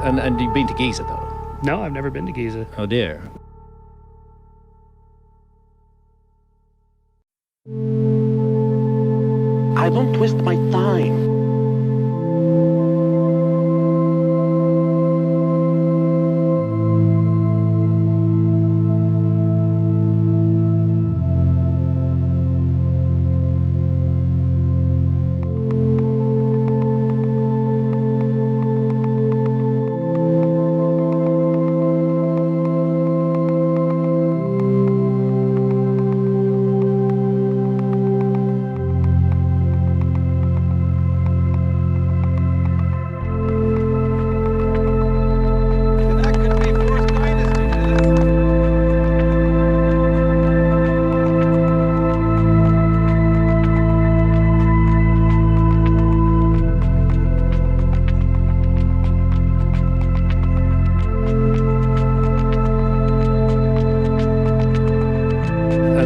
And you've been to Giza, though? No, I've never been to Giza. Oh, dear. I don't twist my time.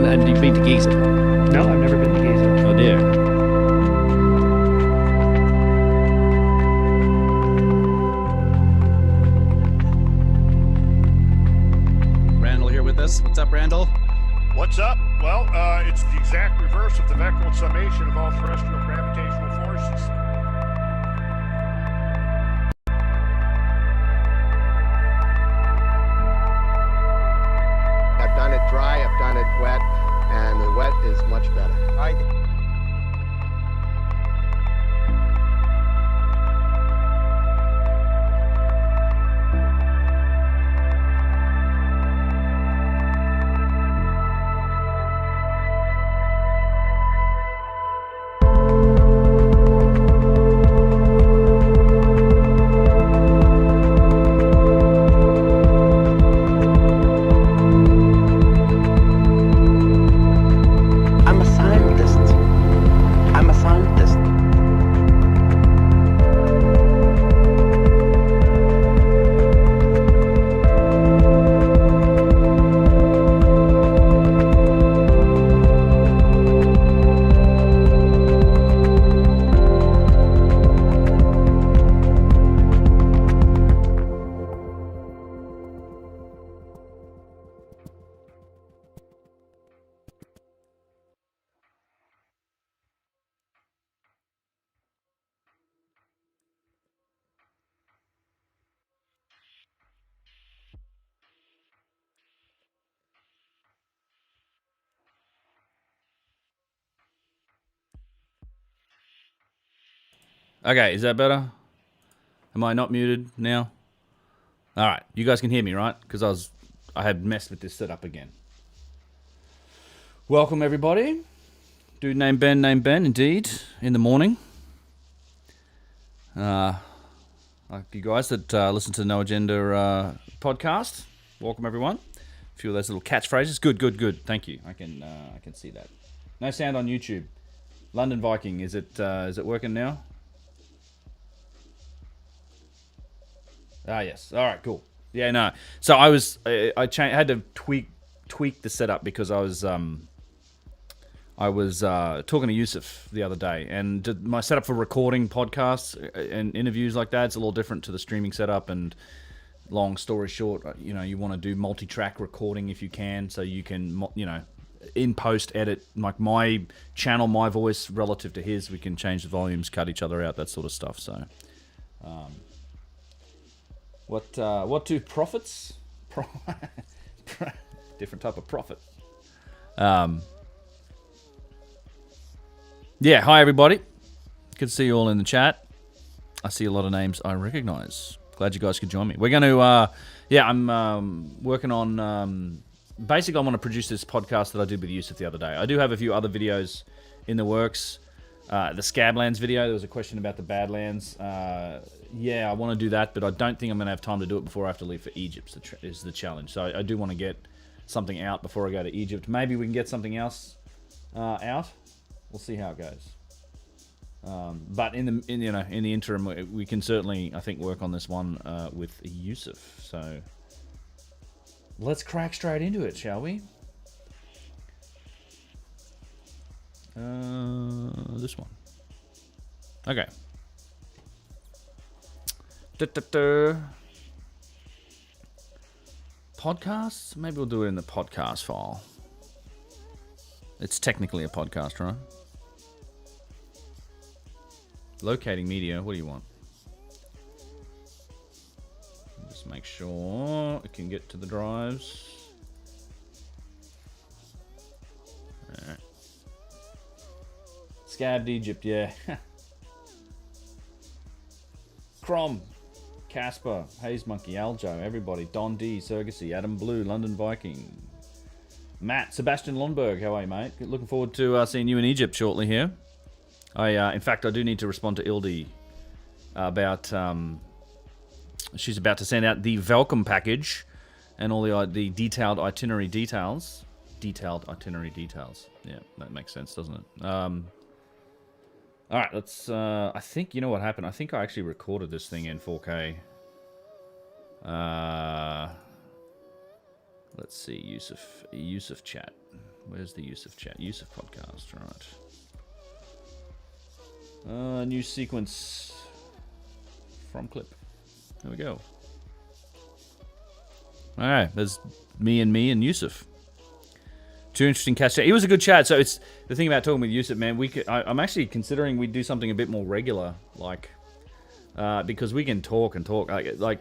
And you've been to Giza? No, I've never been to Giza. Oh, dear. Randall here with us. What's up, Randall? What's up? Well, it's the exact reverse of the vectoral summation of all terrestrial gravitational forces. I've done it dry, I've done it wet, and the wet is much better. I'm a scientist. I'm a scientist. Okay, is that better? Am I not muted now? All right, you guys can hear me, right? Because I had messed with this setup again. Welcome everybody. Dude named Ben, indeed, in the morning. Like you guys that listen to the No Agenda podcast. Welcome everyone. A few of those little catchphrases. Good. Thank you. I can see that. No sound on YouTube. London Viking, is it working now? Ah, yes. All right, cool. Yeah, no. So I had to tweak the setup because I was talking to Yusuf the other day, and my setup for recording podcasts and interviews like that, it's a little different to the streaming setup. And long story short, you want to do multi-track recording if you can, so you can, in post edit like my channel, my voice relative to his. We can change the volumes, cut each other out, that sort of stuff. So. What do prophets? Different type of prophet. Yeah, hi everybody. Good to see you all in the chat. I see a lot of names I recognize. Glad you guys could join me. We're going to, I'm working on, basically I want to produce this podcast that I did with Yusuf the other day. I do have a few other videos in the works. The Scablands video, there was a question about the Badlands. Yeah, I want to do that, but I don't think I'm going to have time to do it before I have to leave for Egypt, is the challenge. So I do want to get something out before I go to Egypt. Maybe we can get something else out. We'll see how it goes. But in the interim, we can certainly, I think, work on this one with Yusuf. So let's crack straight into it, shall we? This one. Okay. podcasts? Maybe we'll do it in the podcast file. It's technically a podcast, right? Locating media. What do you want? Just make sure it can get to the drives. Alright. Scabbed Egypt, yeah. Crom, Casper, Haze Monkey, Aljo, everybody. Don D, Sergisi, Adam Blue, London Viking. Matt, Sebastian Lundberg, how are you, mate? Looking forward to seeing you in Egypt shortly here. In fact, I do need to respond to Ildi about... she's about to send out the welcome package and all the detailed itinerary details. Detailed itinerary details. Yeah, that makes sense, doesn't it? All right, let's... I think, you know what happened? I think I actually recorded this thing in 4K. Let's see, Yusuf chat. Where's the Yusuf chat? Yusuf podcast, right. New sequence from clip. There we go. All right, there's me and Yusuf. Two interesting cats. He was a good chat. So it's the thing about talking with Yusuf, man. I'm actually considering we do something a bit more regular, like because we can talk and talk. Like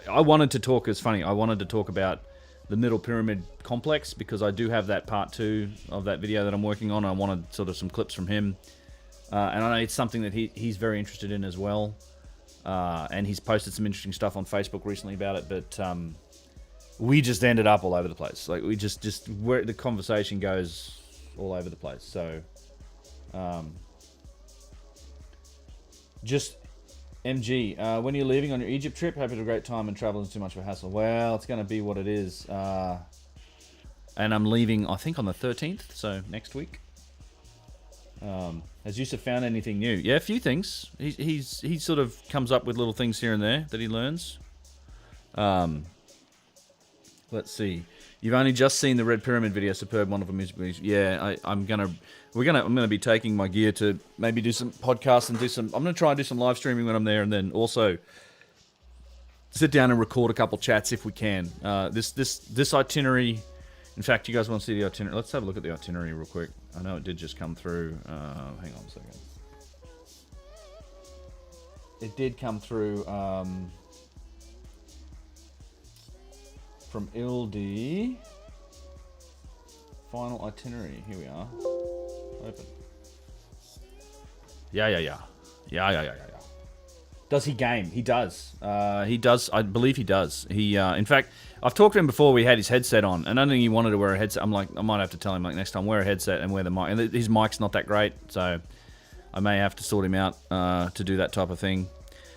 I wanted to talk. It's funny. I wanted to talk about the Middle Pyramid complex because I do have that part 2 of that video that I'm working on. I wanted sort of some clips from him, and I know it's something that he's very interested in as well. And he's posted some interesting stuff on Facebook recently about it, but we just ended up all over the place. Like we just where the conversation goes all over the place. So, just MG, when are you leaving on your Egypt trip? Hope you had a great time and travel isn't too much of a hassle. Well, it's going to be what it is. And I'm leaving, I think, on the 13th, so next week. Has Yusuf found anything new? Yeah, a few things. He sort of comes up with little things here and there that he learns. Let's see. You've only just seen the Red Pyramid video, superb, wonderful music videos. Yeah, I'm gonna be taking my gear to maybe do some podcasts and I'm gonna try and do some live streaming when I'm there, and then also sit down and record a couple chats if we can. This itinerary. In fact, you guys want to see the itinerary? Let's have a look at the itinerary real quick. I know it did just come through. Hang on a second. It did come through from Ildi. Final itinerary. Here we are. Open. Yeah. Does he game? He does. He does. I believe he does. He, in fact, I've talked to him before. We had his headset on, and I don't think he wanted to wear a headset. I'm like, I might have to tell him like next time wear a headset and wear the mic. And his mic's not that great, so I may have to sort him out to do that type of thing.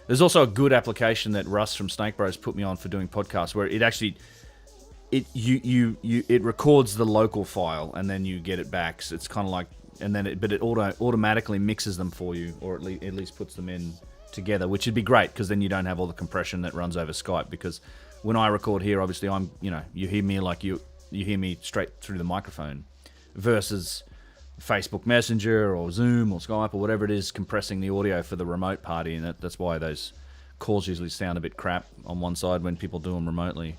There's also a good application that Russ from Snake Bros put me on for doing podcasts, where it actually it records the local file and then you get it back. So it's kind of like, and then it automatically mixes them for you, or at least puts them in together, which would be great because then you don't have all the compression that runs over Skype. Because when I record here, obviously you hear me like you hear me straight through the microphone, versus Facebook Messenger or Zoom or Skype or whatever it is compressing the audio for the remote party, and that's why those calls usually sound a bit crap on one side when people do them remotely.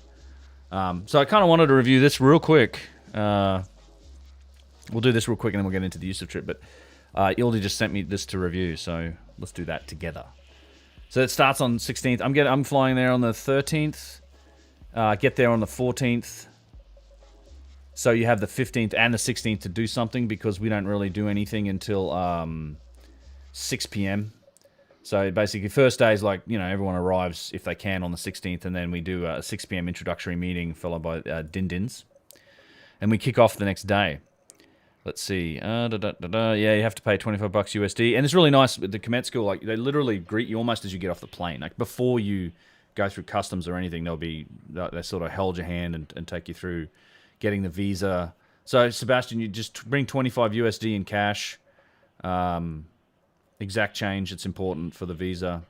So I kind of wanted to review this real quick. We'll do this real quick and then we'll get into the Yusuf trip. But Ildi just sent me this to review, so let's do that together. So it starts on 16th. I'm flying there on the 13th. Get there on the 14th. So you have the 15th and the 16th to do something, because we don't really do anything until 6 p.m. So basically, first day is like, everyone arrives if they can on the 16th, and then we do a 6 p.m. introductory meeting followed by din-dins. And we kick off the next day. Let's see. Yeah, you have to pay $25 USD. And it's really nice with the Comet School. Like, they literally greet you almost as you get off the plane. Like, before you go through customs or anything, they sort of hold your hand and take you through getting the visa. So, Sebastian, you just bring 25 USD in cash. Exact change, it's important for the visa.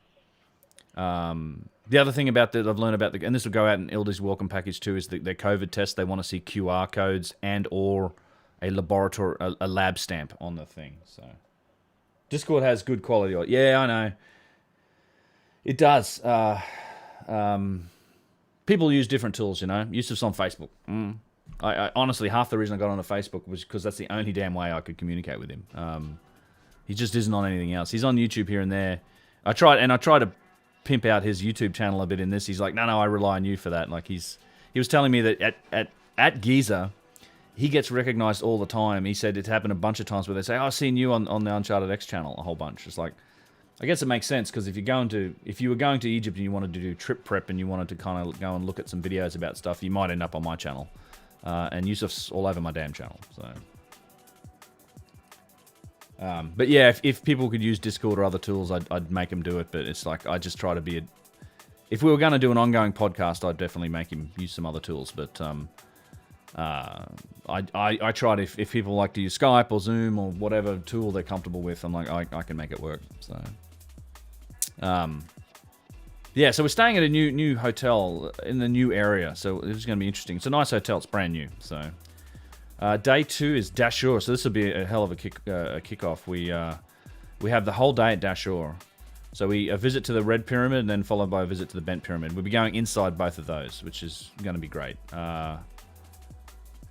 The other thing about that I've learned about, and this will go out in Ildi's welcome package too, is their COVID test. They want to see QR codes and or a lab stamp on the thing. So Discord has good quality. Yeah, I know. It does. people use different tools, you know. Yusuf's on Facebook. I honestly, half the reason I got onto Facebook was because that's the only damn way I could communicate with him. He just isn't on anything else. He's on YouTube here and there. I tried to pimp out his YouTube channel a bit in this. He's like, no, I rely on you for that. Like he was telling me that at Giza, he gets recognized all the time. He said it's happened a bunch of times where they say, oh, I've seen you on the UnchartedX channel a whole bunch. It's like, I guess it makes sense because if you were going to Egypt and you wanted to do trip prep and you wanted to kind of go and look at some videos about stuff, you might end up on my channel. And Yusuf's all over my damn channel. So, but yeah, if people could use Discord or other tools, I'd make them do it. But it's like I just try to be if we were going to do an ongoing podcast, I'd definitely make him use some other tools. But I tried if people like to use Skype or Zoom or whatever tool they're comfortable with, I'm like I can make it work. So. Yeah, so we're staying at a new hotel in the new area, so this is going to be interesting. It's a nice hotel, it's brand new. So, day 2 is Dashur, so this will be a hell of a kickoff. We have the whole day at Dashur. So a visit to the Red Pyramid, and then followed by a visit to the Bent Pyramid. We'll be going inside both of those, which is going to be great.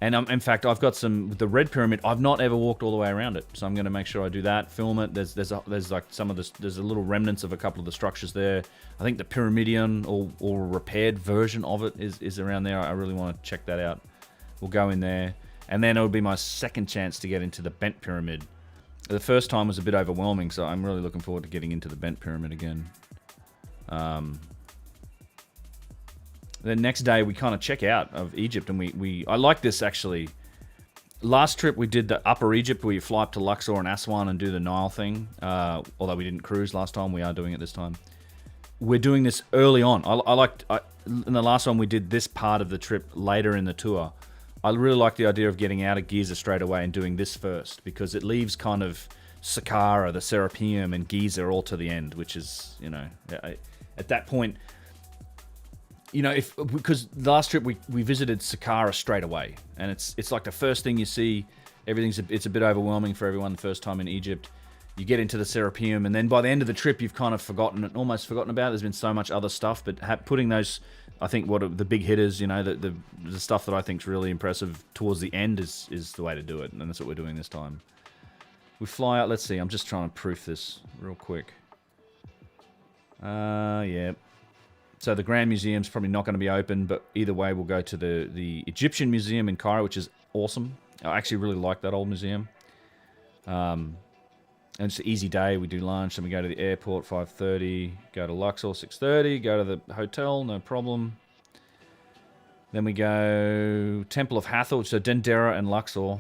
And in fact, I've got the Red Pyramid. I've not ever walked all the way around it, so I'm going to make sure I do that. Film it. There's like some of this. There's a little remnants of a couple of the structures there. I think the Pyramidion or repaired version of it is around there. I really want to check that out. We'll go in there, and then it'll be my second chance to get into the Bent Pyramid. The first time was a bit overwhelming, so I'm really looking forward to getting into the Bent Pyramid again. The next day we kind of check out of Egypt, and I like this actually. Last trip we did the Upper Egypt, where you fly up to Luxor and Aswan and do the Nile thing. Although we didn't cruise last time, we are doing it this time. We're doing this early on. In the last one we did this part of the trip later in the tour. I really like the idea of getting out of Giza straight away and doing this first, because it leaves kind of Saqqara, the Serapeum, and Giza all to the end, which is, you know, at that point. You know, because the last trip we visited Saqqara straight away, and it's like the first thing you see. It's a bit overwhelming for everyone the first time in Egypt. You get into the Serapeum, and then by the end of the trip, you've kind of almost forgotten about it. There's been so much other stuff, but putting those, I think, the big hitters, you know, the stuff that I think is really impressive towards the end is the way to do it, and that's what we're doing this time. We fly out. Let's see. I'm just trying to proof this real quick. Yeah. So the Grand Museum's probably not going to be open, but either way, we'll go to the Egyptian Museum in Cairo, which is awesome. I actually really like that old museum. And it's an easy day. We do lunch, then we go to the airport 5:30, go to Luxor 6:30, go to the hotel, no problem. Then we go Temple of Hathor, so Dendera and Luxor.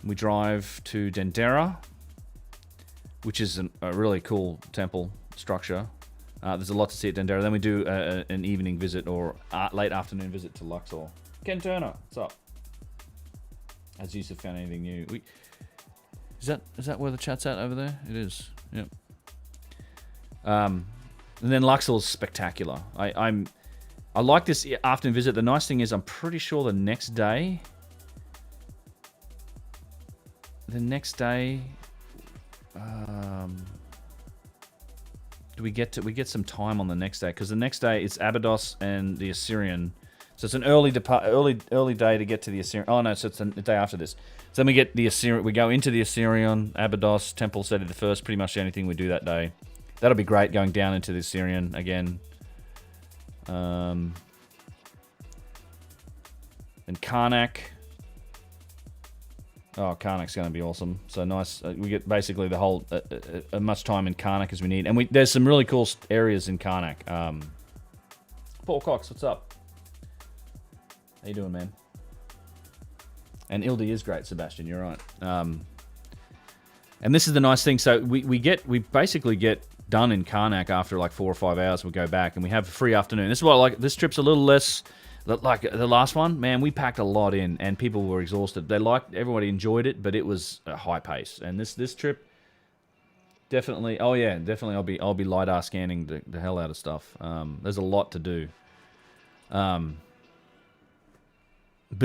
We drive to Dendera, which is a really cool temple structure. There's a lot to see at Dendera. Then we do an evening visit or late afternoon visit to Luxor. Ken Turner, what's up? Has Yusuf found anything new? Is that where the chat's at over there? It is. Yep. And then Luxor's spectacular. I like this afternoon visit. The nice thing is, I'm pretty sure the next day. We get some time on the next day, because the next day it's Abydos and the Assyrian, so it's an early day to get to the Assyrian. Oh no, so it's the day after this. So then we get the Assyrian. We go into the Assyrian, Abydos, Temple Seti the First. Pretty much anything we do that day. That'll be great. Going down into the Assyrian again. And Karnak. Oh, Karnak's going to be awesome. So nice. We get basically the whole as much time in Karnak as we need, and there's some really cool areas in Karnak. Paul Cox, what's up? How you doing, man? And Ildi is great, Sebastian. You're right. And this is the nice thing. So we basically get done in Karnak after like 4 or 5 hours. We go back and we have a free afternoon. This is what I like. This trip's a little less. Like the last one, man, we packed a lot in, and people were exhausted. Everybody enjoyed it, but it was a high pace. And this trip, definitely, I'll be lidar scanning the hell out of stuff. There's a lot to do. But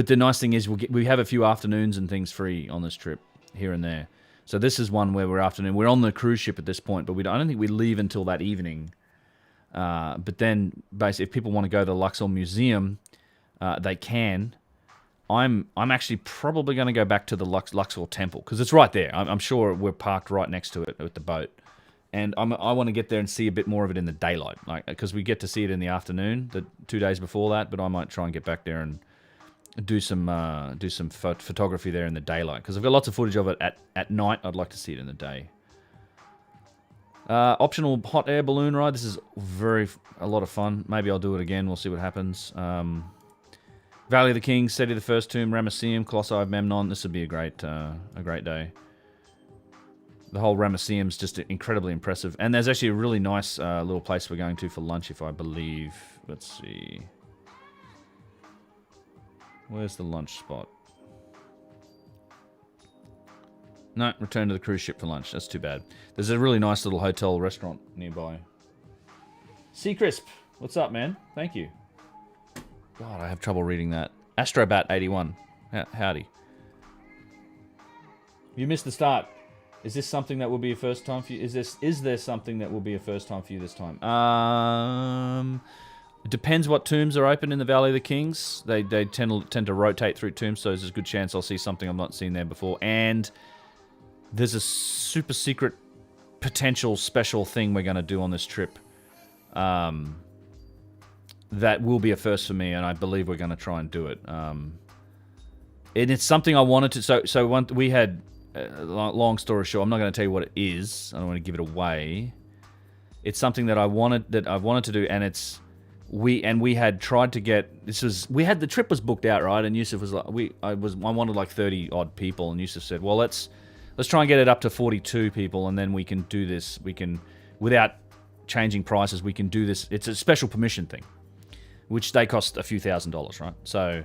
the nice thing is we have a few afternoons and things free on this trip here and there. So this is one where we're on the cruise ship at this point, but I don't think we leave until that evening. But then, basically, if people want to go to the Luxor Museum, they can. I'm actually probably going to go back to the Luxor Temple because it's right there. I'm sure we're parked right next to it with the boat, and I want to get there and see a bit more of it in the daylight, like because we get to see it in the afternoon, the 2 days before that. But I might try and get back there and do some photography there in the daylight because I've got lots of footage of it at night. I'd like to see it in the day. Optional hot air balloon ride. This is a lot of fun. Maybe I'll do it again. We'll see what happens. Valley of the Kings, Seti the First Tomb, Ramesseum, Colossi of Memnon. This would be a great day. The whole Ramesseum's just incredibly impressive. And there's actually a really nice little place we're going to for lunch, if I believe. Let's see. Where's the lunch spot? No, return to the cruise ship for lunch. That's too bad. There's a really nice little hotel restaurant nearby. Seacrisp, what's up, man? Thank you. God, I have trouble reading that. Astrobat81. Howdy. You missed the start. Is this something that will be a first time for you? Is there something that will be a first time for you this time? It depends what tombs are open in the Valley of the Kings. They tend to rotate through tombs, so there's a good chance I'll see something I've not seen there before. And there's a super secret potential special thing we're going to do on this trip. That will be a first for me, and I believe we're going to try and do it. And it's something I wanted to... So we had... long story short, I'm not going to tell you what it is. I don't want to give it away. It's something that I wanted to do, and it's... We had tried to get... the trip was booked out, right? And Yusuf was like... I wanted like 30 odd people, and Yusuf said, well, let's try and get it up to 42 people, and then we can do this. We can... Without changing prices, we can do this. It's a special permission thing, which they cost a few $1,000s, right? So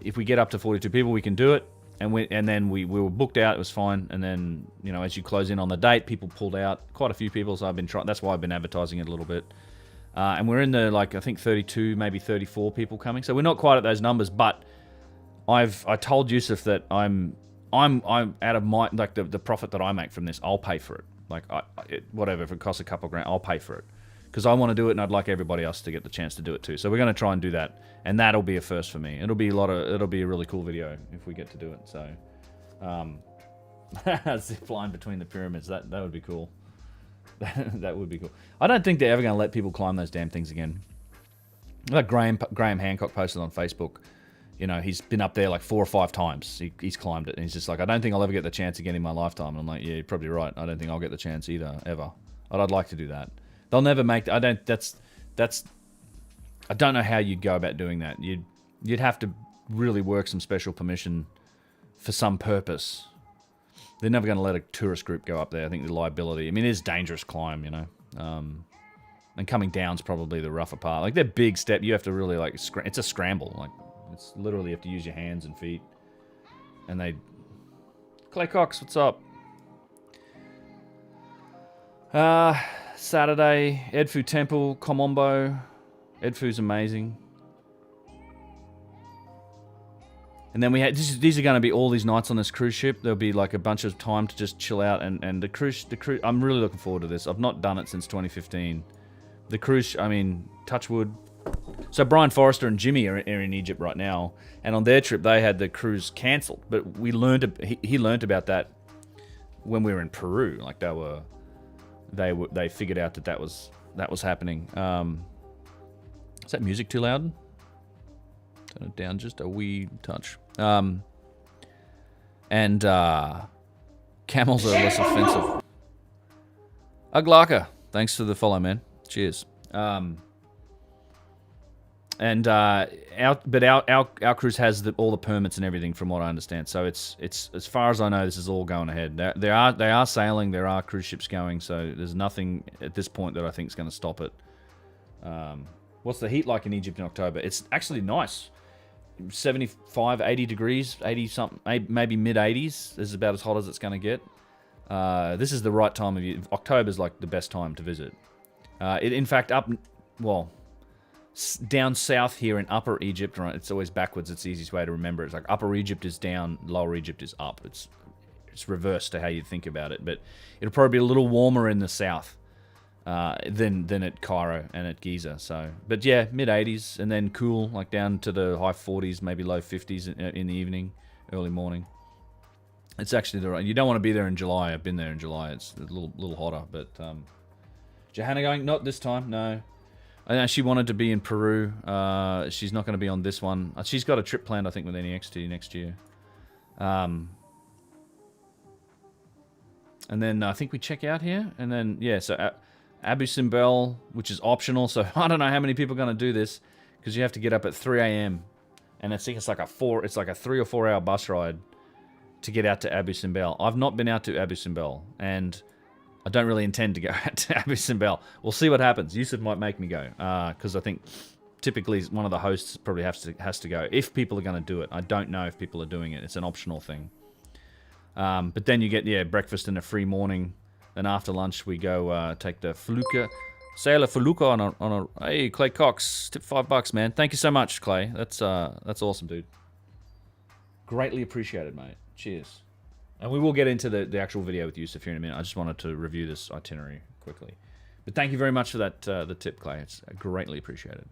if we get up to 42 people, we can do it. And then we were booked out. It was fine. And then, as you close in on the date, people pulled out. Quite a few people. So that's why I've been advertising it a little bit. And we're in the, I think 32, maybe 34 people coming. So we're not quite at those numbers. But I told Yusuf that I'm out of my, like the profit that I make from this, I'll pay for it. Like whatever, if it costs a couple grand, I'll pay for it. Because I want to do it, and I'd like everybody else to get the chance to do it too. So we're going to try and do that, and that'll be a first for me. It'll be a really cool video if we get to do it. So, zip line between the pyramids. That would be cool. That would be cool. I don't think they're ever going to let people climb those damn things again. Like Graham Hancock posted on Facebook. He's been up there like 4 or 5 times. He's climbed it, and he's just like, I don't think I'll ever get the chance again in my lifetime. And I'm like, yeah, you're probably right. I don't think I'll get the chance either, ever. But I'd like to do that. They'll never make... I don't know how you'd go about doing that. You'd have to really work some special permission for some purpose. They're never going to let a tourist group go up there. I think the liability... I mean, it is a dangerous climb, and coming down's probably the rougher part. Like, they're big step. You have to really, like... It's a scramble. Like, it's literally you have to use your hands and feet. And they... Clay Cox, what's up? Saturday, Edfu Temple, Komombo. Edfu's amazing. And then we had... These are going to be all these nights on this cruise ship. There'll be like a bunch of time to just chill out. And the cruise... I'm really looking forward to this. I've not done it since 2015. The cruise... I mean, touch wood. So Brian Forrester and Jimmy are in Egypt right now. And on their trip, they had the cruise cancelled. But we learned... He learned about that when we were in Peru. Like, they figured out that was happening. Is that music too loud? Turn it down just a wee touch. And camels are less offensive. Uglaka, thanks for the follow, man. Cheers. Our cruise has all the permits and everything, from what I understand. So it's as far as I know, this is all going ahead. They are sailing. There are cruise ships going. So there's nothing at this point that I think is going to stop it. What's the heat like in Egypt in October? It's actually nice. 75, 80 degrees, 80 something, maybe mid 80s. This is about as hot as it's going to get. This is the right time of year. October's like the best time to visit. In fact, down south here in Upper Egypt, right? It's always backwards. It's the easiest way to remember. It's like Upper Egypt is down, Lower Egypt is up. It's reversed to how you think about it, but it'll probably be a little warmer in the south. than at Cairo and at Giza. So, but yeah, mid 80s, and then cool, like down to the high 40s, maybe low 50s in the evening, early morning. It's actually the right. You don't want to be there in July. I've been there in July. It's a little hotter. But Johanna going? Not this time. No. I know she wanted to be in Peru. She's not going to be on this one. She's got a trip planned, I think, with NEXT next year. And then I think we check out here, and then yeah. So Abu Simbel, which is optional. So I don't know how many people are going to do this because you have to get up at 3 a.m. and I think it's like a 3 or 4 hour bus ride to get out to Abu Simbel. I've not been out to Abu Simbel, and I don't really intend to go out to Abu Simbel. We'll see what happens. Yusuf might make me go, because I think typically one of the hosts probably has to go, if people are going to do it. I don't know if people are doing it. It's an optional thing. But then you get, breakfast and a free morning. Then after lunch, we go take the Felucca, sail a Felucca on a hey, Clay Cox, tip $5, man. Thank you so much, Clay. That's awesome, dude. Greatly appreciated, mate. Cheers. And we will get into the actual video with Yusuf here in a minute. I just wanted to review this itinerary quickly. But thank you very much for that the tip, Clay. It's greatly appreciated.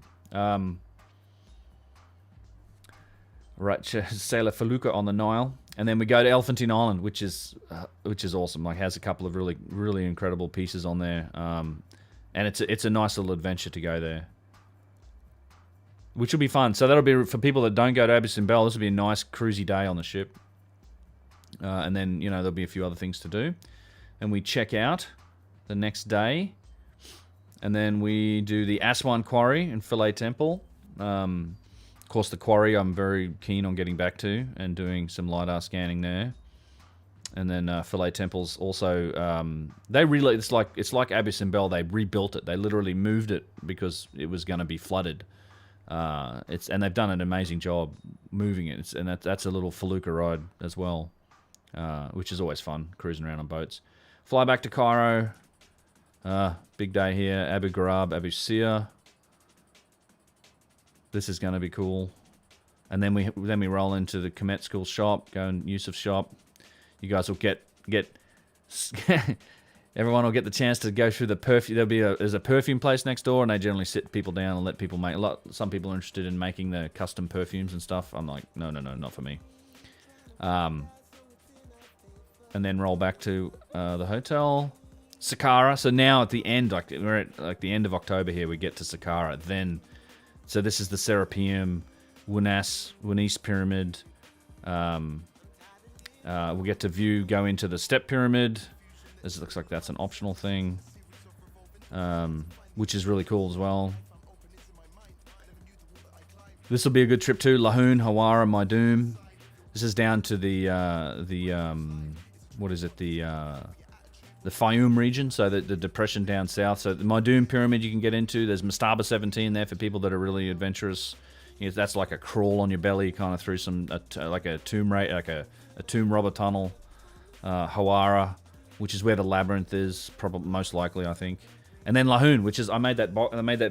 Right, Sailor Felucca on the Nile. And then we go to Elephantine Island, which is awesome. Like, has a couple of really, really incredible pieces on there. And it's a nice little adventure to go there, which will be fun. So that'll be for people that don't go to Abu Simbel. This will be a nice cruisy day on the ship. And then, there'll be a few other things to do. And we check out the next day. And then we do the Aswan Quarry and Philae Temple. Of course, the quarry I'm very keen on getting back to and doing some LiDAR scanning there. And then Philae Temple's also... it's like Abu Simbel. They rebuilt it. They literally moved it because it was going to be flooded. And they've done an amazing job moving it. And that's a little Felucca ride as well. Which is always fun, cruising around on boats. Fly back to Cairo. Big day here. Abu Ghraib, Abu Sir. This is going to be cool. And then we roll into the Komet School shop, go in Yusuf's shop. You guys will get everyone will get the chance to go through the perfume. There's a perfume place next door, and they generally sit people down and let people make. Some people are interested in making the custom perfumes and stuff. I'm like, no, not for me. And then roll back to the hotel. Saqqara. So now at the end, we're at the end of October here, we get to Saqqara. So this is the Serapeum, Wunas Pyramid. We'll get to go into the Step Pyramid. This looks like that's an optional thing, which is really cool as well. This will be a good trip too. Lahoun, Hawara, Maidum. This is down to the Fayum region, so the depression down south. So the Maidum Pyramid you can get into. There's Mastaba 17 there for people that are really adventurous. That's like a crawl on your belly, kind of through like a tomb robber tunnel. Hawara, which is where the labyrinth is, probably most likely, I think. And then Lahoun, which is I made that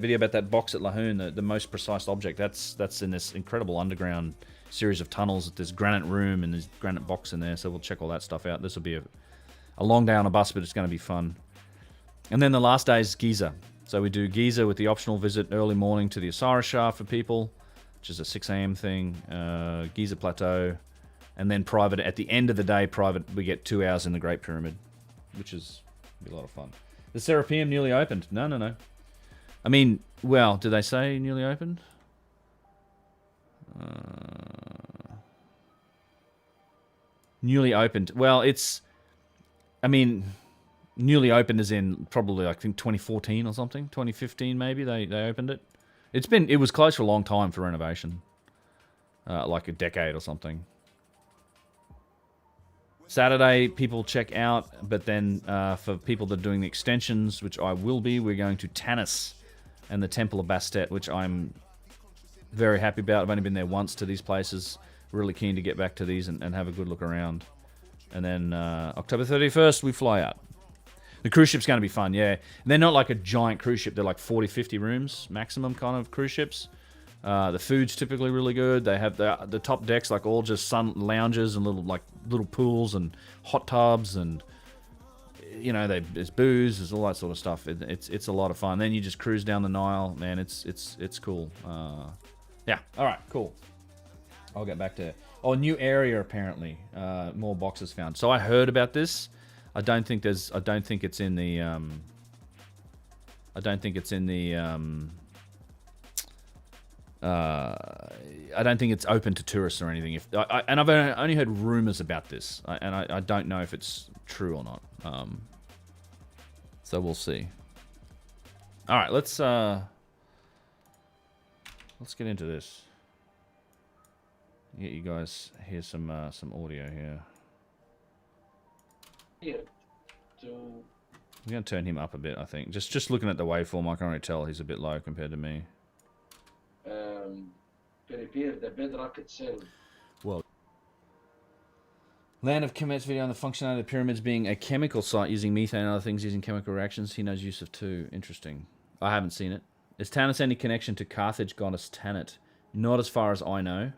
video about that box at Lahoun, the most precise object. That's in this incredible underground series of tunnels. There's granite room and there's granite box in there. So we'll check all that stuff out. This will be a long day on a bus, but it's going to be fun. And then the last day is Giza. So we do Giza with the optional visit early morning to the Osiris Shaft for people, which is a 6 a.m. thing. Giza Plateau. And then private, at the end of the day, we get 2 hours in the Great Pyramid, which is be a lot of fun. The Serapeum newly opened. No. I mean, well, did they say newly opened? Newly opened. Well, newly opened as in probably, I think, 2014 or something. 2015 maybe, they opened it. It was closed for a long time for renovation. Like a decade or something. Saturday, people check out, but then for people that are doing the extensions, which I will be, we're going to Tanis and the Temple of Bastet, which I'm very happy about. I've only been there once to these places. Really keen to get back to these and have a good look around. And then October 31st, we fly out. The cruise ship's going to be fun, yeah. And they're not like a giant cruise ship. They're like 40, 50 rooms maximum kind of cruise ships. The food's typically really good. They have the top decks, like all just sun lounges and little pools and hot tubs, and you know, there's booze, there's all that sort of stuff. It's a lot of fun. Then you just cruise down the Nile, man. It's cool. Yeah. All right. Cool. I'll get back to it. Oh, new area apparently. More boxes found. So I heard about this. I don't think it's in the. I don't think it's open to tourists or anything. And I've only heard rumors about this, and I don't know if it's true or not. So we'll see. All right, let's get into this. Get you guys hear some audio here. I'm gonna turn him up a bit. I think just looking at the waveform, I can already tell he's a bit low compared to me. Prepare the bedrock itself. Well, Land of Kemet's video on the functionality of the pyramids being a chemical site using methane and other things using chemical reactions. He knows use of two. Interesting. I haven't seen it. Is Tanis any connection to Carthage goddess Tanit? Not as far as I know.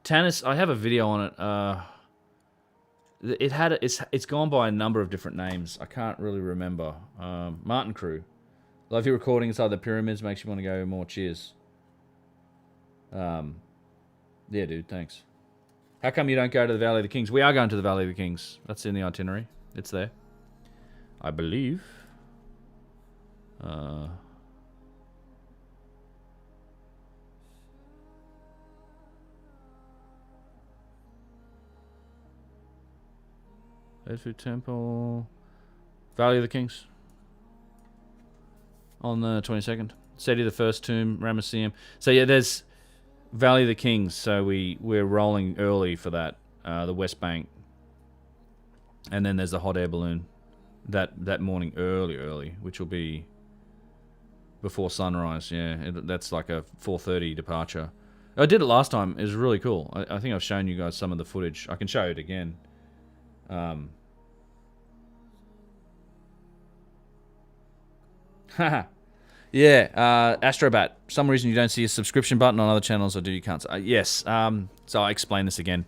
Tanis, I have a video on it. It's gone by a number of different names. I can't really remember. Martin Crew. Love your recording inside the pyramids. Makes you want to go more. Cheers. Yeah, dude. Thanks. How come you don't go to the Valley of the Kings? We are going to the Valley of the Kings. That's in the itinerary. It's there. I believe. Edfu Temple. Valley of the Kings. On the 22nd. Seti the First Tomb, Ramesseum. So yeah, there's Valley of the Kings. So we're rolling early for that. The West Bank. And then there's the hot air balloon. That morning early, which will be before sunrise. Yeah, that's like a 4:30 departure. I did it last time. It was really cool. I think I've shown you guys some of the footage. I can show it again. Haha. Yeah, Astrobat. For some reason you don't see a subscription button on other channels, or do you can't? Yes. So I'll explain this again.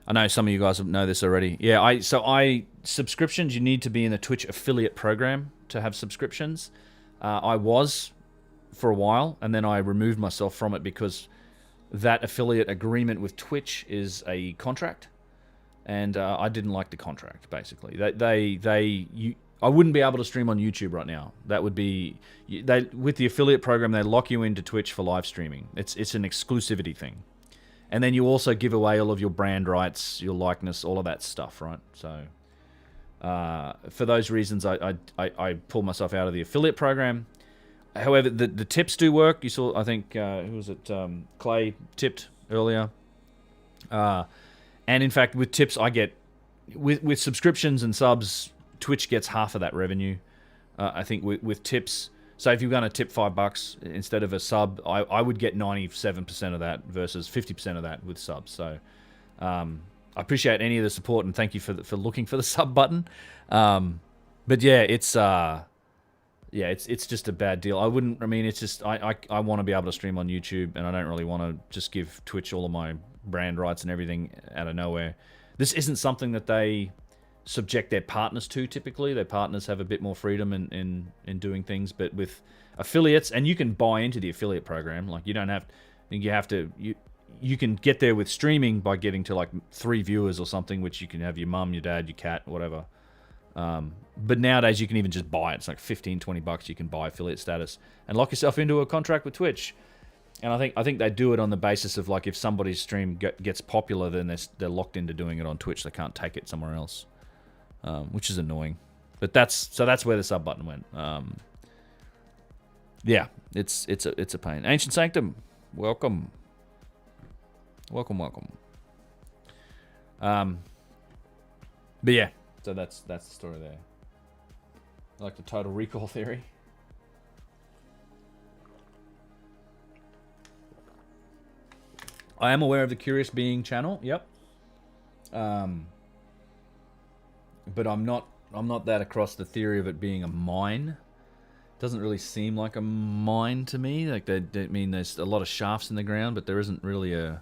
I know some of you guys know this already. Yeah, subscriptions, you need to be in the Twitch affiliate program to have subscriptions. I was for a while, and then I removed myself from it because that affiliate agreement with Twitch is a contract, and I didn't like the contract. Basically, I wouldn't be able to stream on YouTube right now. That would be with the affiliate program. They lock you into Twitch for live streaming. It's an exclusivity thing, and then you also give away all of your brand rights, your likeness, all of that stuff, right? So, for those reasons, I pulled myself out of the affiliate program. However, the tips do work. You saw, I think, who was it? Clay tipped earlier, and in fact, with tips, I get with subscriptions and subs. Twitch gets half of that revenue. I think with tips, so if you're going to tip $5 instead of a sub, I would get 97% of that versus 50% of that with subs. So I appreciate any of the support, and thank you for looking for the sub button. But yeah, it's just a bad deal. It's just I want to be able to stream on YouTube, and I don't really want to just give Twitch all of my brand rights and everything out of nowhere. This isn't something that they subject their partners to. Typically their partners have a bit more freedom in doing things, but with affiliates, and you can buy into the affiliate program, like you can get there with streaming by getting to like 3 viewers or something, which you can have your mum, your dad, your cat, whatever. But nowadays you can even just buy it. It's like $15-20 you can buy affiliate status and lock yourself into a contract with Twitch. And I think they do it on the basis of like if somebody's stream gets popular, then they're locked into doing it on Twitch. They can't take it somewhere else. Which is annoying, but that's where the sub button went. Yeah, it's a pain. Ancient Sanctum, welcome. But yeah, so that's the story there. I like the Total Recall theory. I am aware of the Curious Being channel. Yep. But I'm not that across the theory of it being a mine. Doesn't really seem like a mine to me. Like there's a lot of shafts in the ground, but there isn't really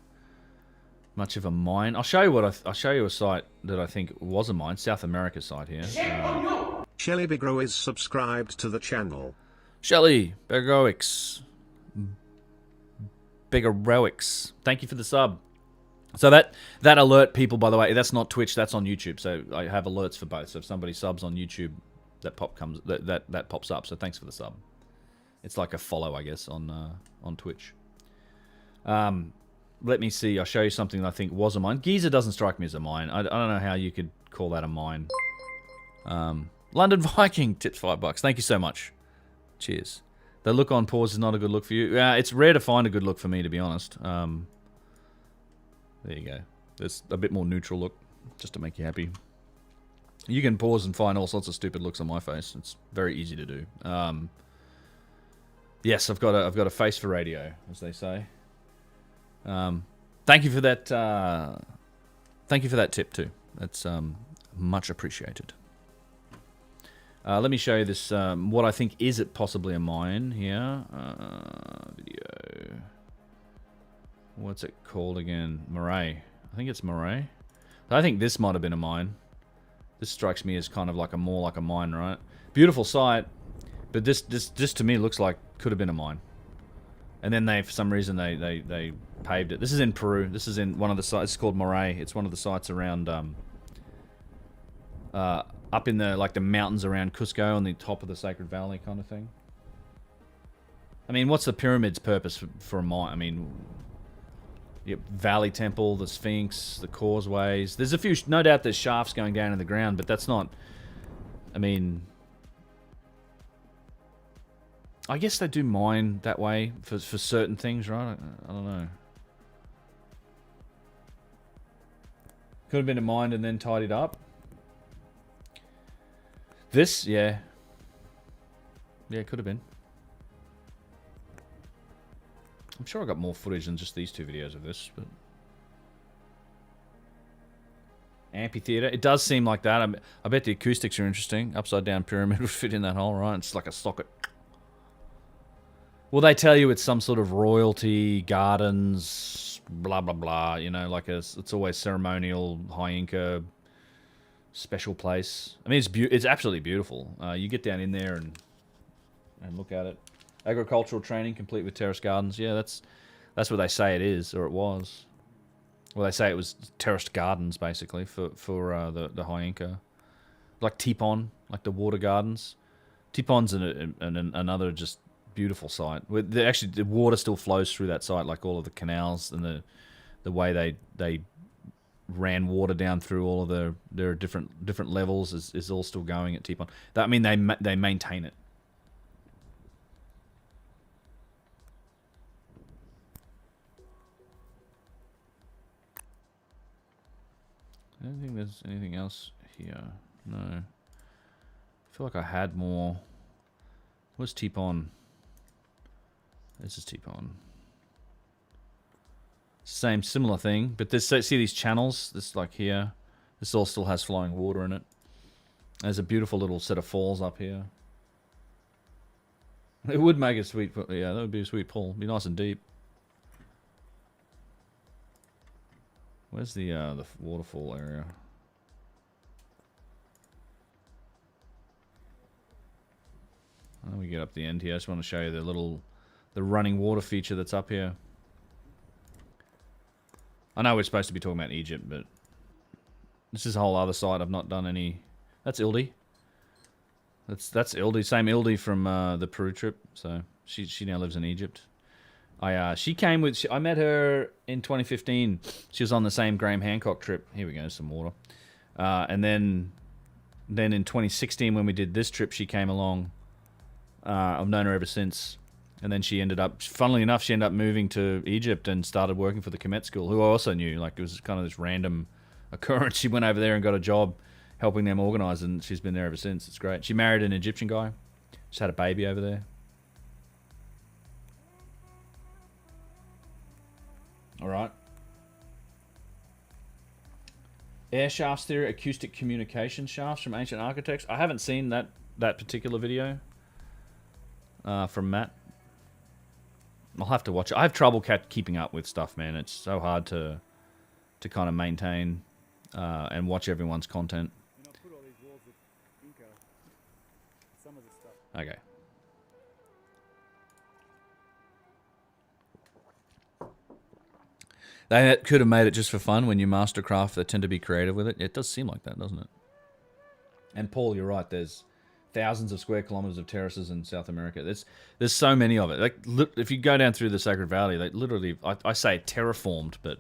much of a mine. I'll show you a site that I think was a mine, South America site here. Shelly Bigro is subscribed to the channel. Shelly Begoix. Begaroix. Thank you for the sub. So that alert people, by the way, that's not Twitch, that's on YouTube. So I have alerts for both. So if somebody subs on YouTube, that pops up. So thanks for the sub. It's like a follow, I guess, on Twitch. Let me see. I'll show you something that I think was a mine. Giza doesn't strike me as a mine. I don't know how you could call that a mine. London Viking tips $5. Thank you so much. Cheers. The look on pause is not a good look for you. It's rare to find a good look for me, to be honest. There you go. There's a bit more neutral look, just to make you happy. You can pause and find all sorts of stupid looks on my face. It's very easy to do. Yes, I've got a face for radio, as they say. Thank you for that. Thank you for that tip too. That's much appreciated. Let me show you this. What I think is it possibly a mine here. Video. What's it called again? Murray. I think it's Murray. I think this might have been a mine. This strikes me as kind of like more like a mine, right? Beautiful site, but this to me looks like could have been a mine. And then for some reason they paved it. This is in Peru. This is in one of the sites. It's called Murray. It's one of the sites around up in the mountains around Cusco on the top of the Sacred Valley kind of thing. I mean, what's the pyramid's purpose for a mine? I mean, Valley Temple, the Sphinx, the causeways. There's a few, no doubt there's shafts going down in the ground, but that's not, I mean, I guess they do mine that way for certain things, right? I don't know. Could have been a mine and then tidied up. This, yeah. Yeah, it could have been. I'm sure I got more footage than just these two videos of this, but... Amphitheater. It does seem like that. I bet the acoustics are interesting. Upside down pyramid would fit in that hole, right? It's like a socket. Well, they tell you it's some sort of royalty, gardens, blah, blah, blah. You know, like it's always ceremonial, high Inca, special place. I mean, it's absolutely beautiful. You get down in there and look at it. Agricultural training complete with terrace gardens. Yeah, that's what they say it is, or it was. Well, they say it was terraced gardens, basically, for the high Inca. Like Tipon, like the water gardens. Tipon's another just beautiful site. Actually, the water still flows through that site, like all of the canals and the way they ran water down through all of their different levels is all still going at Tipon. I mean, they maintain it. I don't think there's anything else here. No. I feel like I had more. Where's Tipon? This is Tipon. Similar thing, but this, see these channels? This like here. This all still has flowing water in it. There's a beautiful little set of falls up here. It would make a sweet, yeah, that would be a sweet pull. Be nice and deep. Where's the waterfall area? Oh, we get up the end here. I just want to show you the running water feature that's up here. I know we're supposed to be talking about Egypt, but this is a whole other site. I've not done any. That's Ildi. That's Ildi. Same Ildi from the Peru trip. So she now lives in Egypt. She came with. I met her in 2015. She was on the same Graham Hancock trip. Here we go, some water. And then in 2016, when we did this trip, she came along. I've known her ever since. And then she ended up, funnily enough, she ended up moving to Egypt and started working for the Kemet School, who I also knew. Like, it was kind of this random occurrence. She went over there and got a job helping them organize, and she's been there ever since. It's great. She married an Egyptian guy. Just had a baby over there. All right. Air shafts theory, acoustic communication shafts from ancient architects. I haven't seen that particular video from Matt. I'll have to watch it. I have trouble keeping up with stuff, man. It's so hard to kind of maintain and watch everyone's content. Okay. They could have made it just for fun. When you mastercraft, they tend to be creative with it. It does seem like that, doesn't it? And Paul, you're right. There's thousands of square kilometers of terraces in South America. There's so many of it. Like, if you go down through the Sacred Valley, they literally, I say terraformed, but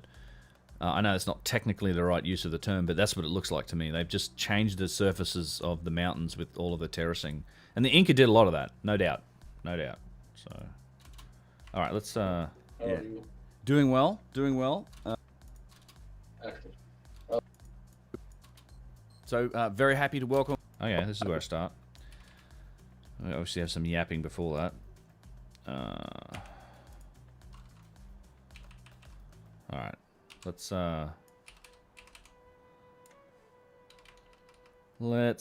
I know it's not technically the right use of the term, but that's what it looks like to me. They've just changed the surfaces of the mountains with all of the terracing. And the Inca did a lot of that, no doubt. No doubt. So, all right, let's, yeah. Doing well, doing well. Active. So, very happy to welcome... Oh yeah, this is where I start. I obviously have some yapping before that. Alright, let's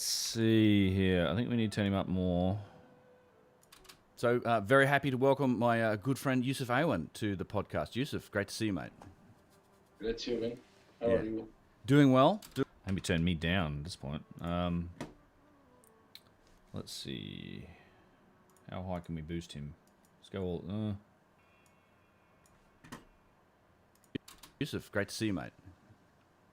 see here. I think we need to turn him up more. So, very happy to welcome my good friend Yusuf Awan to the podcast. Yusuf, great to see you, mate. Great to see you, man. How are you? Doing well. Maybe turn me down at this point. Let's see. How high can we boost him? Let's go all... Yusuf, great to see you, mate.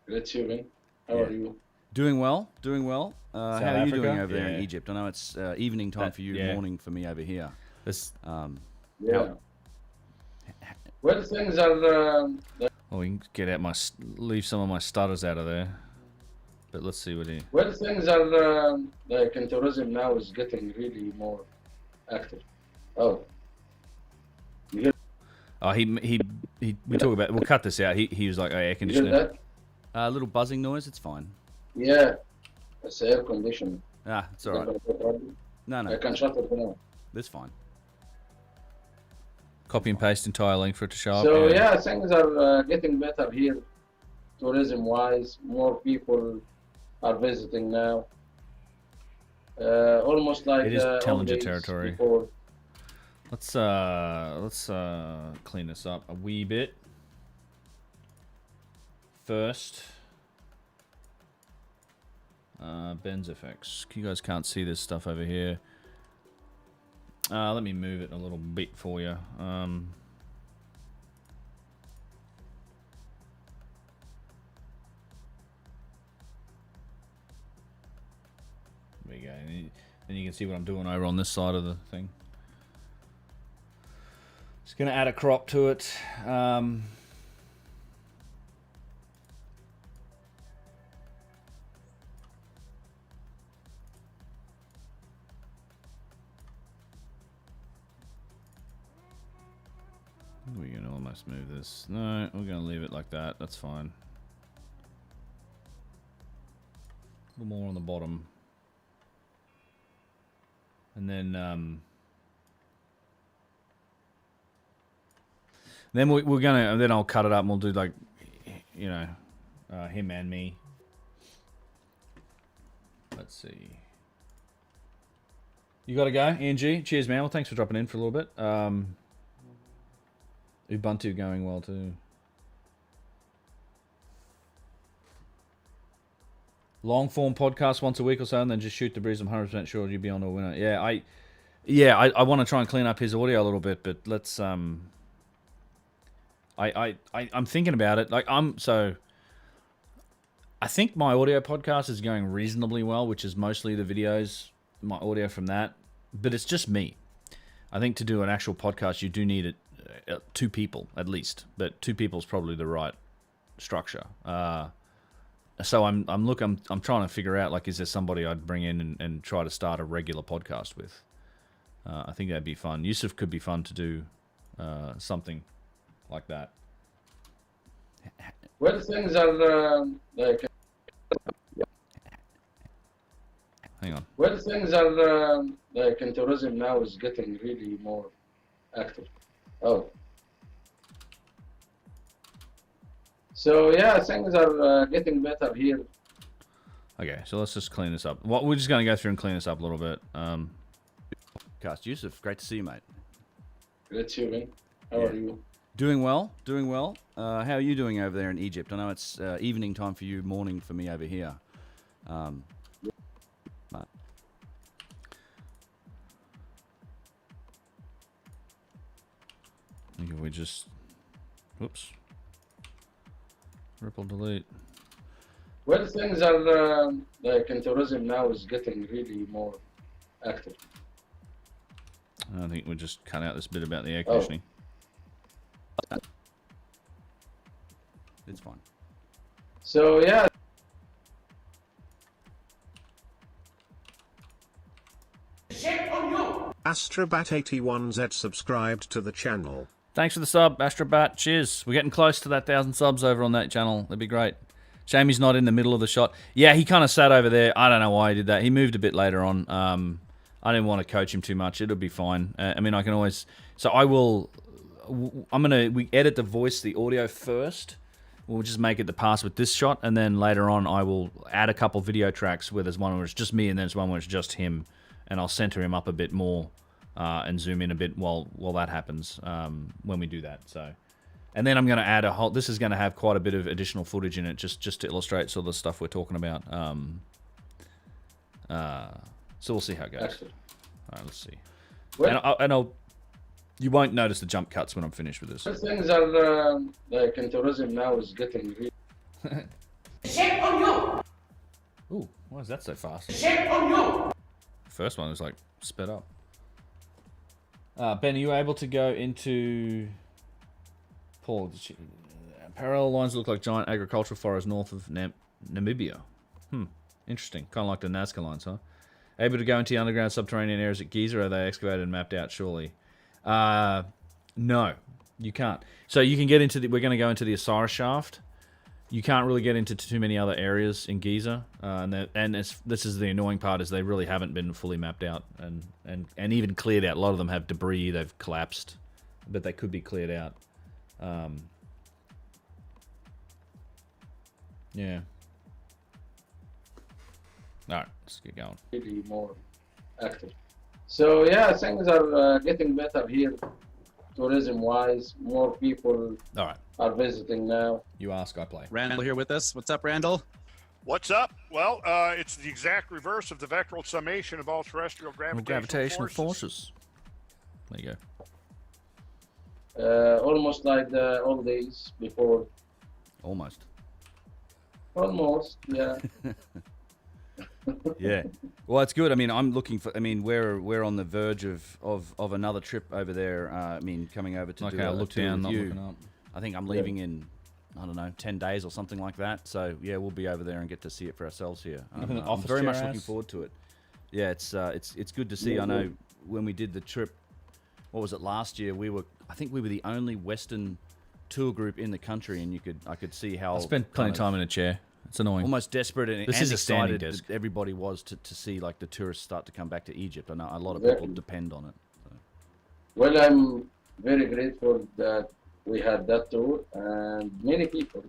Great to see you, man. How are you? Doing well, doing well. How are you Africa? doing over there in Egypt? I know it's evening time for you, morning for me over here. Yeah. Well, things are... Oh, we can get out leave some of my stutters out of there. But let's see what he... Well, things are... like, in tourism now is getting really more active. Oh. Oh, we talk about... We'll cut this out. He was like, oh, air You hear conditioner. that? A little buzzing noise, it's fine. Yeah. It's air conditioning. Ah, it's alright. No, I can shut it now. that's fine. Copy and paste entire link for it to show up. So yeah, things are getting better here, tourism-wise. More people are visiting now. Almost like It is old Tellinger days territory. before. Let's clean this up a wee bit. First, Ben's effects. You guys can't see this stuff over here. Let me move it a little bit for you. There we go. Then you can see what I'm doing over on this side of the thing. Just gonna add a crop to it. We're gonna almost move this. No, we're gonna leave it like that. That's fine. A little more on the bottom. And then we're gonna, and then I'll cut it up and we'll do like, you know, him and me. Let's see. You gotta go, Angie. Cheers, man. Well, thanks for dropping in for a little bit. Ubuntu going well too. Long form podcast once a week or so, and then just shoot the breeze. I'm 100% sure you'll be on to a winner. Yeah, I want to try and clean up his audio a little bit, but let's I'm thinking about it. Like I think my audio podcast is going reasonably well, which is mostly the videos, my audio from that, but it's just me. I think to do an actual podcast, you do need two people at least, but two people is probably the right structure. So I'm trying to figure out, like, is there somebody I'd bring in and try to start a regular podcast with? I think that'd be fun. Yusuf could be fun to do something like that. Well, things are like. Hang on. Well, things are like in tourism now is getting really more active. Oh. So yeah, things are getting better here. Okay, so let's just clean this up. Well, we're just going to go through and clean this up a little bit. Cast Yusuf, great to see you, mate. Great to see you, man. How are you? Doing well, doing well. How are you doing over there in Egypt? I know it's evening time for you, morning for me over here. think if we just, whoops, ripple delete. Well, things are like in tourism now is getting really more active. I think we'll just cut out this bit about the air Oh. conditioning. It's fine. So yeah, Astrobat81Z subscribed to the channel. Thanks for the sub, Astrobat. Cheers. We're getting close to that 1,000 subs over on that channel. That'd be great. Shame he's not in the middle of the shot. Yeah, he kind of sat over there. I don't know why he did that. He moved a bit later on. I didn't want to coach him too much. It'll be fine. I mean, I can always... So I will... we edit the voice, the audio first. We'll just make it the pass with this shot, and then later on I will add a couple video tracks where there's one where it's just me and there's one where it's just him, and I'll center him up a bit more and zoom in a bit while that happens when we do that. So, and then I'm going to add a whole... This is going to have quite a bit of additional footage in it just to illustrate sort of the stuff we're talking about. So we'll see how it goes. actually. All right, let's see. Well, And I'll... You won't notice the jump cuts when I'm finished with this. things are like in tourism now is getting really. Ooh, why is that so fast? First one was like sped up. Ben, are you able to go into Paul? Parallel lines look like giant agricultural forests north of Namibia. Interesting. Kind of like the Nazca lines, huh? Able to go into the underground subterranean areas at Giza, or are they excavated and mapped out? Surely. No, you can't. So you can get into the... We're going to go into the Osiris shaft. You can't really get into too many other areas in Giza, this is the annoying part, is they really haven't been fully mapped out and even cleared out. A lot of them have debris, they've collapsed, but they could be cleared out. Yeah. All right, let's get going. Really more active. So yeah, things are getting better here, tourism-wise. More people All right, are visiting now. you ask, I play. Randall here with us. What's up, Randall? What's up? Well, it's the exact reverse of the vectoral summation of all terrestrial gravitational forces. There you go. Almost like the old days before. Almost. Almost, yeah. Yeah. Well, it's good. I mean, I'm looking for... I mean, we're on the verge of another trip over there. I mean, coming over to Okay, do I'll a look tour down, with not you. looking up. I think I'm leaving in, I don't know, 10 days or something like that. So, yeah, we'll be over there and get to see it for ourselves here. Looking at I'm office very much chair looking ass. forward to it. Yeah, it's good to see. I know when we did the trip, what was it, last year, I think we were the only Western tour group in the country, and I could see how... I spent plenty of time in a chair. It's annoying. Almost desperate and, This and is a standing excited desk. that everybody was to see like the tourists start to come back to Egypt. I know a lot of people Exactly. depend on it. So. Well, I'm very grateful that we had that tour, and many people.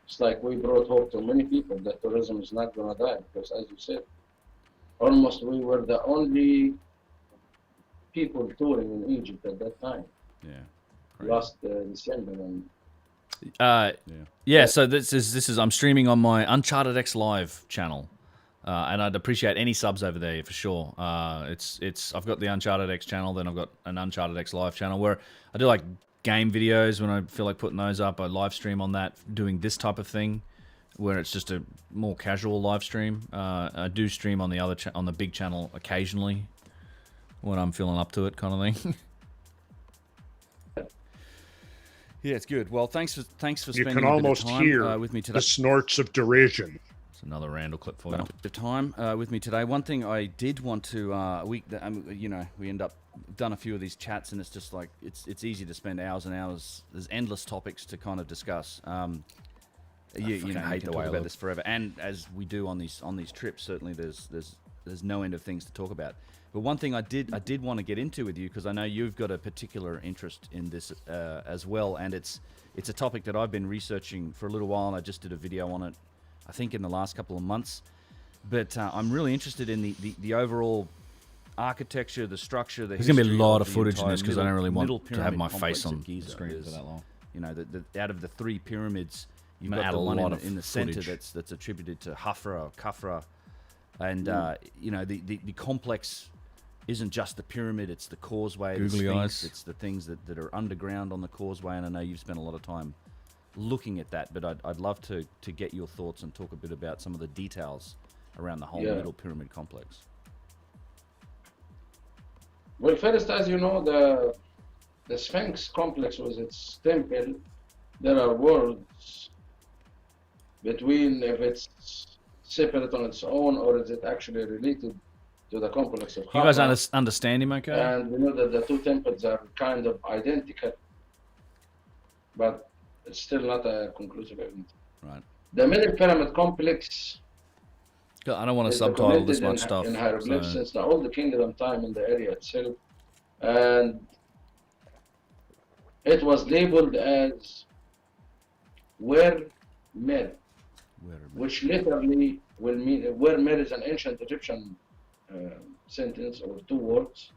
It's like we brought hope to many people that tourism is not going to die, because as you said, almost we were the only people touring in Egypt at that time. Yeah. Last December, and Yeah, so this is I'm streaming on my UnchartedX Live channel, and I'd appreciate any subs over there for sure. I've got the UnchartedX channel, then I've got an UnchartedX Live channel where I do like game videos when I feel like putting those up. I live stream on that, doing this type of thing, where it's just a more casual live stream. I do stream on the on the big channel occasionally when I'm feeling up to it, kind of thing. Yeah, it's good. Well, thanks for You spending can a bit almost of time hear with me today. the snorts of derision. It's another Randall clip for you. A bit of time with me today. One thing I did want to we end up done a few of these chats, and it's just like it's easy to spend hours and hours. There's endless topics to kind of discuss. You know, hate we can the way talk I about look. this forever, and as we do on these trips, certainly there's no end of things to talk about. But one thing I did want to get into with you, because I know you've got a particular interest in this as well, and it's a topic that I've been researching for a little while, and I just did a video on it, I think in the last couple of months. But I'm really interested in the overall architecture, the structure, the There's going to be a history lot of of the footage in entire this because I don't really middle want to have pyramid my complex face at on the Giza. screen for There's, that long. you know, out of the three pyramids, you've I'm gonna got add the a one lot of in the center footage. that's attributed to Khafra or Khafra, and you know the complex isn't just the pyramid, it's the causeway, Googly the Sphinx, eyes. it's the things that are underground on the causeway, and I know you've spent a lot of time looking at that, but I'd love to get your thoughts and talk a bit about some of the details around the whole Middle Pyramid complex. Well, first, as you know, the Sphinx complex was its temple. There are worlds between if it's separate on its own or is it actually related to the complex of You guys Khafra. understand him okay? And we know that the two temples are kind of identical, but it's still not a conclusive evidence. Right. The Middle Pyramid complex I don't want to is subtitle this documented much stuff. in hieroglyphs so- since the Old Kingdom time in the area itself, and it was labeled as Wer Mer, which literally will mean Wer Mer is an ancient Egyptian sentence or two words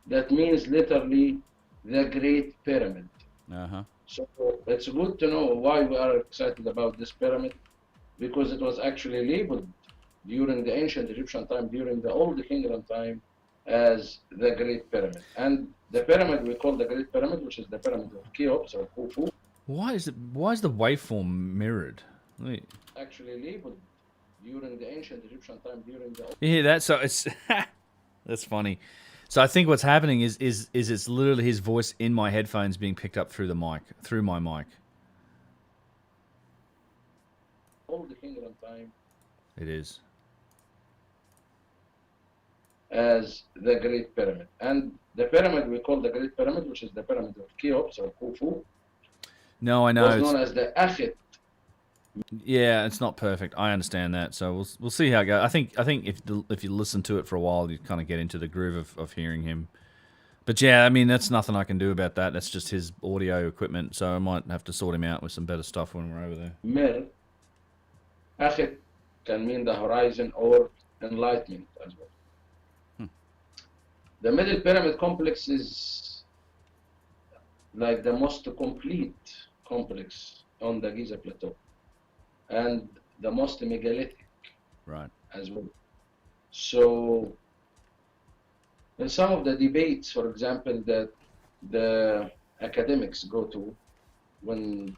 that means literally the Great Pyramid. Uh-huh. So it's good to know why we are excited about this pyramid, because it was actually labeled during the ancient Egyptian time, during the Old Kingdom time, as the Great Pyramid. And the pyramid we call the Great Pyramid, which is the pyramid of Cheops or Khufu, Why is the waveform mirrored? Wait. actually labeled during the ancient Egyptian time, during the Yeah, that's so it's that's funny. So I think what's happening is it's literally his voice in my headphones being picked up through the mic, through my mic. Old Kingdom time It is. as the Great Pyramid. And the pyramid we call the Great Pyramid, which is the pyramid of Cheops or Khufu, No, I know. was It's, known as the Akhet. yeah, it's not perfect. I understand that. So we'll see how it goes. I think if you listen to it for a while, you kind of get into the groove of hearing him. But yeah, I mean that's nothing I can do about that. That's just his audio equipment. So I might have to sort him out with some better stuff when we're over there. Mer, Akhet can mean the horizon or enlightenment as well. The Middle Pyramid complex is like the most complete complex on the Giza Plateau and the most megalithic Right. as well. So in some of the debates, for example, that the academics go to when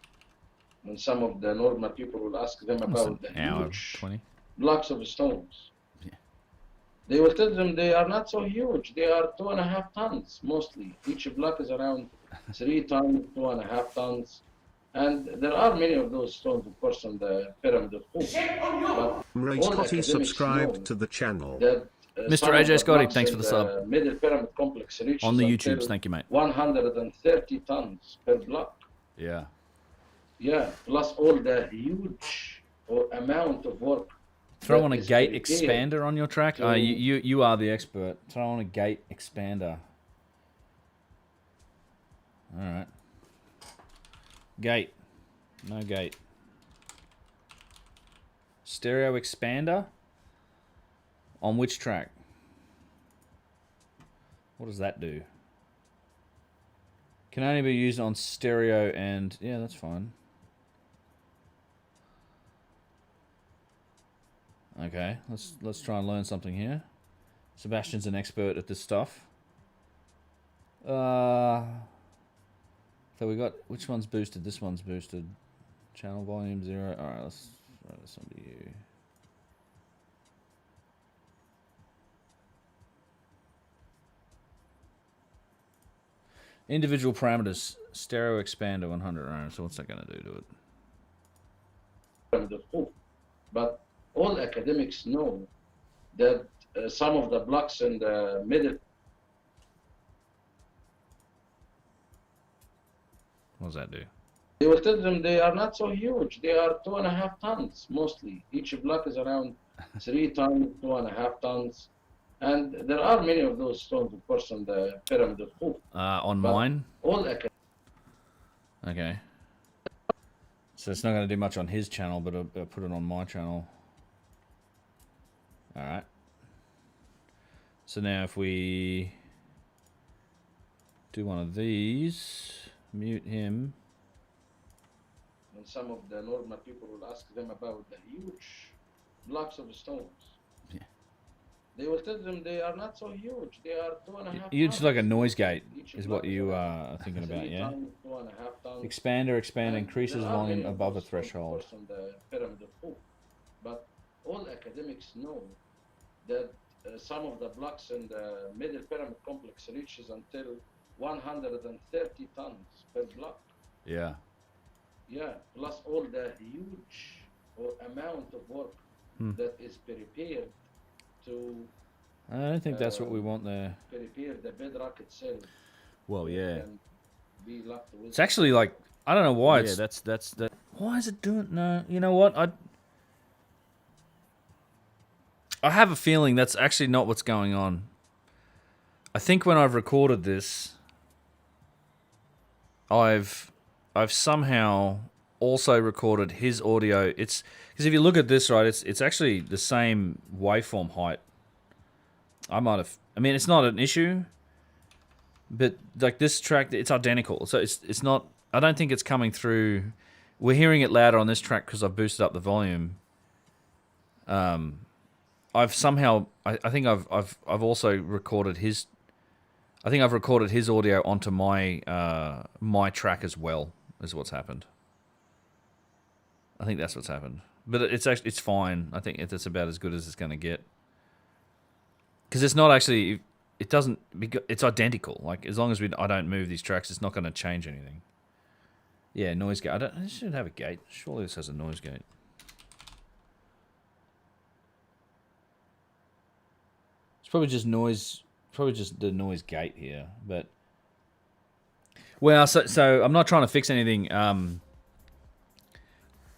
some of the normal people will ask them about the An hour huge 20. blocks of stones. Yeah. They will tell them they are not so huge. They are 2.5 tons mostly. Each block is around 3 tons, 2.5 tons. And there are many of those stones, of course, on the pyramid of Khufu. Ray all Scotty academics subscribed know to the channel. That, Mr. some of AJ the Scotty, blocks thanks in for the sub. the Middle Pyramid complex reaches On the until YouTubes, thank you, mate. 130 tons per block. Yeah. Yeah, plus all the huge amount of work. Throw that on a is gate dedicated expander on your track. to- You are the expert. Throw on a gate expander. All right. Gate. No gate. Stereo expander. On which track? What does that do? Can only be used on stereo and yeah, that's fine. Okay, let's try and learn something here. Sebastian's an expert at this stuff. So we got which one's boosted? This one's boosted. Channel volume 0. All right, let's throw this onto you. Individual parameters. Stereo expander 100. All right, so what's that going to do to it? pyramid of Khufu. But all academics know that some of the blocks in the middle What does that do? they will tell them they are not so huge. They are 2.5 tons mostly. Each block is around 3 tons, 2.5 tons. And there are many of those stones, of course, on the pyramid of Khufu. On But mine? all academics Okay. So it's not going to do much on his channel, but I'll put it on my channel. Alright. So now if we do one of these, mute him. and some of the normal people will ask them about the huge blocks of stones. Yeah. They will tell them they are not so huge. They are 2.5 It's like a tons. noise gate, Each is what block you are thinking about, 3 yeah? tons, 2.5 tons. Expander, expand, And increases there are volume many of above a those, of threshold. course, on the pyramid of Hope. But all academics know that some of the blocks in the middle pyramid complex reaches until 130 tons per block. Yeah. Yeah, plus all the huge amount of work that is prepared to I don't think that's what we want there. prepare the bedrock itself. Well, yeah. And be locked with It's actually like, I don't know why Yeah, it's... that's that. Why is it doing... No, you know what? I have a feeling that's actually not what's going on. I think when I've recorded this, I've somehow also recorded his audio. It's because if you look at this, right, it's actually the same waveform height. I mean, it's not an issue, but like this track, it's identical. So it's not. I don't think it's coming through. We're hearing it louder on this track because I've boosted up the volume. I've somehow. I think I've also recorded his. I think I've recorded his audio onto my my track as well. Is what's happened. I think that's what's happened. But it's fine. I think it's about as good as it's going to get. Because it's not actually, it doesn't, it's identical. Like, as long as I don't move these tracks, it's not going to change anything. Yeah, noise gate. I should have a gate. Surely this has a noise gate. It's probably just the noise gate here. But, well, so I'm not trying to fix anything.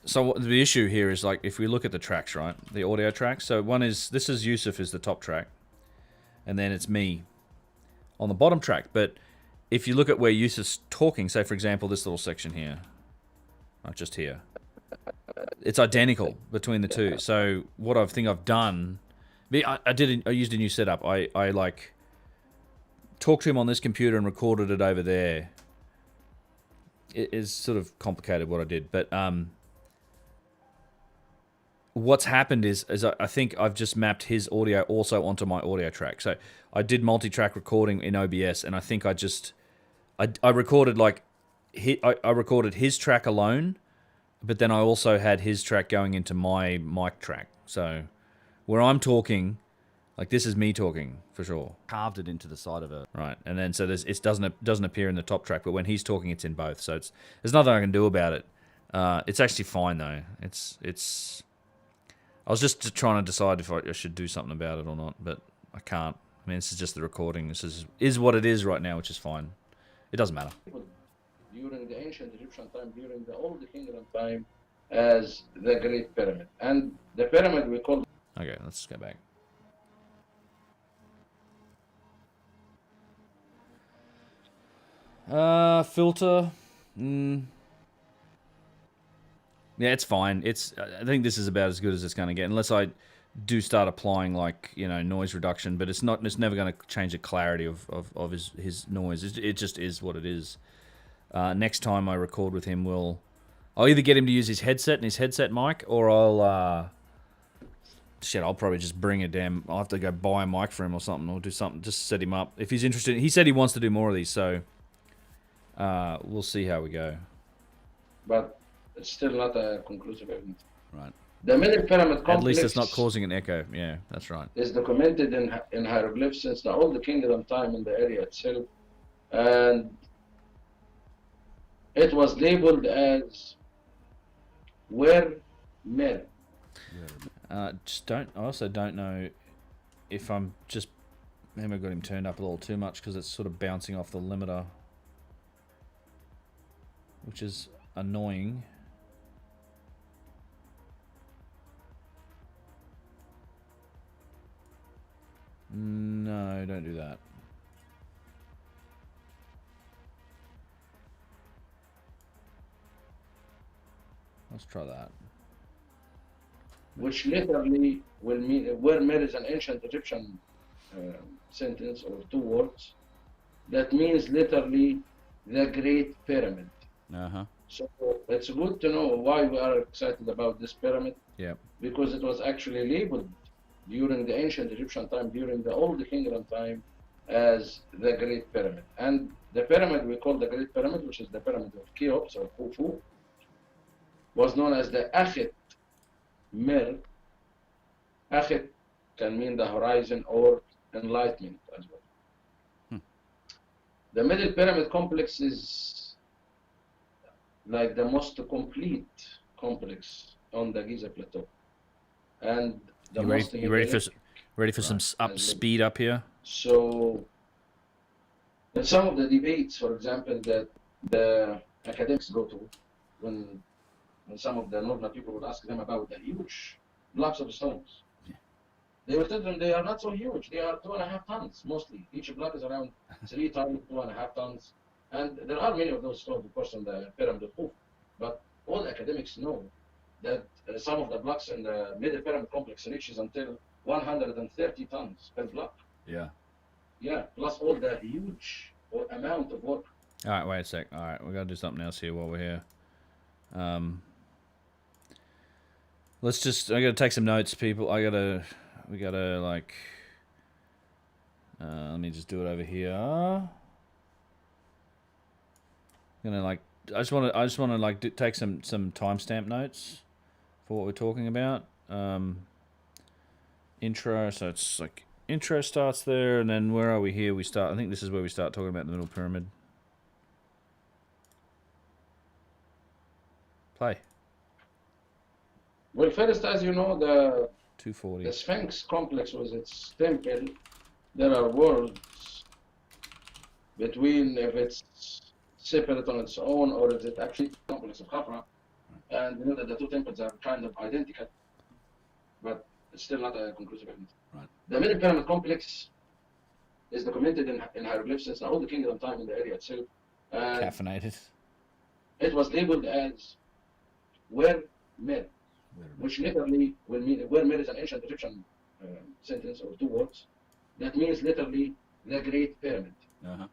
So the issue here is, like, if we look at the tracks, right? The audio tracks. So this is Yusuf is the top track. And then it's me on the bottom track. But if you look at where Yusuf's talking, say, for example, this little section here. Not just here. It's identical between the two. So what I think I've done... I used a new setup. I like, talked to him on this computer and recorded it over there. It is sort of complicated what I did. But... what's happened is I think I've just mapped his audio also onto my audio track. So I did multi-track recording in OBS, and I think I recorded like I recorded his track alone, but then I also had his track going into my mic track. So where I'm talking, like this is me talking for sure. Carved it into the side of it. Right, and then so it doesn't appear in the top track, but when he's talking, it's in both. So there's nothing I can do about it. It's actually fine though. It's. I was just trying to decide if I should do something about it or not, but I can't. I mean, this is just the recording. This is what it is right now, which is fine. It doesn't matter. During the ancient Egyptian time, during the Old Kingdom time, as the Great Pyramid. And the pyramid we call... Okay, let's go back. Filter. Yeah, it's fine. I think this is about as good as it's going to get, unless I do start applying, like, you know, noise reduction. But it's never going to change the clarity of his noise. It just is what it is. Next time I record with him, I'll either get him to use his headset and his headset mic, or I'll probably just bring a I'll have to go buy a mic for him or something, or do something, just set him up if he's interested. He said he wants to do more of these, so we'll see how we go. But it's still not a conclusive evidence. Right. The middle pyramid complex... At least it's not causing an echo. Yeah, that's right. ...is documented in hieroglyphs since the Old Kingdom time in the area itself. And it was labeled as Wer Mer. I also don't know if I'm just... Maybe I got him turned up a little too much because it's sort of bouncing off the limiter, which is annoying. No, don't do that. Let's try that. Which literally will mean... Wer Mer is an ancient Egyptian sentence or two words that means literally the Great Pyramid. So it's good to know why we are excited about this pyramid. Yeah. Because it was actually labeled during the ancient Egyptian time, during the Old Kingdom time, as the Great Pyramid. And the pyramid we call the Great Pyramid, which is the pyramid of Cheops or Khufu, was known as the Akhet Mir. Akhet can mean the horizon or enlightenment as well. The Middle Pyramid complex is like the most complete complex on the Giza Plateau. And the most You ready for some speed up here? So, in some of the debates, for example, that the academics go to, when some of the normal people would ask them about the huge blocks of stones, they would tell them they are not so huge. They are 2.5 tons mostly. Each block is around 3 tons, 2.5 tons. And there are many of those stones, of course, on the pyramid of Khufu. But all academics know that some of the blocks in the middle pyramid complex reaches until 130 tons per block. Yeah. Yeah, plus all the huge amount of work. All right, wait a sec. All right, we got to do something else here while we're here. Let's just. I got to take some notes, people. We gotta like. Let me just do it over here. I'm gonna like. I just want to like take some timestamp notes for what we're talking about. Intro. So it's like intro starts there, and then where are we here? We start. I think this is where we start talking about the middle pyramid. Play. Well, first, as you know, the 240. The Sphinx complex was its temple. There are worlds between if it's separate on its own or if it's actually a complex of Khafra. And you know that the two temples are kind of identical, but it's still not a conclusive evidence. Right. The Middle Pyramid complex is documented in hieroglyphs since the Old Kingdom time in the area itself. Caffeinated. It was labeled as Wer Mer, which literally will mean Wer Mer is an ancient Egyptian sentence or two words that means literally the Great Pyramid.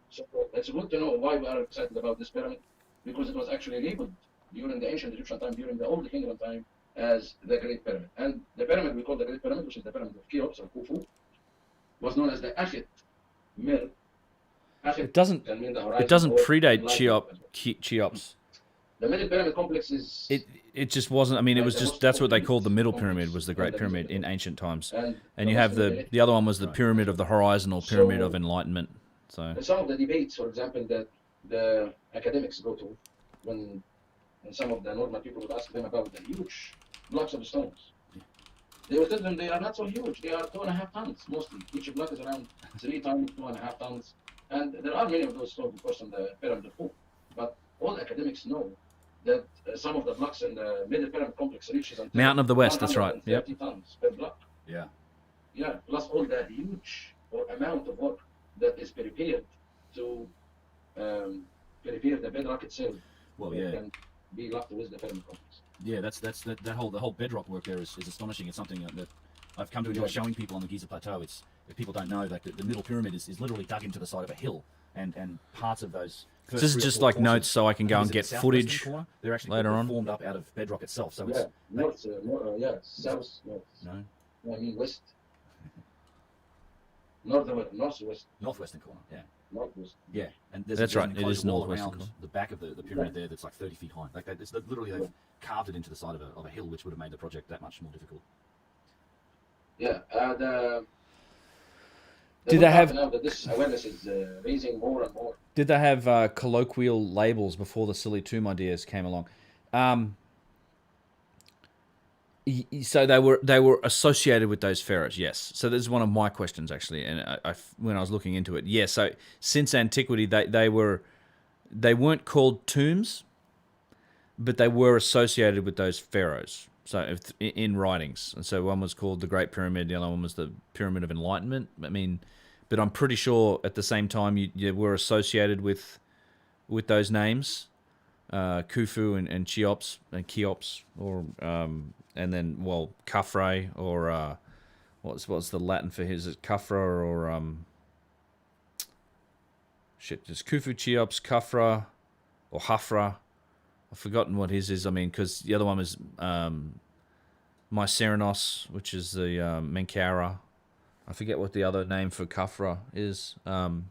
So it's good to know why we are excited about this pyramid, because it was actually labeled during the ancient Egyptian time, during the Old Kingdom time, as the Great Pyramid. And the pyramid we call the Great Pyramid, which is the pyramid of Cheops or Khufu, was known as the Akhet Mir. It doesn't predate Cheops. The Middle Pyramid complex is... It just wasn't. I mean, it was just, that's what they called the Middle Pyramid, was the Great Pyramid in ancient times. And you have the other one was the Pyramid of the Horizon or Pyramid of Enlightenment. So some of the debates, for example, that the academics go to, when some of the normal people would ask them about the huge blocks of stones, they would tell them they are not so huge. They are 2.5 tons mostly. Each block is around 3 tons, 2.5 tons. And there are many of those stones, of course, on the pyramid of Khufu. But all academics know that some of the blocks in the Middle Pyramid complex reaches until Mountain of the West, that's right. 30 tons per block. Yeah. Yeah, plus all the huge amount of work that is prepared to prepare the bedrock itself. Well, yeah. Can be locked with the pyramid complex. Yeah, the whole bedrock work there is astonishing. It's something that I've come to enjoy showing people on the Giza Plateau. It's, if people don't know, like the Middle Pyramid is literally dug into the side of a hill, and parts of those. So this is just like notes so I can go and get footage they're actually later on. formed up out of bedrock itself. So Yeah, it's south, north. no, I mean west. Northwest. northwestern corner. Yeah, Northwest. yeah, and there's That's an right, it enclosed is wall northwestern around corner. the back of the pyramid there that's like 30 feet high. Like it's literally they've carved it into the side of a hill, which would have made the project that much more difficult. Yeah, Did they have? Now that this awareness is raising more and more. Did they have colloquial labels before the silly tomb ideas came along? So they were associated with those pharaohs, yes. So this is one of my questions actually, and I when I was looking into it, yeah. So since antiquity, they weren't called tombs, but they were associated with those pharaohs. So in writings, and so one was called the Great Pyramid, the other one was the Pyramid of Enlightenment. I mean, but I'm pretty sure at the same time you were associated with those names, Khufu and Cheops, or and then Khafre, or what's the Latin for his? Is it Khafra or just Khufu, Cheops, Khafra, or Hafra? I've forgotten what his is. I mean, because the other one was Mycerinos, which is the Menkaura. I forget what the other name for Khafra is. Latin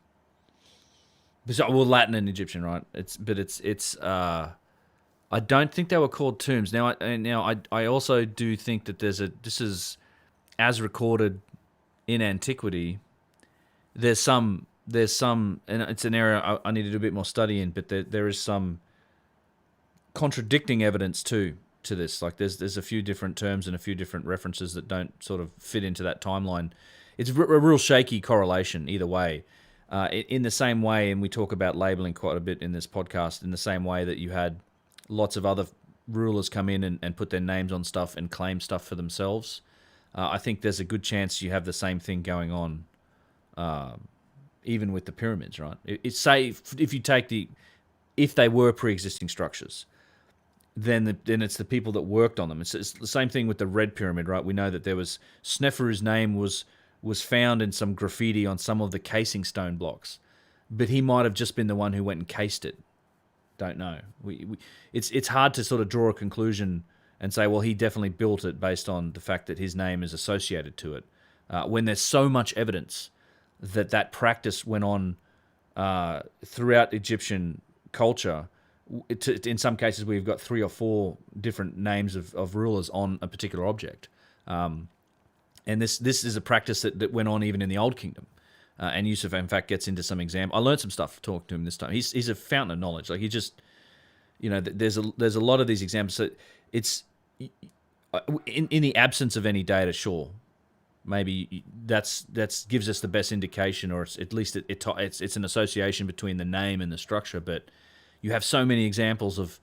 and Egyptian, right? It's. I don't think they were called tombs. Now I also do think that this is as recorded in antiquity. There's some, and it's an area I need to do a bit more study in, but there is some contradicting evidence to this. Like there's a few different terms and a few different references that don't sort of fit into that timeline. It's a real shaky correlation either way. In the same way, and we talk about labeling quite a bit in this podcast, in the same way that you had lots of other rulers come in and put their names on stuff and claim stuff for themselves. I think there's a good chance you have the same thing going on, even with the pyramids, right? If they were pre-existing structures, then it's the people that worked on them. It's the same thing with the Red Pyramid, right? We know that there was Sneferu's name was found in some graffiti on some of the casing stone blocks, but he might have just been the one who went and cased it. Don't know. It's hard to sort of draw a conclusion and say, well, he definitely built it based on the fact that his name is associated to it, when there's so much evidence that practice went on throughout Egyptian culture. In some cases, we've got 3 or 4 different names of rulers on a particular object. And this is a practice that went on even in the Old Kingdom. And Yusuf, in fact, gets into some examples. I learned some stuff talking to him this time. He's a fountain of knowledge. Like he just, there's a lot of these examples. So it's in the absence of any data, sure, maybe that's gives us the best indication, or it's, at least it's an association between the name and the structure. But you have so many examples of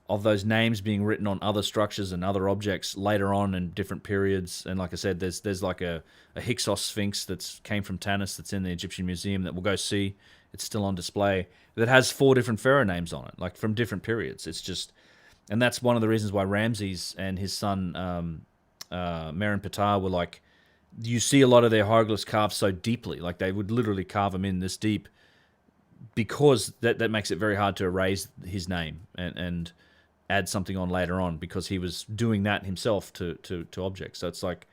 those names being written on other structures and other objects later on in different periods. And like I said, there's like a Hyksos Sphinx that came from Tanis that's in the Egyptian Museum that we'll go see. It's still on display. That has 4 different pharaoh names on it, like from different periods. It's just, and that's one of the reasons why Ramses and his son Merenptah were like, you see a lot of their hieroglyphs carved so deeply, like they would literally carve them in this deep, because that makes it very hard to erase his name and add something on later on, because he was doing that himself to objects. So it's like,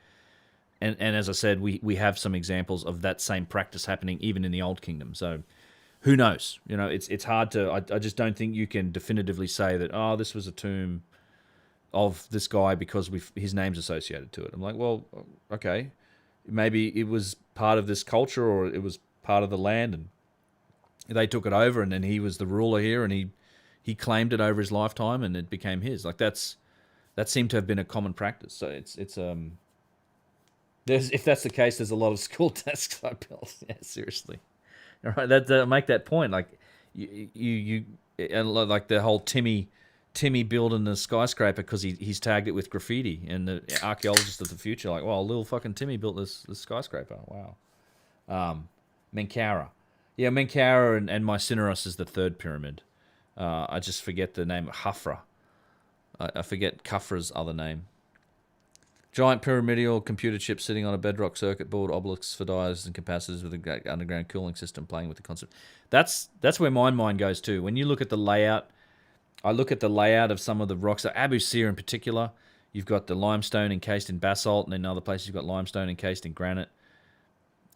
and as I said, we have some examples of that same practice happening even in the Old Kingdom. So who knows? It's hard to, I just don't think you can definitively say that, oh, this was a tomb of this guy because his name's associated to it. I'm like, well, okay, maybe it was part of this culture, or it was part of the land, and they took it over, and then he was the ruler here, and he claimed it over his lifetime, and it became his. Like that seemed to have been a common practice. So it's if that's the case, there's a lot of school desks I built. Yeah, seriously. All right, that make that point. Like you and like the whole Timmy building the skyscraper because he's tagged it with graffiti, and the archaeologists of the future like, well, little fucking Timmy built this skyscraper. Wow. Menkaura. Yeah, Menkaura and Mycerinos is the 3rd pyramid. I just forget the name. Khafra. I forget Khafra's other name. Giant pyramidal computer chip sitting on a bedrock circuit board, obelisks for diodes and capacitors with a great underground cooling system playing with the concept. That's where my mind goes too. When you look at the layout, I look at the layout of some of the rocks. So Abu Sir in particular, you've got the limestone encased in basalt, and in other places you've got limestone encased in granite.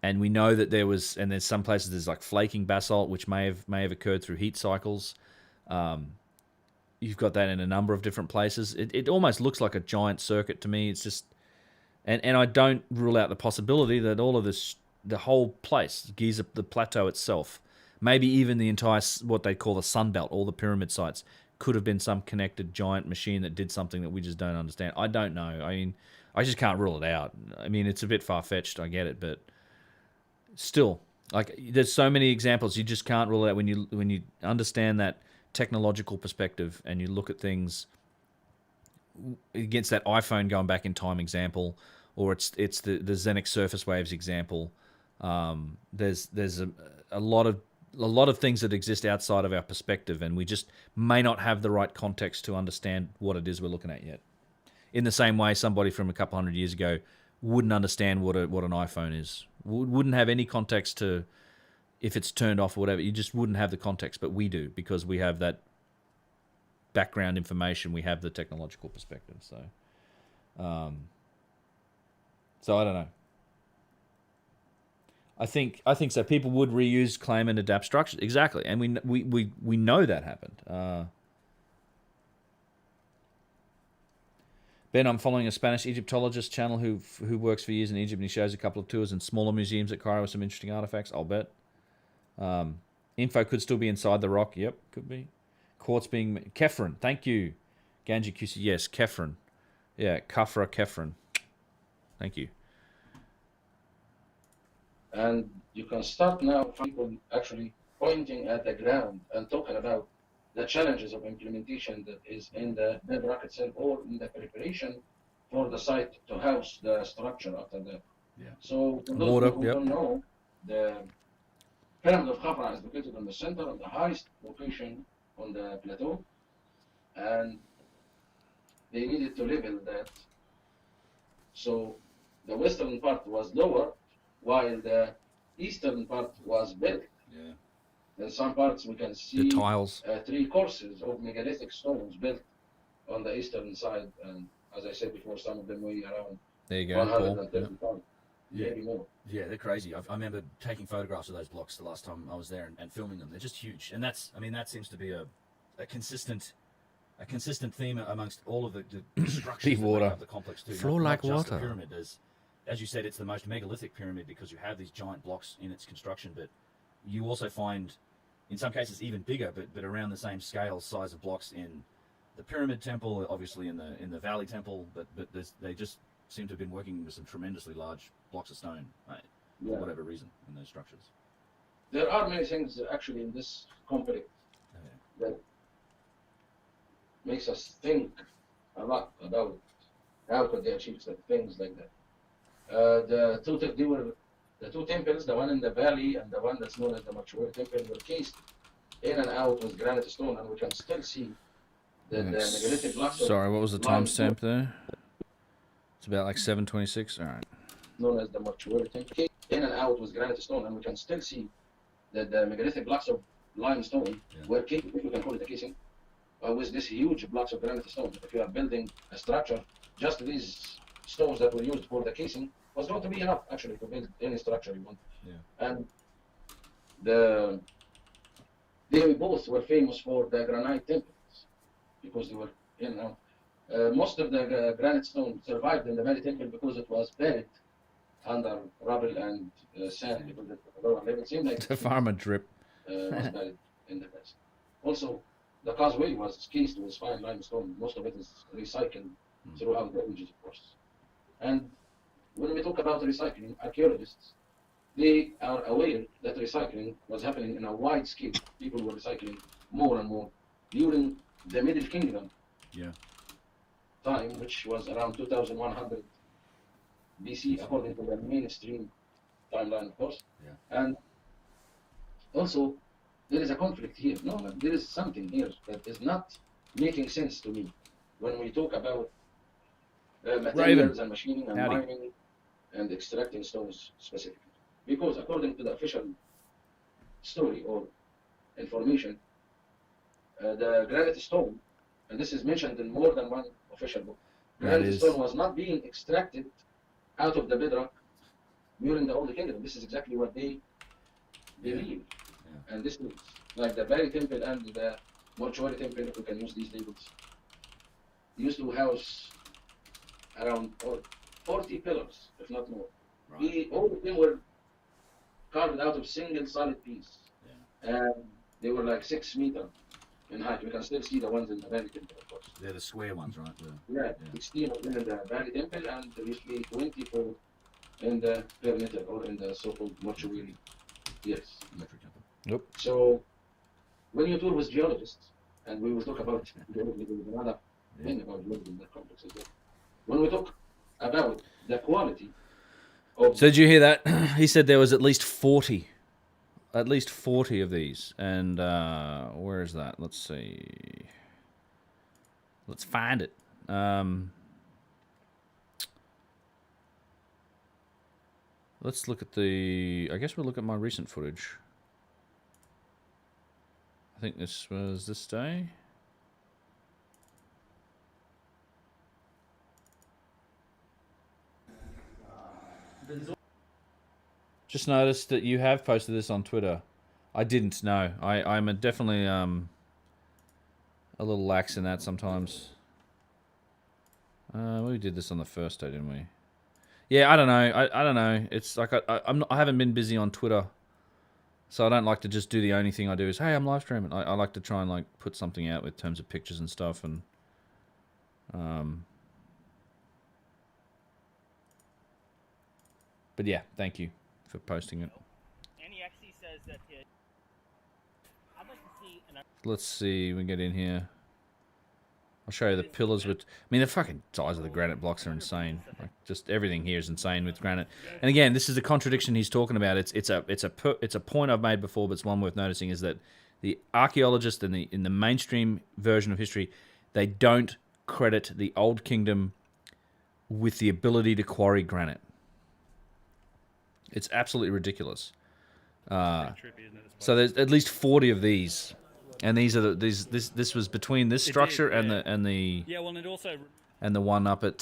And we know that there's some places there's like flaking basalt, which may have occurred through heat cycles. You've got that in a number of different places. It almost looks like a giant circuit to me. It's just, and I don't rule out the possibility that all of this, the whole place, Giza, the plateau itself, maybe even the entire, what they call the Sun Belt, all the pyramid sites, could have been some connected giant machine that did something that we just don't understand. I don't know. I mean, I just can't rule it out. I mean, it's a bit far-fetched, I get it, but still, like, there's so many examples. You just can't rule it out when you understand that technological perspective and you look at things against that iPhone going back in time example, or it's the Xenix surface waves example. There's a lot of things that exist outside of our perspective, and we just may not have the right context to understand what it is we're looking at yet. In the same way, somebody from a couple hundred years ago wouldn't understand what an iPhone is. Wouldn't have any context to if it's turned off or whatever. You just wouldn't have the context, but we do, because we have that background information. We have the technological perspective. So So I don't know. I think so. People would reuse, claim, and adapt structures exactly, and we know that happened. Ben, I'm following a Spanish Egyptologist channel who works for years in Egypt, and he shows a couple of tours in smaller museums at Cairo with some interesting artifacts. I'll bet. Info could still be inside the rock. Yep, could be. Quartz being Kefren. Thank you, Ganji QC. Yes, Kefren. Yeah, Kafra Kefren. Thank you. And you can start now people actually pointing at the ground and talking about the challenges of implementation that is in the bedrock itself or in the preparation for the site to house the structure after that. Yeah. So for those Water, who don't know, the pyramid of Khafra is located on the center of the highest location on the plateau, and they needed to level that. So the western part was lower, while the eastern part was built. Yeah. In some parts we can see The tiles. 3 courses of megalithic stones built on the eastern side, and as I said before, some of them weigh around There you go, Paul. 130 pounds, Yeah. maybe more. Yeah, they're crazy. I remember taking photographs of those blocks the last time I was there and filming them. They're just huge, and that seems to be a consistent theme amongst all of the structures Deep that make water. up the complex too. Flow Not like just water. The pyramid, as you said, it's the most megalithic pyramid because you have these giant blocks in its construction, but you also find, in some cases, even bigger, but around the same scale, size of blocks in the pyramid temple, obviously in the valley temple, but they just seem to have been working with some tremendously large blocks of stone, right, for whatever reason, in those structures. There are many things actually in this complex that makes us think a lot about how could they achieve things like that. The two temples, the one in the valley and the one that's known as the Mortuary Temple, were cased in and out with granite stone, and we can still see the megalithic blocks. Sorry, what was the timestamp there? It's about like 7:26. All right. Known as the Mortuary Temple, cased in and out with granite stone, and we can still see that the megalithic blocks of limestone were cased, if you can call it a casing, with this huge blocks of granite stone. If you are building a structure, just these stones that were used for the casing was going to be enough actually to build any structure you want. Yeah. And they both were famous for the granite temples because they were in and out. Most of the granite stone survived in the Valley Temple because it was buried under rubble and sand because it was lower level. It seemed like The farmer drip. was buried in the past. Also, the causeway was cased with fine limestone. Most of it is recycled throughout the ages, of course. And when we talk about recycling, archaeologists, they are aware that recycling was happening in a wide scale. People were recycling more and more during the Middle Kingdom time, which was around 2100 BC, according to the mainstream timeline, of course. And also, there is a conflict here. No, there is something here that is not making sense to me when we talk about materials and machining and mining and extracting stones specifically. Because according to the official story or information, the granite stone, and this is mentioned in more than one official book, granite stone was not being extracted out of the bedrock during the Old Kingdom. This is exactly what they believe. And this is like the Valley Temple and the Mortuary Temple, if we can use these labels, used to house around 40 pillars, if not more. All of them were carved out of single solid piece. And they were like 6 meters in height. We can still see the ones in the Valley Temple, of course. They're the square ones, right? 16 of them in the Valley Temple, and there used to be 24 in the perimeter or in the so-called mortuary. Metric temple. Nope. So, when you tour with geologists, and we will talk about geology with another thing about geology in that complex as well. When we talk about the quality of... So did you hear that? He said there was at least 40. At least 40 of these. And where is that? Let's see. Let's find it. Let's look at the... I guess we'll look at my recent footage. I think this was this day. Just noticed that you have posted this on Twitter. I didn't know. I'm definitely a little lax in that sometimes. We did this on the first day, didn't we? Yeah, I don't know. I don't know. It's like I haven't been busy on Twitter, so I don't like to just do the only thing I do is, hey, I'm live streaming. I like to try and like put something out with terms of pictures and stuff, and but yeah, thank you for posting it. Says that I'd like to see Let's see, we get in here. I'll show you the pillars. With, I mean, the fucking size of the granite blocks are insane. Like, just everything here is insane with granite. And again, this is the contradiction he's talking about. It's a point I've made before, but it's one worth noticing is that the archaeologists in the mainstream version of history, they don't credit the Old Kingdom with the ability to quarry granite. It's absolutely ridiculous. So there's at least 40 of these. And these are this was between this structure and the one up at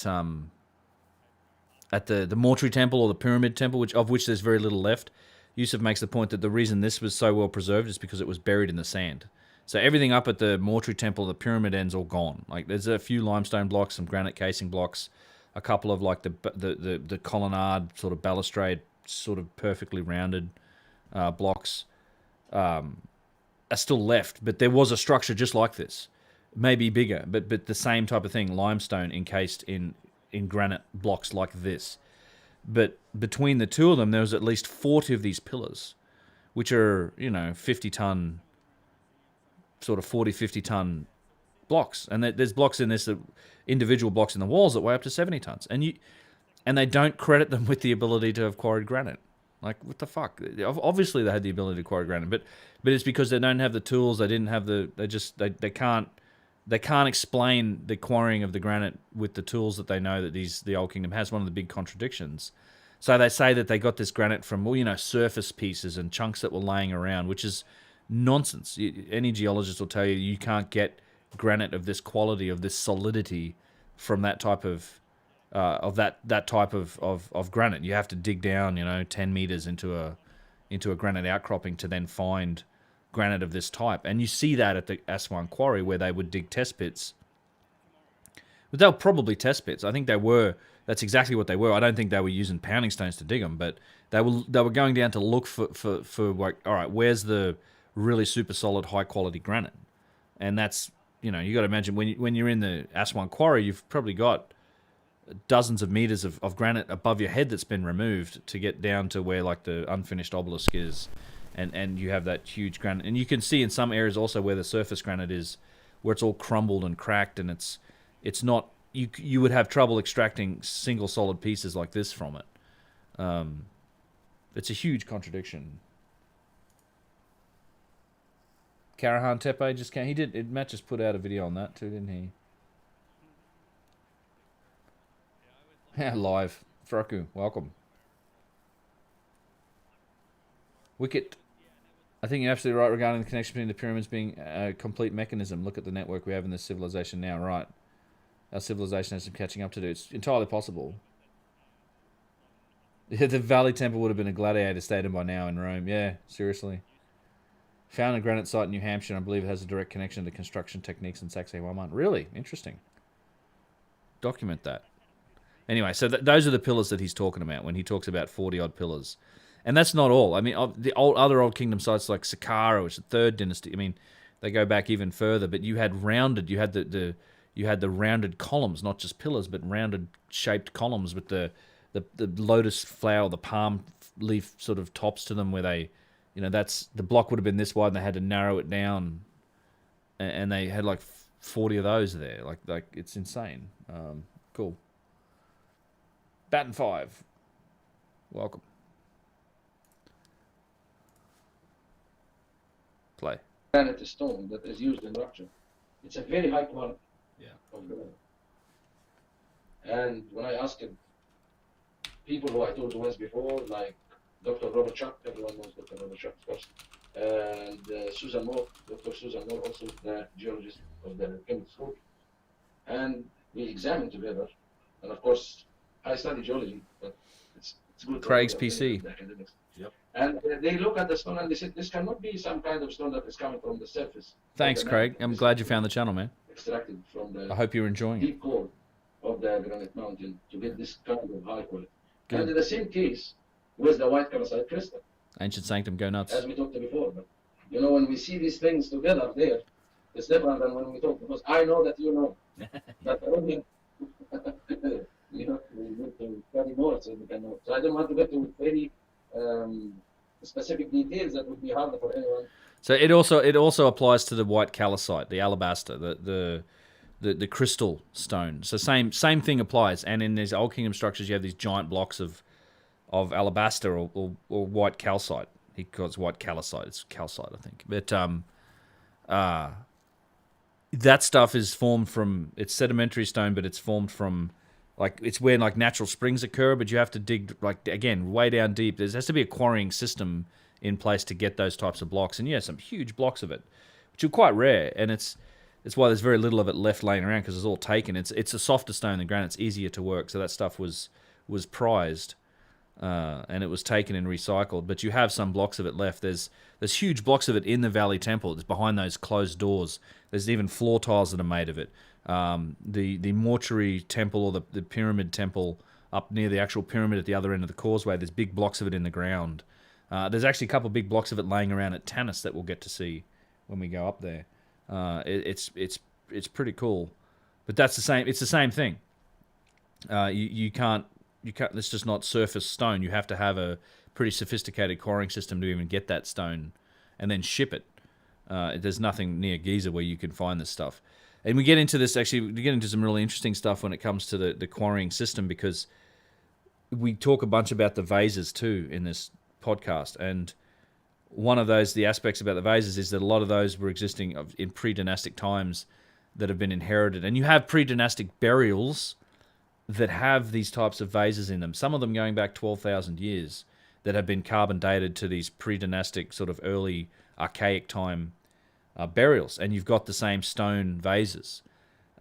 the mortuary temple or the pyramid temple, of which there's very little left. Yusuf makes the point that the reason this was so well preserved is because it was buried in the sand. So everything up at the mortuary temple, the pyramid end's all gone. Like there's a few limestone blocks, some granite casing blocks, a couple of like the colonnade sort of balustrade, sort of perfectly rounded blocks. Are still left, but there was a structure just like this, maybe bigger, but the same type of thing, limestone encased in granite blocks like this. But between the two of them, there was at least 40 of these pillars, which are 50-ton, sort of 50-ton blocks, and there's blocks in this, individual blocks in the walls that weigh up to 70 tons, and they don't credit them with the ability to have quarried granite. Like, what the fuck? Obviously, they had the ability to quarry granite, but it's because they don't have the tools. They didn't have they can't explain the quarrying of the granite with the tools that they know that the Old Kingdom has. One of the big contradictions. So they say that they got this granite from surface pieces and chunks that were laying around, which is nonsense. Any geologist will tell you you can't get granite of this quality, of this solidity, from that type of that type of granite. You have to dig down, 10 meters into a granite outcropping to then find granite of this type. And you see that at the Aswan Quarry, where they would dig test pits. But they were probably test pits. I think they were. That's exactly what they were. I don't think they were using pounding stones to dig them, but they were going down to look for like, all right, where's the really super solid, high quality granite? And that's, you got to imagine when you're in the Aswan Quarry, you've probably got dozens of meters of granite above your head that's been removed to get down to where like the unfinished obelisk is, and you have that huge granite, and you can see in some areas also where the surface granite is, where it's all crumbled and cracked, and it's not, you would have trouble extracting single solid pieces like this from it. It's a huge contradiction. Karahan Tepe just came. Matt just put out a video on that too, didn't he? Yeah, live. Froku, welcome. Wicket. I think you're absolutely right regarding the connection between the pyramids being a complete mechanism. Look at the network we have in this civilization now, right? Our civilization has some catching up to do. It's entirely possible. Yeah, the Valley Temple would have been a gladiator stadium by now in Rome. Yeah, seriously. Found a granite site in New Hampshire, and I believe it has a direct connection to construction techniques in Saxe-Wehrmacht. Really? Interesting. Document that. Anyway, so those are the pillars that he's talking about when he talks about 40-odd pillars. And that's not all. I mean, the other Old Kingdom sites like Saqqara, which is the 3rd dynasty, I mean, they go back even further, but you had the rounded columns, not just pillars, but rounded shaped columns with the lotus flower, the palm leaf sort of tops to them, where they, that's, the block would have been this wide and they had to narrow it down, and they had like 40 of those there. Like it's insane. Cool. Batten 5. Welcome. Play. Granite stone that is used in rupture. It's a very high quality. Yeah. Of granite. And when I asked people who I told you once before, like Dr. Robert Chuck, everyone knows Dr. Robert Chuck, of course, and Susan Moore, Dr. Susan Moore, also the geologist of the chemical school, and we examined together. And of course, I study geology, but it's It's good for Craig's the PC. academics. Yep. And they look at the stone and they said, this cannot be some kind of stone that is coming from the surface. Thanks, of the Craig. mountain. I'm This glad you is found the channel, man. extracted from the I hope you're enjoying it. deep core of the granite mountain to get this kind of high quality. Good. And in the same case with the white calcite crystal, Ancient Sanctum, go nuts. as we talked before. But, you know, when we see these things together there, it's different than when we talk, because I know that you know. But only, you know, we need to study more so we can know. So I don't want to get to very specific details that would be harder for anyone. So it also applies to the white calcite, the alabaster, the crystal stone. So same thing applies. And in these Old Kingdom structures, you have these giant blocks of alabaster or white calcite. He calls it white calcite. It's calcite, I think. But that stuff is formed from, it's sedimentary stone, but it's formed from, like, it's where like natural springs occur, but you have to dig, like, again, way down deep. There has to be a quarrying system in place to get those types of blocks. And yeah, some huge blocks of it, which are quite rare. And it's why there's very little of it left laying around, because it's all taken. It's a softer stone than granite. It's easier to work. So that stuff was prized. And it was taken and recycled, but you have some blocks of it left. There's huge blocks of it in the Valley Temple. It's behind those closed doors. There's even floor tiles that are made of it. The mortuary temple, or the pyramid temple up near the actual pyramid at the other end of the causeway, there's big blocks of it in the ground. There's actually a couple of big blocks of it laying around at Tanis that we'll get to see when we go up there. It's pretty cool, but that's the same. It's the same thing. You can't. It's just not surface stone. You have to have a pretty sophisticated quarrying system to even get that stone and then ship it. There's nothing near Giza where you can find this stuff. And we get into this, actually, we get into some really interesting stuff when it comes to the quarrying system, because we talk a bunch about the vases too in this podcast. And one of those, the aspects about the vases, is that a lot of those were existing in pre-dynastic times that have been inherited. And you have pre-dynastic burials that have these types of vases in them, some of them going back 12,000 years, that have been carbon dated to these pre-dynastic sort of early archaic time burials, and you've got the same stone vases.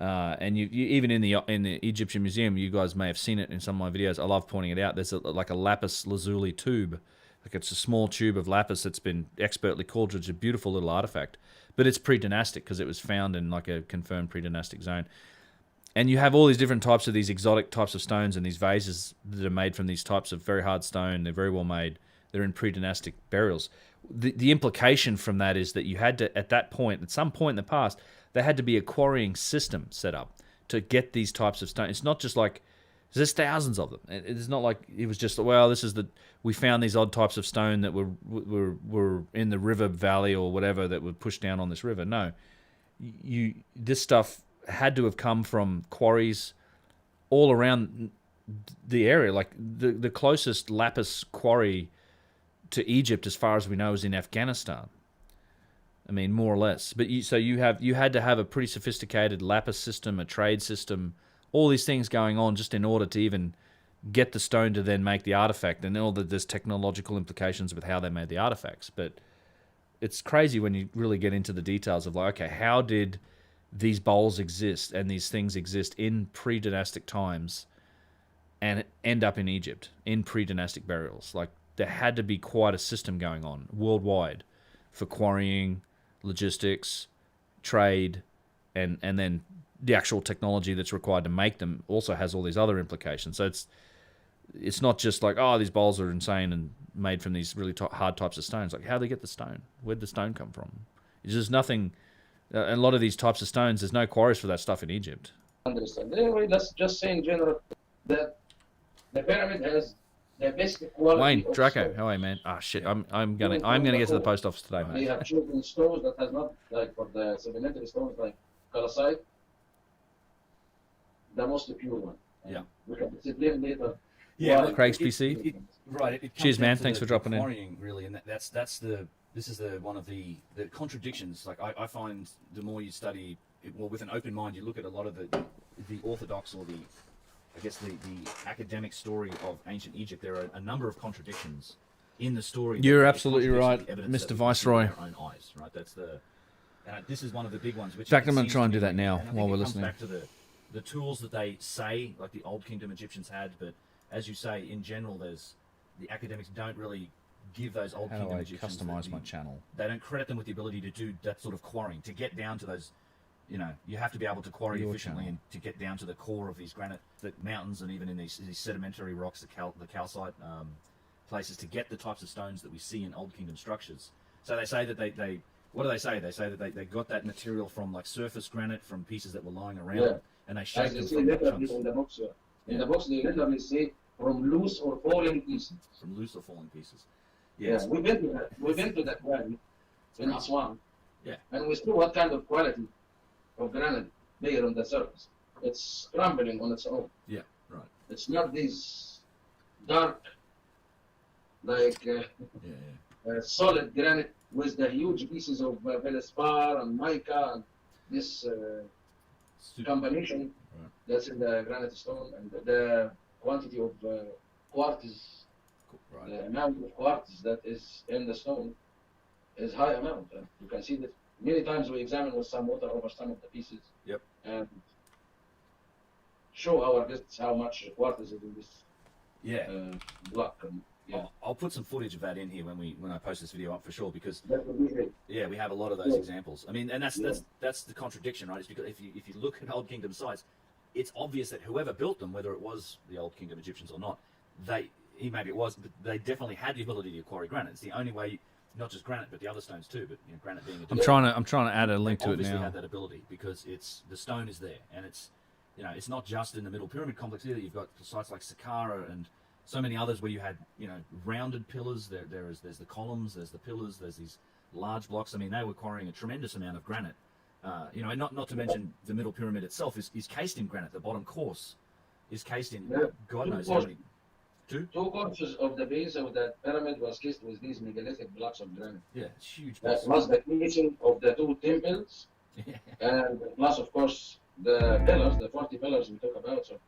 And you even in the Egyptian Museum, you guys may have seen it in some of my videos. I love pointing it out. There's like a lapis lazuli tube, like it's a small tube of lapis that's been expertly called, which is a beautiful little artifact, but it's pre-dynastic because it was found in like a confirmed pre-dynastic zone. And you have all these different types of these exotic types of stones and these vases that are made from these types of very hard stone. They're very well made. They're in pre-dynastic burials. The implication from that is that you had to, at some point in the past, there had to be a quarrying system set up to get these types of stone. It's not just like, there's thousands of them. It's not like it was just, well, we found these odd types of stone that were in the river valley or whatever that were pushed down on this river. No, this stuff had to have come from quarries all around the area. Like the closest lapis quarry to Egypt, as far as we know, is in Afghanistan. I mean, more or less. But you had to have a pretty sophisticated lapis system, a trade system, all these things going on just in order to even get the stone to then make the artifact, and all there's technological implications with how they made the artifacts. But it's crazy when you really get into the details of like, okay, how did these bowls exist and these things exist in pre-dynastic times and end up in Egypt in pre-dynastic burials? Like, there had to be quite a system going on worldwide for quarrying, logistics, trade, and then the actual technology that's required to make them also has all these other implications. So it's not just like, oh, these bowls are insane and made from these really hard types of stones. Like, how do they get the stone? Where'd the stone come from? There's nothing. A lot of these types of stones, there's no quarries for that stuff in Egypt. Understand. Anyway, let's just say in general that the pyramid has the best quality. Wayne, of Draco, stone. how are you, man? Ah, shit, I'm gonna get to the post office today, They mate. have chosen stones that has not, like for the sedimentary stones like calcite, the most pure one. Yeah. We can explain later. Yeah, why Craig's PC. Right. It comes Cheers, down man. to Thanks for dropping in. quarrying, really, and this is one of the contradictions. Like I find the more you study, with an open mind, you look at a lot of the orthodox or the academic story of ancient Egypt. There are a number of contradictions in the story. You're that absolutely right, contradict the evidence Mr. that we can see Viceroy. with our own eyes, right? This is one of the big ones. Which In fact, I'm going gonna try and do that now and I think while we're it comes listening. back to the tools that they say, like the Old Kingdom Egyptians had, but as you say, in general, there's the academics don't really give those old How do kingdom I Egyptians customize my channel? They don't credit them with the ability to do that sort of quarrying, to get down to those. You know, you have to be able to quarry Your efficiently channel. and to get down to the core of these granite mountains and even in these sedimentary rocks, the calcite places, to get the types of stones that we see in Old Kingdom structures. So they say that they what do they say? They say that they got that material from like surface granite from pieces that were lying around, Yeah. and they As shaped they them say from literally chunks. in the books. In Yeah. the books, they literally say from loose or falling pieces. From loose or falling pieces. Yeah, we've been to that. We've been to that valley in Aswan. Yeah. And we see what kind of quality of granite there on the surface. It's crumbling on its own. Yeah, right. It's not these dark, like solid granite with the huge pieces of feldspar and mica and this combination that's in the granite stone, and the quantity of quartz, the amount of quartz that is in the stone is high amount. You can see that many times we examine with some water over some of the pieces. Yep. And show our guests how much quartz is in this block. Yeah. I'll put some footage of that in here when I post this video up for sure, because That would be great. yeah, we have a lot of those Yeah. examples. I mean, and that's the contradiction, right? Is because if you look at Old Kingdom sites, it's obvious that whoever built them, whether it was the Old Kingdom Egyptians or not, maybe it was, but they definitely had the ability to quarry granite. It's the only way, not just granite, but the other stones too. But you know, granite being I'm trying to add a link to it obviously now. had that ability because the stone is there, and it's it's not just in the Middle Pyramid complex either. You've got sites like Saqqara and so many others where you had rounded pillars. There's the columns, there's the pillars, there's these large blocks. I mean, they were quarrying a tremendous amount of granite. And not to mention the Middle Pyramid itself is cased in granite. The bottom course is cased in God knows how many. Two courses of the base of that pyramid was cased with these megalithic blocks of granite. Yeah, it's huge. That was the casing of the two temples, and plus, of course, the pillars, the 40 pillars we talk about. So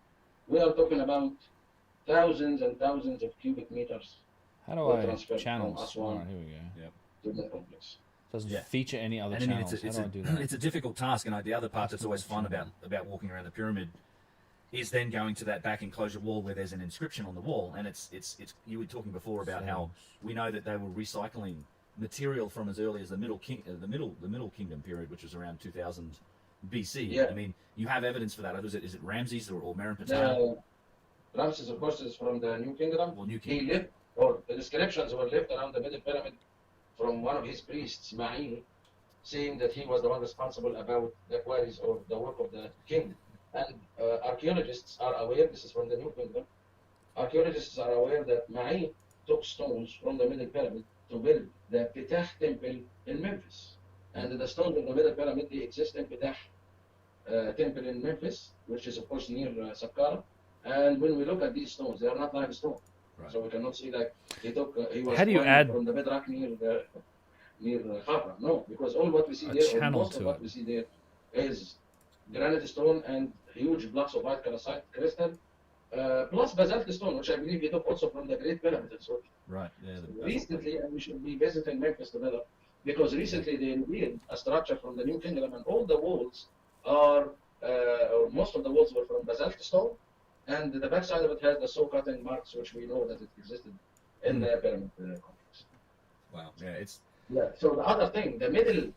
we are talking about thousands and thousands of cubic meters. How do were I transferred from channels? Aswan Alright, here we go. to the complex. Doesn't feature any other And I mean, channels. it's How do I do that? it's a difficult task, and the other part that's always fun about walking around the pyramid is then going to that back enclosure wall where there's an inscription on the wall, and it's you were talking before about how we know that they were recycling material from as early as the Middle Kingdom period, which was around 2000 BC. Yeah. I mean, you have evidence for that. Is it Ramses or Merenptah? Ramses, of course, is from the New Kingdom. Well, New He lived, or the descriptions were left around the Middle Pyramid from one of his priests, Ma'in, saying that he was the one responsible about the quarries or the work of the king. And archaeologists are aware, this is from the New Kingdom, archaeologists are aware that Ma'in took stones from the Middle Pyramid to build the Petah Temple in Memphis. And the stones in the Middle Pyramid, they exist in Petah Temple in Memphis, which is, of course, near Saqqara. And when we look at these stones, they are not limestone. Right. So we cannot see like he was How do you add from the bedrock near Khafra. No, because all what we see there, or channel most of to what it? we see there, is granite stone and huge blocks of white calcite crystal, plus basalt stone, which I believe he took also from the Great Pyramid. So Right. Yeah. recently, and we should be visiting Memphis together, because recently they revealed a structure from the New Kingdom, and all the walls are, or most of the walls were from basalt stone, and the backside of it has the saw cutting marks, which we know that it existed in the pyramid complex. Wow. Yeah. Yeah. So the other thing, the middle,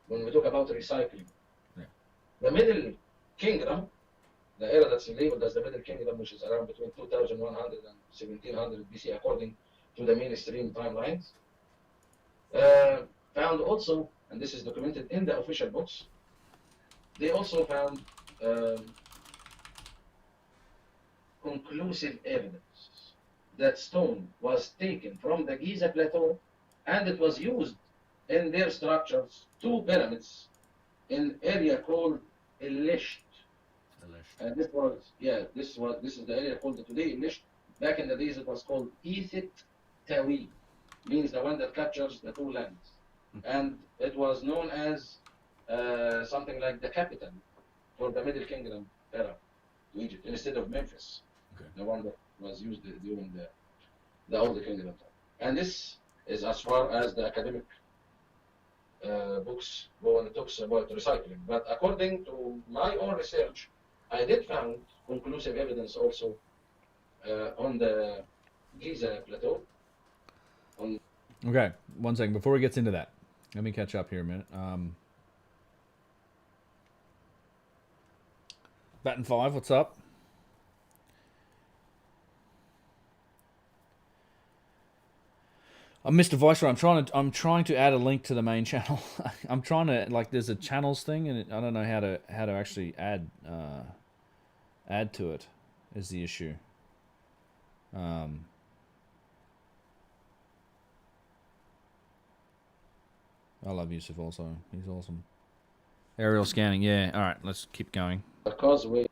when we talk about recycling, the Middle Kingdom, the era that's labeled as the Middle Kingdom, which is around between 2100 and 1700 BC, according to the mainstream timelines, found also, and this is documented in the official books, they also found conclusive evidence that stone was taken from the Giza Plateau and it was used in their structures, two pyramids, in area called Elisht. And this is the area called today Elisht. Back in the days it was called Ethit Tawi, means the one that captures the two lands. And it was known as something like the capital for the Middle Kingdom era to Egypt, instead of Memphis, the one that was used during the Old Kingdom time. And this is as far as the academic books go, and it talks about recycling. But according to my own research, I did found conclusive evidence also on the Giza Plateau. Okay, 1 second. Before he gets into that, let me catch up here a minute. Batten 5, what's up? Mr. Viceroy, I'm trying to add a link to the main channel. I'm trying to, like, there's a channels thing, and I don't know how to actually add to it. Is the issue. I love Yusuf also. He's awesome. Aerial scanning, yeah. All right, let's keep going. The causeway,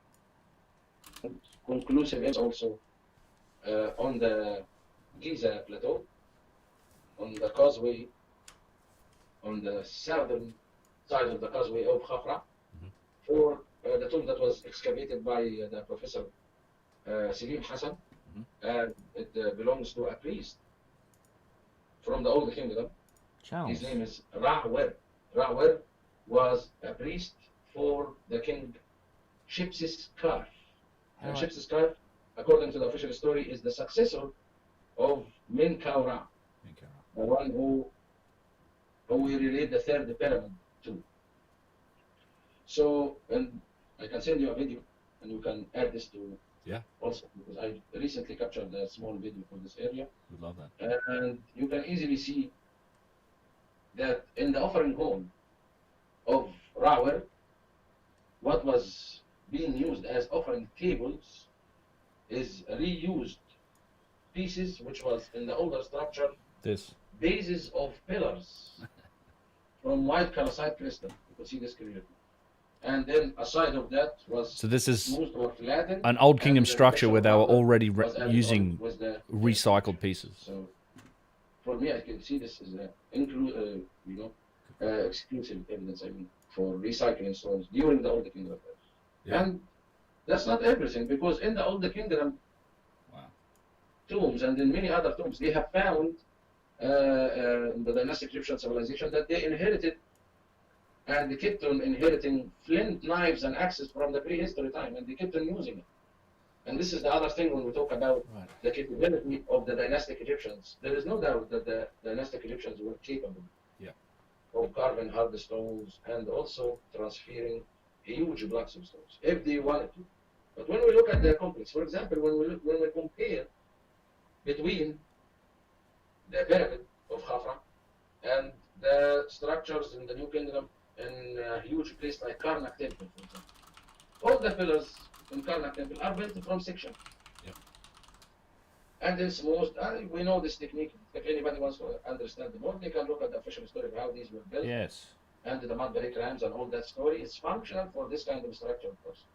conclusive evidence also on the Giza Plateau, on the causeway, on the southern side of the causeway of Khafra, for the tomb that was excavated by the Professor Selim Hassan, and it belongs to a priest from the Old Kingdom. His name is Ra'wer. Ra'wer was a priest for the king Shipsis Kar. And Shipsis Kar, according to the official story, is the successor of Menkaura, the one who we relate the third pyramid to. So, and I can send you a video, and you can add this to also, because I recently captured a small video for this area. Would love that. And you can easily see that in the offering hall of Ra'wer, what was being used as offering tables is reused pieces which was in the older structure, bases of pillars from white calcite crystal. You can see this clearly. And then aside of that was So this is smooth or flattened, an Old Kingdom and the structure where they were special already was added using on with the recycled pieces. So for me, I can see this as a exclusive evidence. I mean, for recycling stones during the Old Kingdom. And that's not everything, because in the Old Kingdom tombs and in many other tombs, they have found the dynastic Egyptian civilization that they inherited, and they kept on inheriting flint knives and axes from the prehistory time, and they kept on using it. And this is the other thing when we talk about the capability of the dynastic Egyptians. There is no doubt that the dynastic Egyptians were capable of carving hard stones and also transferring huge blocks of stones if they wanted to. But when we look at the complex, for example, when we compare between the pyramid of Khafra and the structures in the New Kingdom in a huge place like Karnak Temple, for example, all the pillars in Karnak Temple are built from section. And it's most, we know this technique. If anybody wants to understand more, they can look at the official story of how these were built. And the mud break rams and all that story is functional for this kind of structure, of course,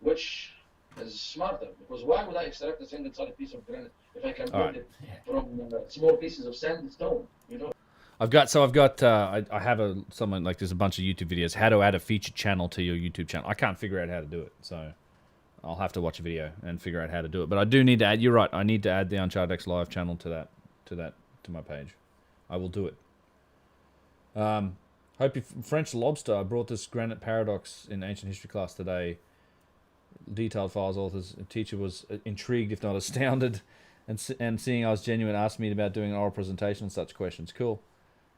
which is smarter, because why would I extract a single solid piece of granite if I can build it from small pieces of sand and stone, you know? I have someone, like, there's a bunch of YouTube videos, how to add a featured channel to your YouTube channel. I can't figure out how to do it, so I'll have to watch a video and figure out how to do it. But I do need to add, you're right, I need to add the UnchartedX live channel to my page. I will do it. Hope you, French Lobster, I brought this granite paradox in ancient history class today. Detailed files authors. A teacher was intrigued, if not astounded, and seeing I was genuine, asked me about doing an oral presentation on such questions. Cool.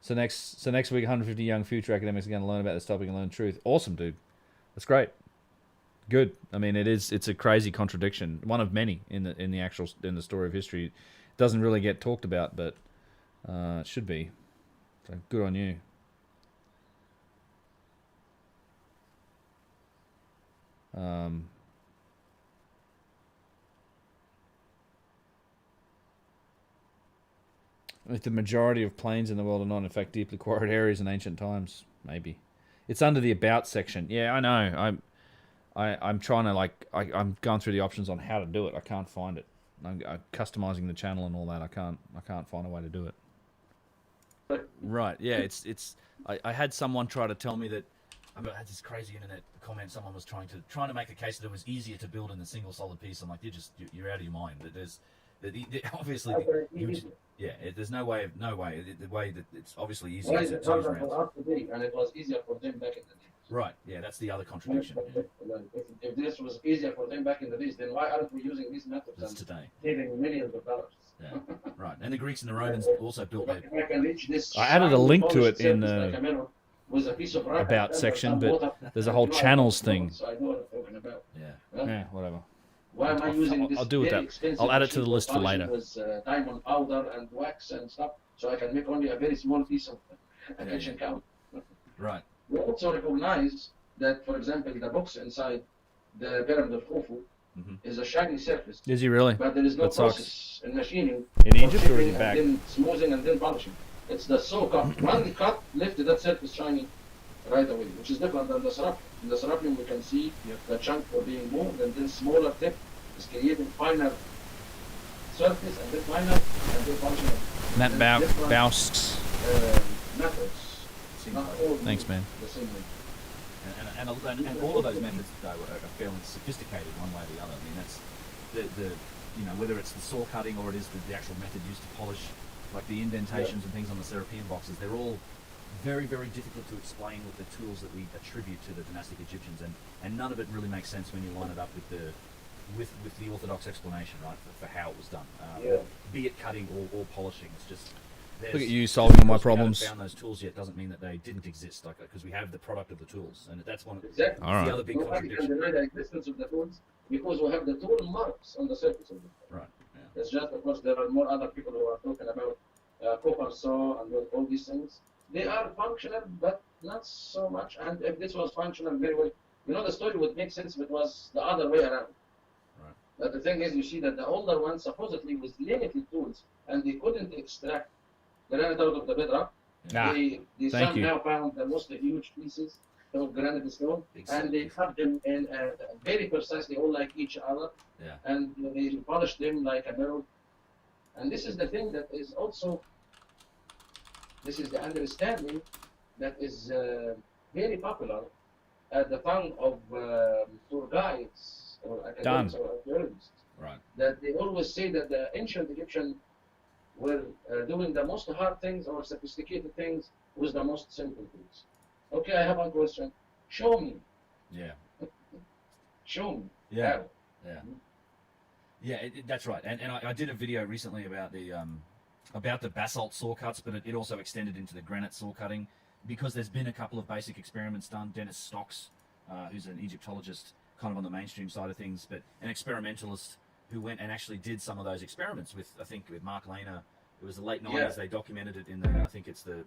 So next week, 150 young future academics are going to learn about this topic and learn truth. Awesome, dude. That's great. Good. I mean, it's a crazy contradiction, one of many in the story of history. It doesn't really get talked about, but it should be. So good on you. If the majority of plains in the world are not, in fact, deeply quarried areas in ancient times, maybe. It's under the About section. Yeah, I know. I'm trying to, I'm going through the options on how to do it. I can't find it. I'm customizing the channel and all that. I can't find a way to do it. Right. Yeah. I had someone try to tell me that I had this crazy internet comment. Someone was trying to make the case that it was easier to build in a single solid piece. I'm like, you're out of your mind. There's obviously there's no way. The way that it's obviously easier. Why is it harder for us today, and it was easier for them back in the day? Right. Yeah, that's the other contradiction. If this was easier for them back in the days, then why aren't we using these methods and today, saving millions of dollars? Yeah, right. And the Greeks and the Romans also built their. If I can reach this I added a link to it in surface like the a mirror with a piece of rock about and section, some but water, there's a and whole you know channels about thing. So I know what I'm talking about. Yeah. Huh? Yeah, whatever. Why am I using this I'll do with very that. expensive I'll add it to the machine list for polishing later. with diamond powder and wax and stuff, so I can make only a very small piece of a kitchen counter. Right. We also recognize that, for example, the box inside the pyramid of Khufu is a shiny surface. Is he really? But there is no That sucks. process in machining. In for Egypt or is he shaping back? and then smoothing and then polishing. It's the soak up. One cut lifted that surface shiny right away, which is different than the seraphim. In the seraphim, we can see the chunk being moved, and then smaller tip is creating finer surface, and then finer, and then polishing. Matt And Baus. different, methods. Not all Thanks, man. the same way. And all of those methods though are fairly sophisticated one way or the other. I mean that's the you know, whether it's the saw cutting or it is the actual method used to polish, like the indentations and things on the Serapeum boxes, they're all very, very difficult to explain with the tools that we attribute to the dynastic Egyptians, and none of it really makes sense when you line it up with the orthodox explanation, right, for how it was done, be it cutting or polishing. It's just Look at you solving all my because we haven't problems. found those tools yet doesn't mean that they didn't exist, like because we have the product of the tools, and that's one of Exactly. All right. the other big Nobody can contradiction. deny the existence of the tools because we have the tool marks on the surface of it. Right. Yeah. It's just because there are more other people who are talking about copper saw and all these things. They are functional, but not so much. And if this was functional very well, you know, the story would make sense if it was the other way around. Right. But the thing is, you see that the older ones supposedly with limited tools, and they couldn't extract granite out of the bedrock. Ah, They thank you. somehow found the most huge pieces of granite stone, and they cut them in very precisely, all like each other, Yeah. and they polished them like a mirror. And this is the thing that is also, this is the understanding that is very popular at the tongue of tour guides or academics or archaeologists. Right. That they always say that the ancient Egyptian were doing the most hard things or sophisticated things with the most simple tools. Okay, I have one question. Show me. Yeah. Show me. Yeah. How? Yeah. Yeah, that's right. And I did a video recently about the basalt saw cuts, but it also extended into the granite saw cutting because there's been a couple of basic experiments done. Dennis Stocks, who's an Egyptologist, kind of on the mainstream side of things, but an experimentalist who went and actually did some of those experiments with Mark Lehner. It was the late 90s. Yeah. They documented it in the, I think it's the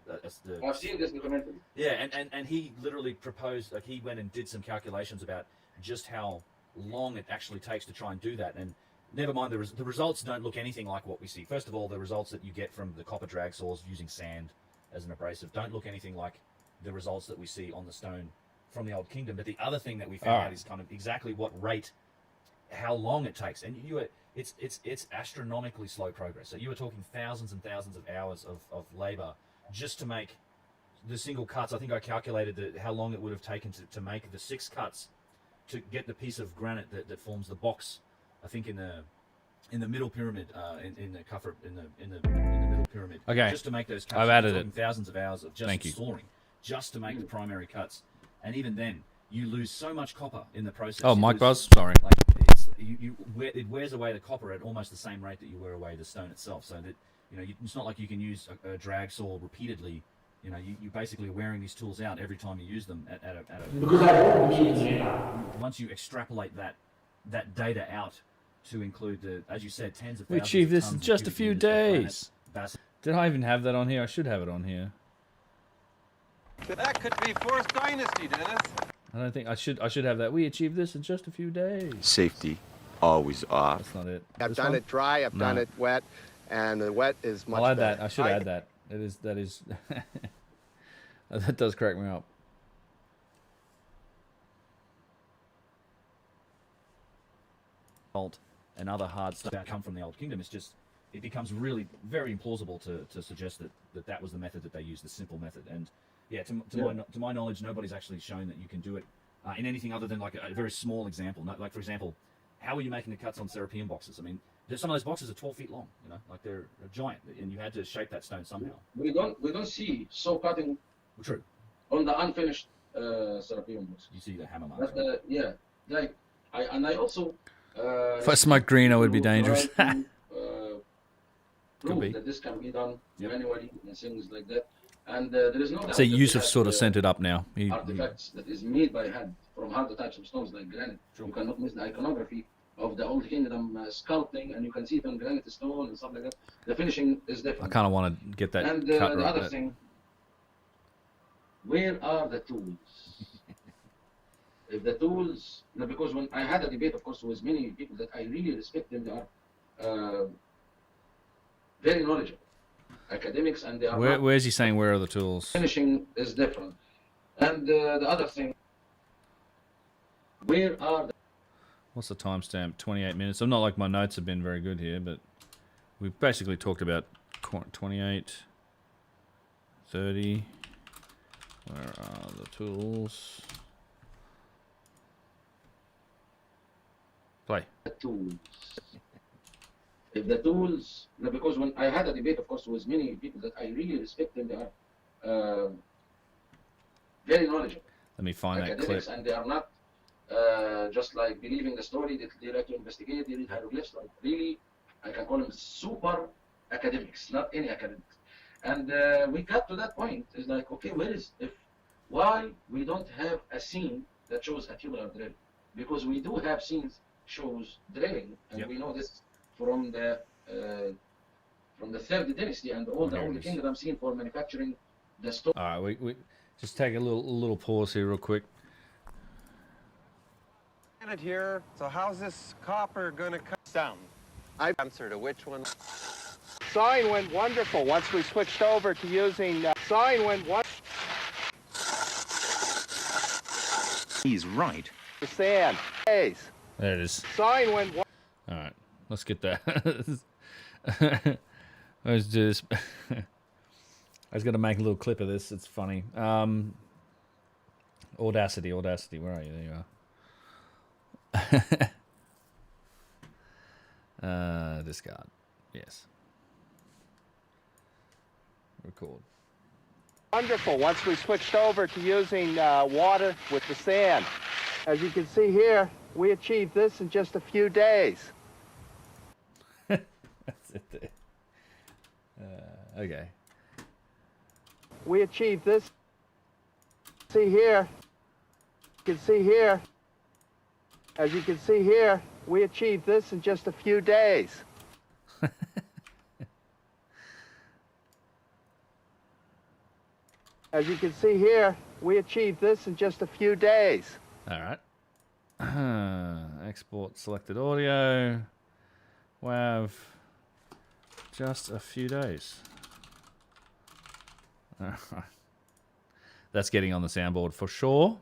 I've seen this documentary. yeah, and he literally proposed, like he went and did some calculations about just how long it actually takes to try and do that. And never mind, the results don't look anything like what we see. First of all, the results that you get from the copper drag saws using sand as an abrasive don't look anything like the results that we see on the stone from the Old Kingdom. But the other thing that we found out is kind of exactly what rate, how long it takes. And it's astronomically slow progress. So you were talking thousands and thousands of hours of labor just to make the single cuts. I think I calculated how long it would have taken to make the 6 cuts to get the piece of granite that forms the box. I think in the middle pyramid, in the Khafre, in the middle pyramid. Okay. Just to make those cuts. I've added talking it. thousands of hours of just Thank you. sawing, just to make the primary cuts. And even then, you lose so much copper in the process. Oh, You mic lose- buzz. Sorry. Like it wears away the copper at almost the same rate that you wear away the stone itself. So that it's not like you can use a drag saw repeatedly. You basically are wearing these tools out every time you use them at a once you extrapolate that data out to include as you said, tens of thousands. We achieved of this tons in of just a cubic few meters of granite, days. basalt. Did I even have that on here? I should have it on here. That could be 4th Dynasty, Dennis. I don't think I should have that. We achieved this in just a few days. Safety always off. That's not it. I've This done one? it dry, I've done No. it wet, and the wet is much I'll add better. that. I should add that. That is that does crack me up. And other hard stuff that come from the Old Kingdom. It's just, it becomes really very implausible to suggest that was the method that they used, the simple method. And yeah, to my knowledge, nobody's actually shown that you can do it in anything other than like a very small example. Like for example, how are you making the cuts on Serapeum boxes? I mean, some of those boxes are 12 feet long. Like they're giant, and you had to shape that stone somehow. We don't see saw cutting True. on the unfinished Serapeum box. You see the hammer marks. But yeah, like I also. If I smoked green, I would be dangerous. try to, prove that this can be done manually and things like that. And there is no doubt So that Yusuf they sort of have, sent it up now. artifacts that is made by hand from harder types of stones like granite. You cannot miss the iconography of the Old Kingdom sculpting, and you can see it on granite stone and stuff like that. The finishing is I different. kind of want to get that And cut the right. other thing, where are the tools? If the tools, because when I had a debate, of course, with many people that I really respect them, they are very knowledgeable academics, and they are Where's he saying where are the tools? finishing is different. And the other thing, where are the What's the timestamp? 28 minutes. I'm not like my notes have been very good here, but we've basically talked about 28, 30. Where are the tools? Play. tools? If the tools, because when I had a debate, of course, with many people that I really respect them, they are very knowledgeable Let me find that clip. academics, and they are not just like believing the story. They like to investigate. They read hieroglyphs. Like really, I can call them super academics, not any academics. And we got to that point. It's like, okay, why we don't have a scene that shows a tubular drill? Because we do have scenes shows drilling, and we know this from the Third Dynasty and all the Old Kingdom scene for manufacturing the stone. All right, we just take a little pause here real quick. Here, so how's this copper gonna come down? I answer to which one? Sign went wonderful once we switched over to using sign went He's right. the sand. Hey, There it is. sign went All right, let's get that. Let's do this. I was going to make a little clip of this. It's funny. Audacity. Where are you? There you are. Discard. Yes. Record. wonderful once we switched over to using water with the sand. As you can see here, we achieved this in just a few days. That's it there. Okay. We achieved this. See here. You can see here. As you can see here, we achieved this in just a few days. As you can see here, we achieved this in just a few days. All right. Export selected audio. WAV. Just a few days. All right. That's getting on the soundboard for sure.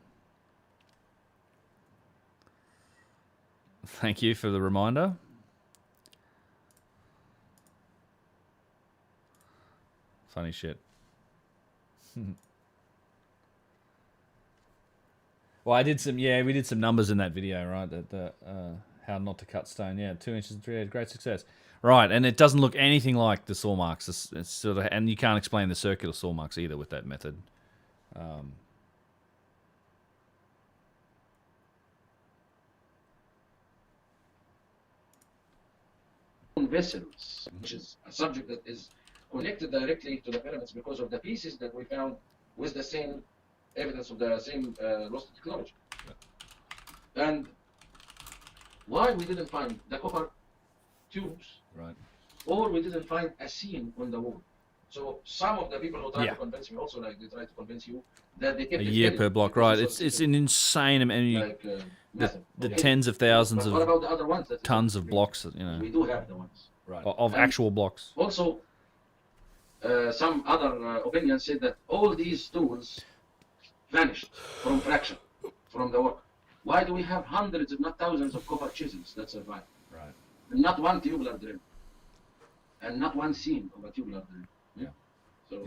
Thank you for the reminder. Funny shit. Well, I did some, we did some numbers in that video, right? That how not to cut stone. Yeah, 2 inches and 3 8, great success. Right, and it doesn't look anything like the saw marks. It's sort of, and you can't explain the circular saw marks either with that method. Vessels, which is a subject that is connected directly to the pyramids because of the pieces that we found with the same evidence of the same lost technology. And why we didn't find the copper tubes, right? Or we didn't find a seam on the wall. So some of the people who try to convince me also, like they try to convince you that they kept a year per block, right? It's an insane amount. The tens of thousands but what about the other ones? Tons of blocks, We do have the ones. Right. Of actual blocks. Also, some other opinions said that all these tools vanished from fraction, from the work. Why do we have hundreds, if not thousands, of copper chisels that survive? Right. And not one tubular drill, and not one seam of a tubular drill. Yeah. So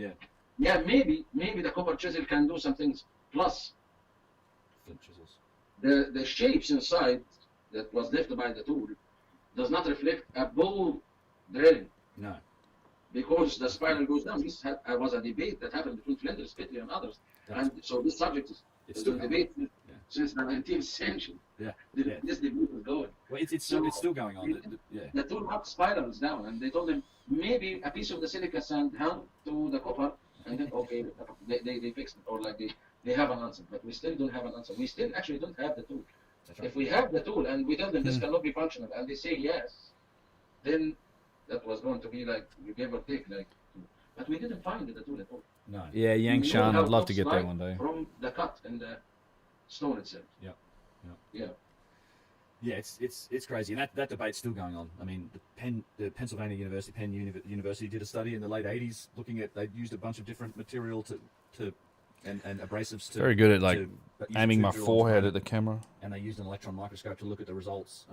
maybe the copper chisel can do some things. Plus, the shapes inside that was left by the tool does not reflect a bow drilling. No. Because the spiral goes down. This was a debate that happened between Flinders, Pittley, and others. And so this subject is still debate. since the 19th century. Yeah. This debate is going. Well, it's still going on. Yeah. The tool up spirals down, and they told him maybe a piece of the silica sand held to the copper, and then okay, they fixed it, or like they have an answer, but we still don't have an answer. We still actually don't have the tool. That's right. If we have the tool and we tell them this cannot be functional, and they say yes, then that was going to be like you give or take, like. But we didn't find the tool at all. No. Yeah, Yangshan, I'd love to get there one day. From the cut in the stone itself. Yeah, it's crazy, and that debate's still going on. I mean, the Pennsylvania University, University did a study in the late '80s looking at they used a bunch of different material and abrasives to Very good at like to use aiming to my drill forehead onto at the camera. and they used an electron microscope to look at the results.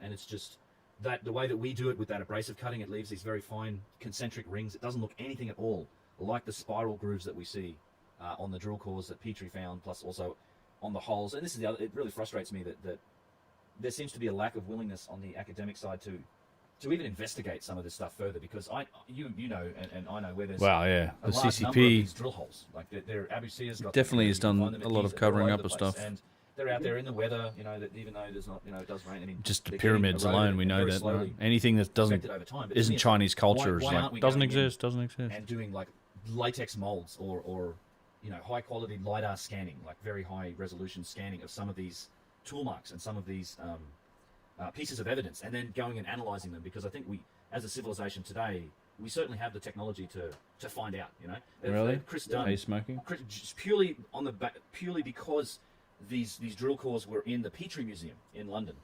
And it's just that the way that we do it with that abrasive cutting, it leaves these very fine concentric rings. It doesn't look anything at all like the spiral grooves that we see on the drill cores that Petrie found, plus also on the holes. And this is the other. It really frustrates me that there seems to be a lack of willingness on the academic side to even investigate some of this stuff further, because you know and I know where there's The a large number of CCP these drill holes. Like they're Abusia's got definitely has you can done find them a at lot geese of all covering over up the of place. stuff. And they're out there in the weather, you know, that even though there's not, you know, it does rain. And Just the they're pyramids getting eroded alone, we know very that. slowly Right? Anything that affected over time. But isn't the thing is, Chinese culture why is aren't like we doesn't going in exist. and doing like latex molds or you know, high quality lidar scanning, like very high resolution scanning of some of these tool marks and some of these pieces of evidence, and then going and analyzing them, because I think we, as a civilization today, we certainly have the technology to find out. You know, Really? Chris Dunn, Are you smoking? just purely because these drill cores were in the Petrie Museum in London,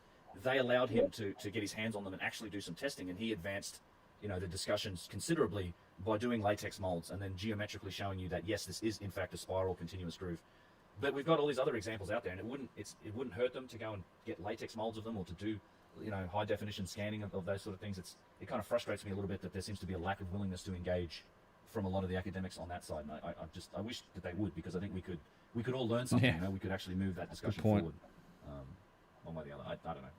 they allowed him to get his hands on them and actually do some testing, and he advanced, you know, the discussions considerably by doing latex molds and then geometrically showing you that yes, this is in fact a spiral continuous groove. But we've got all these other examples out there, and it wouldn't hurt them to go and get latex molds of them, or to do, you know, high definition scanning of those sort of things. It kind of frustrates me a little bit that there seems to be a lack of willingness to engage from a lot of the academics on that side. And I wish that they would, because I think we could all learn something. Yeah. You know, we could actually move that discussion point. forward. One way or the other. I don't know.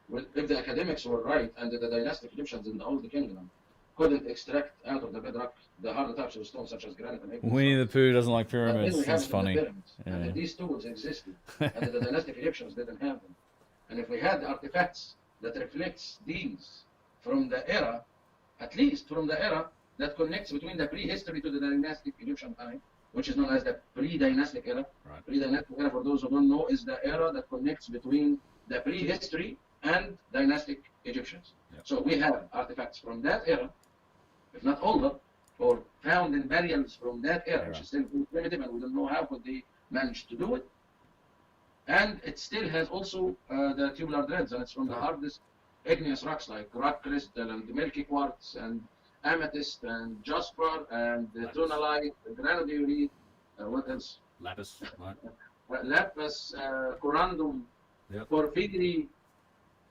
Well, if the academics were right, and the dynastic Egyptians in the Old Kingdom couldn't extract out of the bedrock the harder types of stones such as granite and egg. Winnie the Pooh doesn't like But then pyramids. we have That's it in the funny. pyramids, Yeah. and these tools existed, and the dynastic Egyptians didn't have them. And if we had artifacts that reflects these from the era, at least from the era that connects between the prehistory to the dynastic Egyptian time, which is known as the pre-dynastic era. Right. Pre-dynastic era, for those who don't know, is the era that connects between the prehistory and dynastic Egyptians. Yep. So we have artifacts from that era, if not older, or found in burials from that era, which is still primitive, and we don't know how could they manage to do it. And it still has also the tubular threads, and it's from the hardest igneous rocks like rock crystal and milky quartz and amethyst and jasper and tonalite, granodiorite, what else? Lapis, right? Lapis, corundum, Yep. porphyry,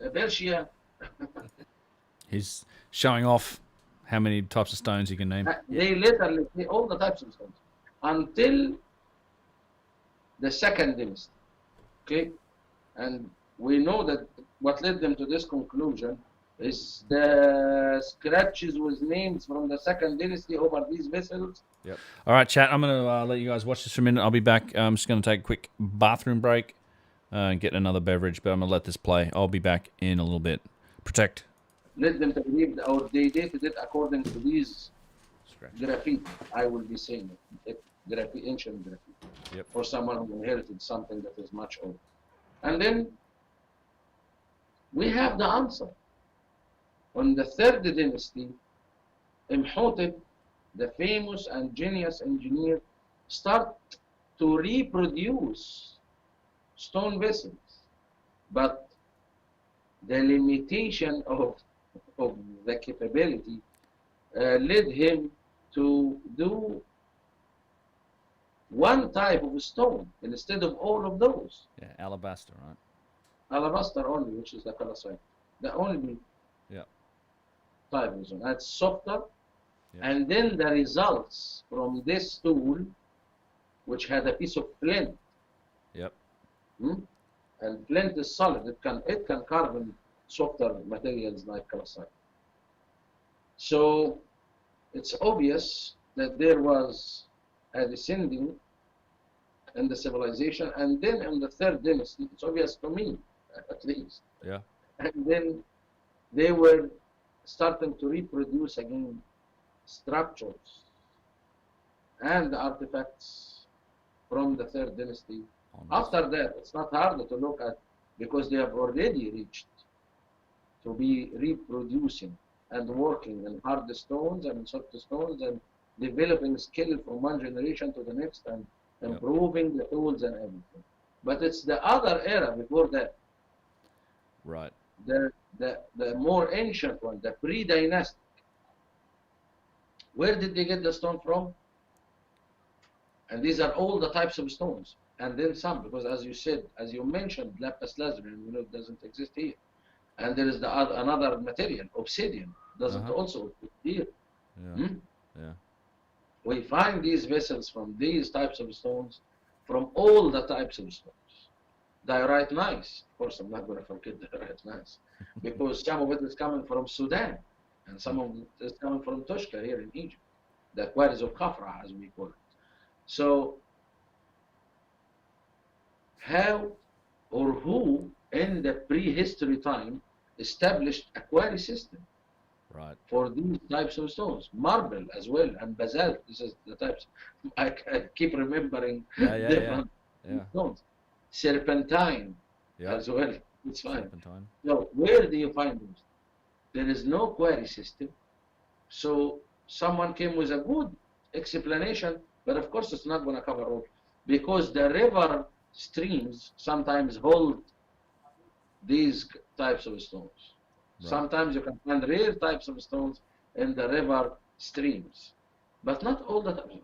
bercia. He's showing off how many types of stones he can name. They literally say all the types of stones until the second dynasty. Okay, and we know that what led them to this conclusion is the scratches with names from the second dynasty over these vessels. Yep. All right, chat. I'm gonna let you guys watch this for a minute. I'll be back. I'm just gonna take a quick bathroom break and get another beverage, but I'm gonna let this play. I'll be back in a little bit. Protect. Led them to believe, or they dated it according to these graffiti. I will be saying it. Graffiti, ancient graffiti. Yep. For someone who inherited something that is much older. And then we have the answer. On the third dynasty, Imhotep, the famous and genius engineer, start to reproduce stone vessels. But the limitation of the capability led him to do one type of stone instead of all of those. Yeah, alabaster, right? Alabaster only, which is the calcite. The only type of stone. That's softer. Yeah. And then the results from this tool, which had a piece of flint. Yep. And flint is solid. It can carve in softer materials like calcite. So it's obvious that there was a descending in the civilization, and then in the third dynasty, it's obvious to me, at least. Yeah. And then they were starting to reproduce again structures and artifacts from the third dynasty. After that, it's not hard to look at because they have already reached to be reproducing and working in hard stones and soft stones and developing skill from one generation to the next and improving the tools and everything. But it's the other era before that. Right. The more ancient one, the pre-dynastic. Where did they get the stone from? And these are all the types of stones. And then some, because as you said, as you mentioned, lapis lazuli, and it doesn't exist here. And there is another material, obsidian, doesn't also exist here. Yeah. Yeah. We find these vessels from these types of stones, from all the types of stones. Diorite gneiss, of course, I'm not going to forget diorite gneiss, because some of it is coming from Sudan, and some of it is coming from Tushka here in Egypt, the quarries of Khafra, as we call it. So, how or who in the prehistory time established a quarry system for these types of stones? Marble as well, and basalt. This is the types. I keep remembering different stones. Serpentine as well. It's fine. Serpentine. So where do you find those? There is no quarry system. So someone came with a good explanation, but of course it's not going to cover all, because the river streams sometimes hold these types of stones. Right. Sometimes you can find rare types of stones in the river streams, but not all the time.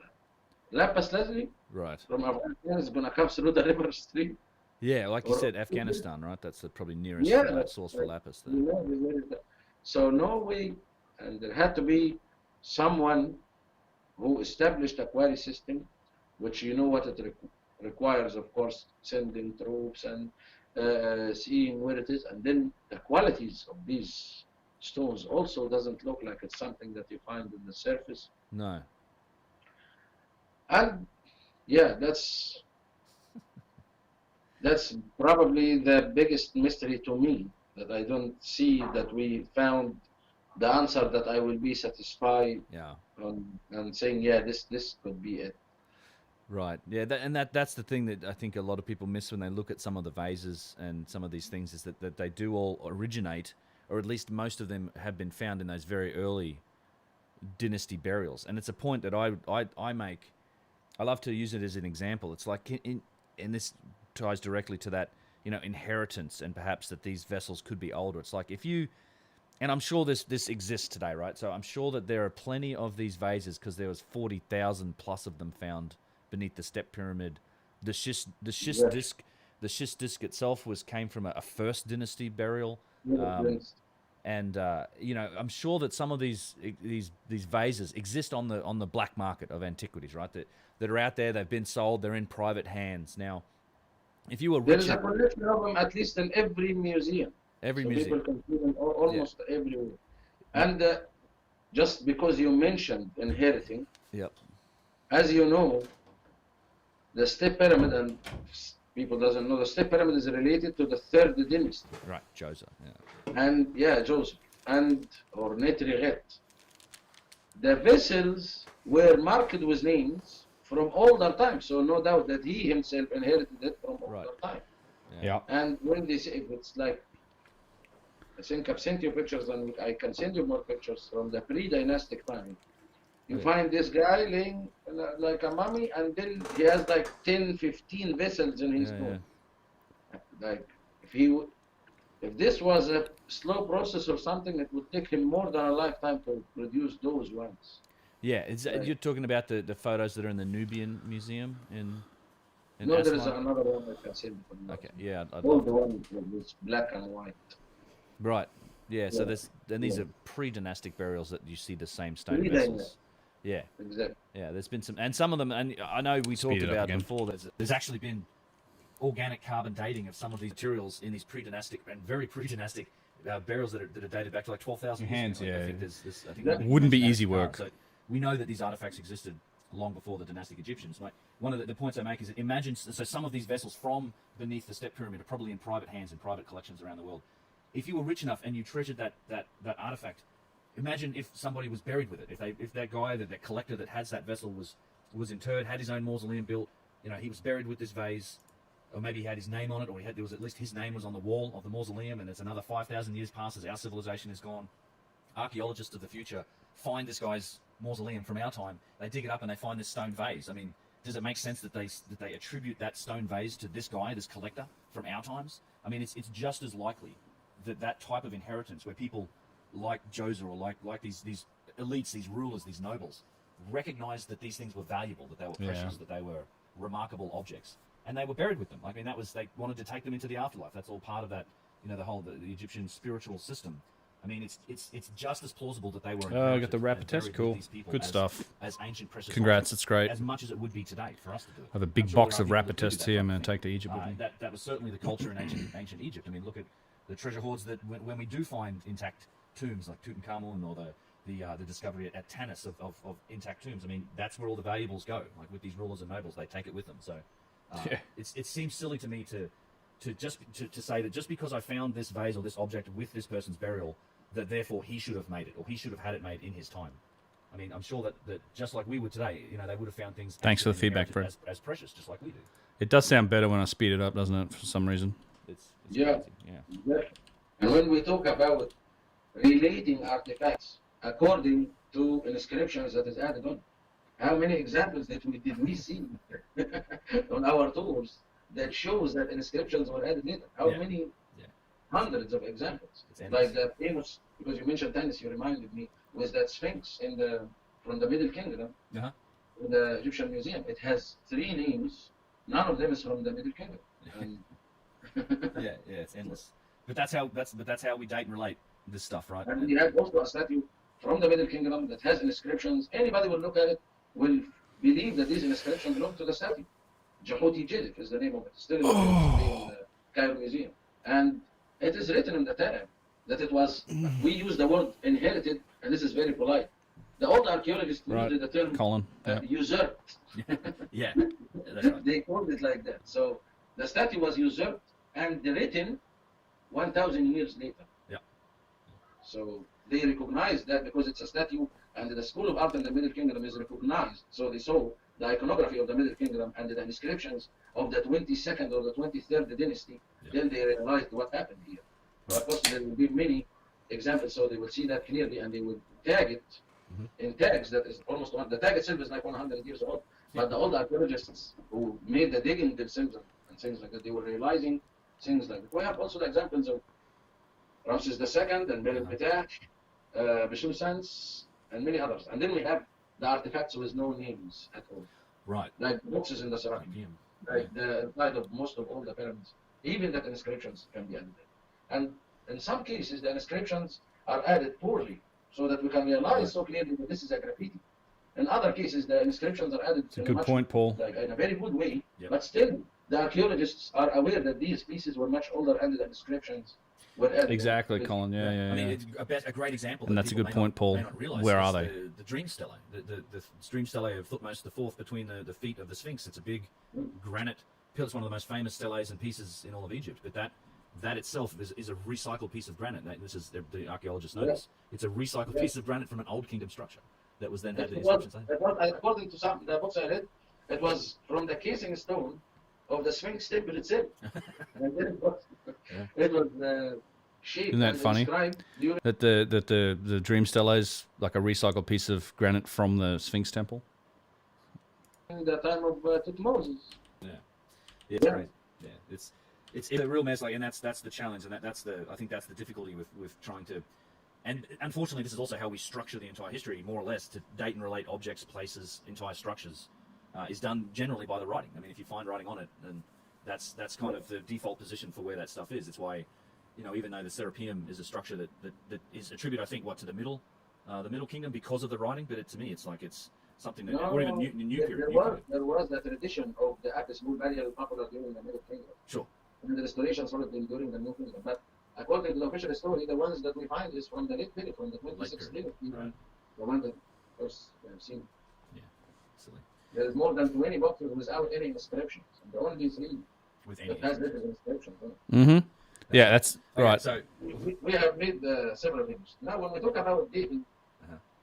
Lapis lazuli from Afghanistan is going to come through the river stream. Yeah, like you said, Afghanistan, right? That's the probably nearest source for lapis there. So no way, and there had to be someone who established a quarry system, which you know what it requires, of course, sending troops and seeing where it is, and then the qualities of these stones also doesn't look like it's something that you find in the surface. No. And yeah, that's probably the biggest mystery to me, that I don't see that we found the answer that I will be satisfied on, and saying, yeah, this could be it. Right. Yeah, that's the thing that I think a lot of people miss when they look at some of the vases and some of these things, is that they do all originate, or at least most of them have been found in those very early dynasty burials. And it's a point that I make. I love to use it as an example. It's like, and this ties directly to that, inheritance, and perhaps that these vessels could be older. It's like if you, and I'm sure this exists today, right? So I'm sure that there are plenty of these vases, because there was 40,000 plus of them found beneath the step pyramid. The schist disc itself came from a first dynasty burial. And I'm sure that some of these vases exist on the black market of antiquities, right? That are out there. They've been sold. They're in private hands now. If you were there is a collection of them at least in every museum. People can see them almost everywhere. And just because you mentioned inheriting, as you know, the step pyramid, and people doesn't know, the step pyramid is related to the third dynasty. Right, Joseph. Yeah. And Joseph or Netriget. The vessels were marked with names from older times, so no doubt that he himself inherited it from older time. Yeah. And when they say, it's like, I think I've sent you pictures, and I can send you more pictures from the pre-dynastic time. You find this guy laying like a mummy, and then he has like 10, 15 vessels in his tomb. Like, if this was a slow process or something, it would take him more than a lifetime to produce those ones. Yeah, you're talking about the photos that are in the Nubian Museum in no, Aswan? there is another one I can send you. Okay, yeah. All the one with black and white. Right, yeah, so these are pre-dynastic burials that you see the same stone vessels. Yeah, exactly. Yeah, there's been some of them, and I know we talked about before. There's actually been organic carbon dating of some of these materials in these pre-dynastic and very pre-dynastic burials that are dated back to like 12,000 years. I think that wouldn't be easy work. So we know that these artifacts existed long before the dynastic Egyptians. Like one of the points I make is that imagine, so some of these vessels from beneath the Step Pyramid are probably in private hands in private collections around the world. If you were rich enough and you treasured that artifact, imagine if somebody was buried with it. If that guy, that collector that has that vessel was interred, had his own mausoleum built, you know, he was buried with this vase, or maybe he had his name on it, or there was at least his name was on the wall of the mausoleum, and it's another 5,000 years passes, our civilization is gone. Archaeologists of the future find this guy's mausoleum from our time, they dig it up and they find this stone vase. I mean, does it make sense that they attribute that stone vase to this guy, this collector from our times? I mean, it's just as likely that type of inheritance where people like Joseph or like these elites, these rulers, these nobles, recognized that these things were valuable, that they were precious, that they were remarkable objects, and they were buried with them. I mean, they wanted to take them into the afterlife. That's all part of that, you know, the Egyptian spiritual system. I mean, it's just as plausible that they were. Oh, I got the Rapatess. Cool, good stuff. As ancient precious. Congrats, it's great. As much as it would be today for us to do it. I have a big box of Rapatess here. I'm going to take to Egypt with me. That was certainly the culture in ancient Egypt. I mean, look at the treasure hoards that when we do find intact tombs like Tutankhamun or the discovery at Tanis of intact tombs. I mean, that's where all the valuables go. Like with these rulers and nobles, they take it with them. So it seems silly to me to say that just because I found this vase or this object with this person's burial, that therefore he should have made it or he should have had it made in his time. I mean, I'm sure that just like we would today, you know, they would have found things. Thanks for the feedback, Fred. As precious, just like we do. It does sound better when I speed it up, doesn't it? For some reason. It's yeah. Crazy. Yeah. And when we talk about relating artifacts according to inscriptions that is added on, how many examples did we see on our tools that shows that inscriptions were added later? How many? Hundreds of examples. Like the famous, because you mentioned Tanis, you reminded me, was that Sphinx from the Middle Kingdom, in the Egyptian Museum. It has 3 names. None of them is from the Middle Kingdom. And yeah, it's endless. But that's how we date and relate this stuff, right? And we have also a statue from the Middle Kingdom that has inscriptions. Anybody will look at it will believe that these inscriptions belong to the statue. Jehuti Jedek is the name of it. Still in the Cairo Museum. And it is written in the Torah that it was, we use the word inherited, and this is very polite. The old archaeologists used the term Colin. usurped. Yeah, that's right. They called it like that. So the statue was usurped and written 1,000 years later. Yeah. So they recognized that because it's a statue, and the School of Art in the Middle Kingdom is recognized. So they saw the iconography of the Middle Kingdom and the inscriptions of the 22nd or the 23rd dynasty. Then they realized what happened here. Of course, there will be many examples, so they will see that clearly, and they will tag it in tags that is almost the tag itself is like 100 years old. But the old archaeologists who made the digging themselves and things like that, they were realizing things like that. We have also the examples of Ramses II and Meneptah, Beshusans, and many others. And then we have the artifacts with no names at all. Right. Like boxes in the ceramic. Like the side of most of all the pyramids. Even the inscriptions can be added. And in some cases, the inscriptions are added poorly, so that we can realize so clearly that this is a graffiti. In other cases, the inscriptions are added in a point, Paul. Like in a very good way, but still, the archaeologists are aware that these pieces were much older and the inscriptions were added. Exactly, Colin. Yeah. I mean, it's a great example. And that's a good point, Paul. Where are they? The dream stele, the dream stele of Thutmose IV between the feet of the Sphinx. It's a big granite pillar. It's one of the most famous steles and pieces in all of Egypt. But that itself is a recycled piece of granite. This is the archaeologists know this. It's a recycled piece of granite from an old kingdom structure that was then had the inscriptions. According to the books I read, it was from the casing stone of the Sphinx temple itself. And then it was shaped. Isn't that funny? That the dream stele is like a recycled piece of granite from the Sphinx temple. In the time of Tutmosis. Yeah, it's crazy. Yeah, it's a real mess. Like, and that's the challenge, and I think that's the difficulty with trying to. And unfortunately, this is also how we structure the entire history, more or less, to date and relate objects, places, entire structures, is done generally by the writing. I mean, if you find writing on it, then that's kind of the default position for where that stuff is. It's why, even though the Serapeum is a structure that is attributed, I think, to the Middle Kingdom because of the writing, but to me, it's like it's something that, or even new period. There was the tradition of the Apis bull burial popular during the Middle Kingdom. Sure. And the restoration sort of been during the New Kingdom, but according to the official story, the ones that we find is from the late period, from the 26th period, the one that first we have seen. Yeah. Silly. There's more than 20 boxes without any inscriptions. And the only 3 With that has little inscriptions. Mm-hmm. Yeah, that's right. So We have made several videos. Now, when we talk about dating,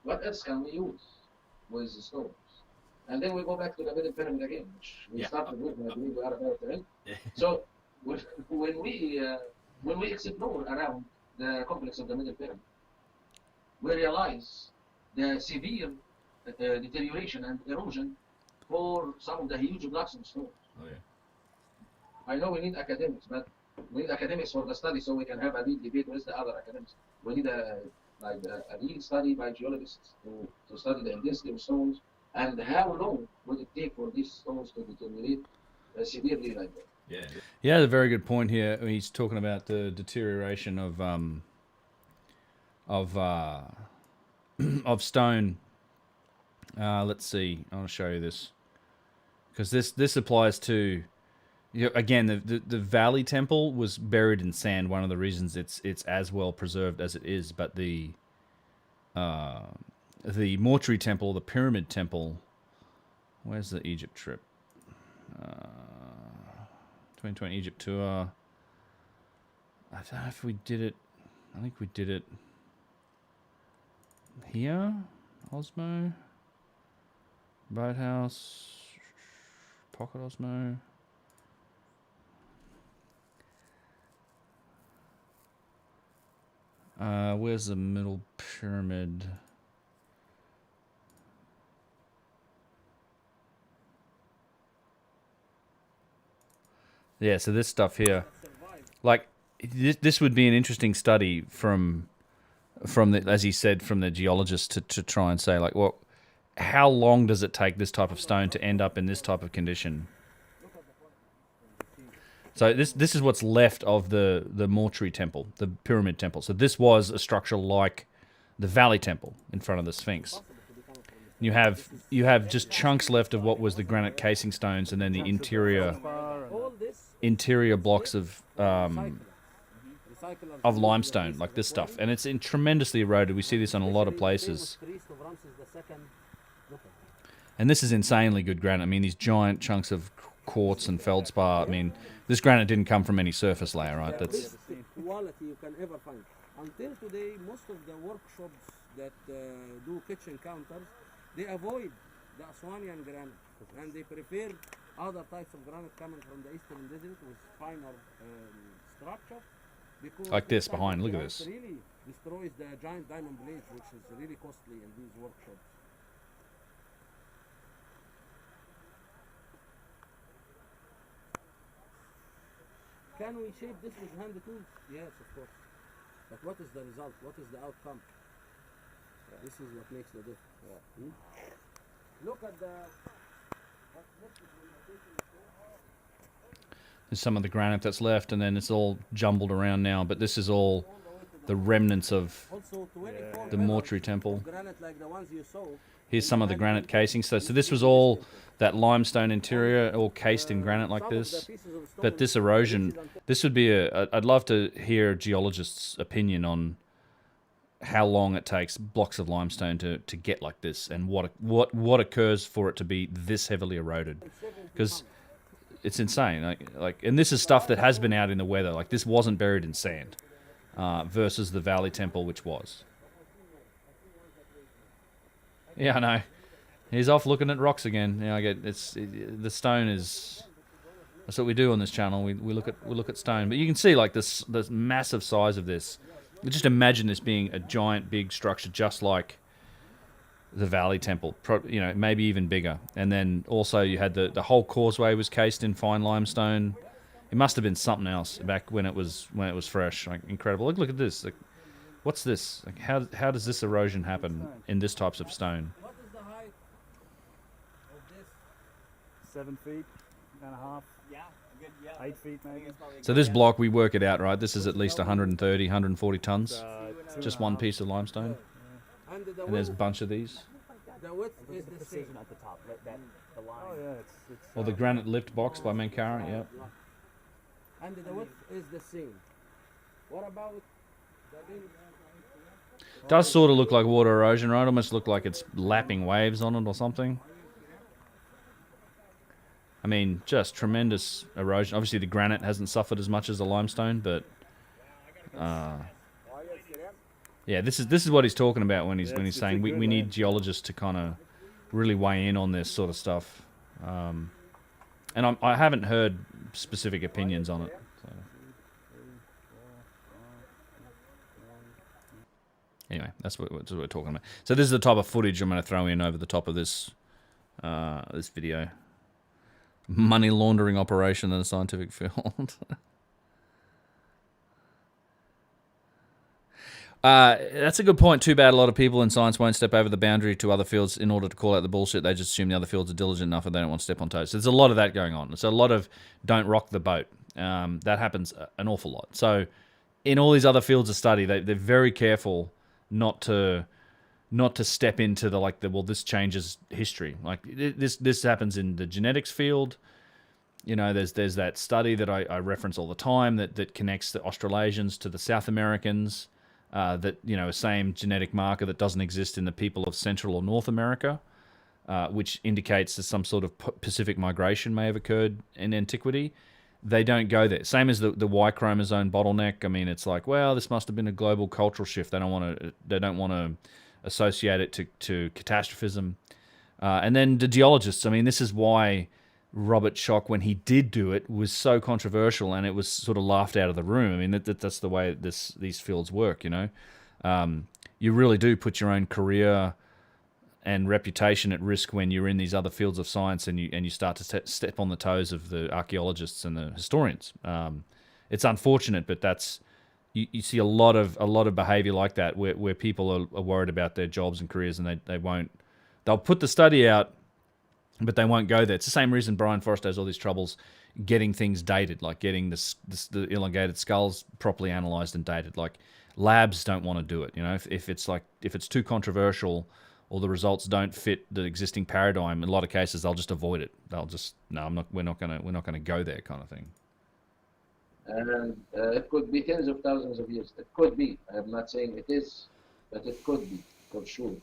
what else can we use with the stones? And then we go back to the middle pyramid again, which we started with, and I believe we are about to end. So when we explore around the complex of the middle pyramid, we realize the severe deterioration and erosion for some of the huge blocks of stone. Oh yeah. I know we need academics, but we need academics for the study so we can have a real debate with the other academics. We need a real study by geologists to study the intensity of stones and how long would it take for these stones to deteriorate severely like that. Yeah. Yeah, a very good point here. He's talking about the deterioration of stone. Let's see. I'll show you this because this applies to. Again, the Valley Temple was buried in sand. One of the reasons it's as well preserved as it is, but the Mortuary Temple, the Pyramid Temple. Where's the Egypt trip? 2020 Egypt tour. I don't know if we did it. I think we did it here. Osmo. Boathouse. Pocket Osmo. Where's the middle pyramid? Yeah, so this stuff here, like this would be an interesting study from the, as he said, from the geologist to try and say like, well, how long does it take this type of stone to end up in this type of condition? So this is what's left of the mortuary temple, the pyramid temple. So this was a structure like the Valley Temple in front of the Sphinx. You have just chunks left of what was the granite casing stones, and then the interior blocks of limestone, like this stuff, and it's tremendously eroded. We see this on a lot of places. And this is insanely good granite. I mean, these giant chunks of quartz and feldspar. I mean, this granite didn't come from any surface layer, right? That's quality you can ever find. Until today, most of the workshops that do kitchen counters, they avoid the Aswanian granite, and they prefer other types of granite coming from the eastern desert with finer structure. Because like this behind. Look at this. It really destroys the giant diamond blades, which is really costly in these workshops. Can we shape this with hand tools? Yes, of course. But what is the result? What is the outcome? This is what makes the difference. Look at the... There's some of the granite that's left, and then it's all jumbled around now, but this is all the remnants of the mortuary temple. Here's some of the granite casing. So this was all that limestone interior, all cased in granite like this. But this erosion, this would be I'd love to hear a geologist's opinion on how long it takes blocks of limestone to get like this, and what occurs for it to be this heavily eroded, because it's insane. Like, and this is stuff that has been out in the weather. Like, this wasn't buried in sand, versus the Valley Temple, which was. Yeah, I know. He's off looking at rocks again. Yeah, I get the stone is. That's what we do on this channel. We look at stone, but you can see like this massive size of this. Just imagine this being a giant, big structure, just like the Valley Temple. You know, maybe even bigger. And then also you had the whole causeway was cased in fine limestone. It must have been something else back when it was fresh. Like, incredible. Look at this. Like, what's this? Like, how does this erosion happen in this types of stone? What is the height of this? 7 feet and a half. Yeah, good, yeah. 8 feet maybe. So this block, we work it out, right? This is at least 130, 140 tons. Just one piece of limestone. And there's a bunch of these. The width is the same. At the top, the line. Oh yeah, it's Or the granite lift box by Mankara, yep. And the width is the same. What about the big... Does sort of look like water erosion, right? Almost look like it's lapping waves on it or something. I mean, just tremendous erosion. Obviously, the granite hasn't suffered as much as the limestone, but yeah, this is what he's talking about when he's saying we need geologists to kind of really weigh in on this sort of stuff. And I haven't heard specific opinions on it. So. Anyway, that's what we're talking about. So this is the type of footage I'm going to throw in over the top of this this video. Money laundering operation in a scientific field. That's a good point. Too bad a lot of people in science won't step over the boundary to other fields in order to call out the bullshit. They just assume the other fields are diligent enough and they don't want to step on toes. So there's a lot of that going on. So a lot of don't rock the boat. That happens an awful lot. So in all these other fields of study, they're very careful not to step into well, this changes history. Like this happens in the genetics field. You know, there's that study that I reference all the time that connects the Australasians to the South Americans. That, you know, a same genetic marker that doesn't exist in the people of Central or North America, which indicates that some sort of Pacific migration may have occurred in antiquity. They don't go there. Same as the Y chromosome bottleneck. I mean, it's like, well, this must have been a global cultural shift. They don't want to associate it to catastrophism. And then the geologists. I mean, this is why Robert Schoch, when he did do it, was so controversial, and it was sort of laughed out of the room. I mean, that's the way these fields work, you know. You really do put your own career and reputation at risk when you're in these other fields of science and you start to step on the toes of the archaeologists and the historians. It's unfortunate, but that's you see a lot of behavior like that where people are worried about their jobs and careers, and they'll put the study out, but they won't go there. It's the same reason Brian Forrester has all these troubles getting things dated, like getting the elongated skulls properly analysed and dated. Like labs don't want to do it. You know, if it's too controversial or the results don't fit the existing paradigm, in a lot of cases they'll just avoid it. They'll just we're not gonna go there, kind of thing. And it could be tens of thousands of years. It could be. I'm not saying it is, but it could be for sure.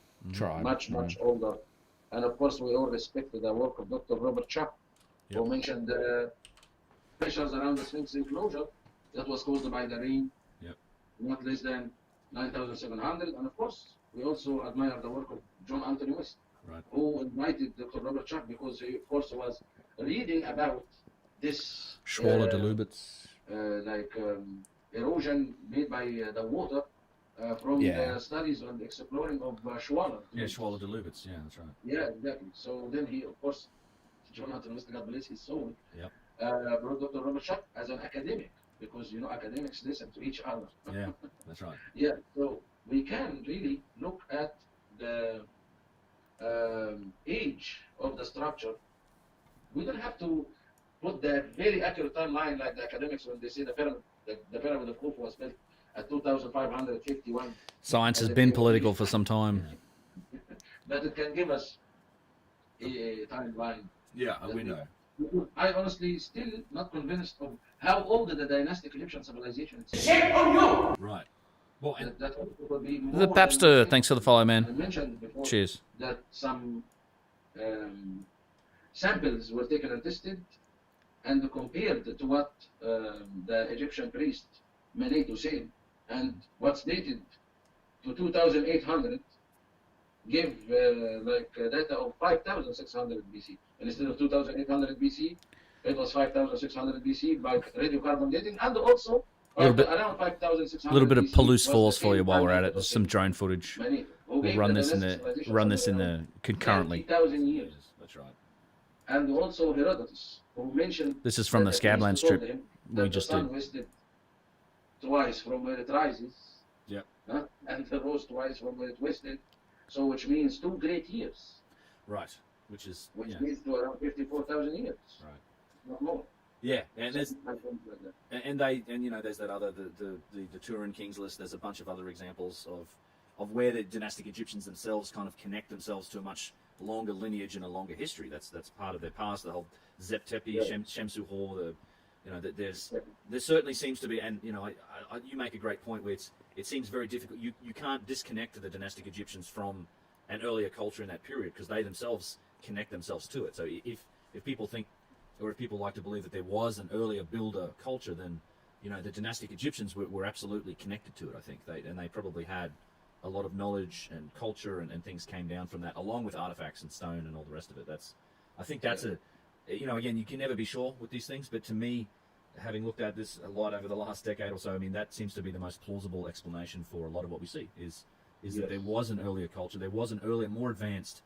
Much older. And of course, we all respect the work of Dr. Robert Schoch, who mentioned the pressures around the Sphinx enclosure that was caused by the rain, not less than 9,700. And of course, we also admire the work of John Anthony West, who invited Dr. Robert Schoch because he, of course, was reading about this Schwaller de Lubitz, erosion made by the water. From the studies and exploring of Schwaller. Yeah, Schwaller de Lubitz. Yeah, that's right. Yeah, exactly. So then he, of course, Jonathan West, God bless his soul, brought Dr. Robert Schoch as an academic, because, you know, academics listen to each other. Yeah, that's right. Yeah, so we can really look at the age of the structure. We don't have to put the very accurate timeline like the academics when they say the pyramid of Khufu was built at 2,551. Science has been political for some time. But it can give us a timeline. Yeah, a window. I honestly still not convinced of how old the dynastic Egyptian civilization is. Right. Well, that would be more The Papster, thanks for the follow, I man. mentioned before Cheers. that some samples were taken and tested and compared to what the Egyptian priest Manetho said, and what's dated to 2,800 give data of 5,600 BC. And instead of 2,800 BC, it was 5,600 BC by radiocarbon dating, and also around 5,600. A little bit of BC Palouse was Force the for you same while we're time at it. There's some drone footage. Manetho, who We'll gave run the this in dynastic the civilization concurrently. 20,000 years. That's right. And also Herodotus, who mentioned This is from the that Scabland priest told strip him we that just the sun did. wasted twice from where it rises, Yep. and the rose twice from where it wasted, so which means 2 great years, Right. Which leads to around 54,000 years, right. not more. Yeah, and there's I think like that. and you know, there's that other the Turin Kings list. There's a bunch of other examples of where the dynastic Egyptians themselves kind of connect themselves to a much longer lineage and a longer history. That's part of their past. The whole Zep Tepi, Shemsu-Hor. There certainly seems to be, and you know, you make a great point where it seems very difficult. You can't disconnect the dynastic Egyptians from an earlier culture in that period because they themselves connect themselves to it. So if people think, or if people like to believe that there was an earlier builder culture, then the dynastic Egyptians were absolutely connected to it. I think they probably had a lot of knowledge and culture and things came down from that, along with artifacts and stone and all the rest of it. I think that's again, you can never be sure with these things, but to me, having looked at this a lot over the last decade or so, I mean, that seems to be the most plausible explanation for a lot of what we see is that there was an earlier culture, there was an earlier, more advanced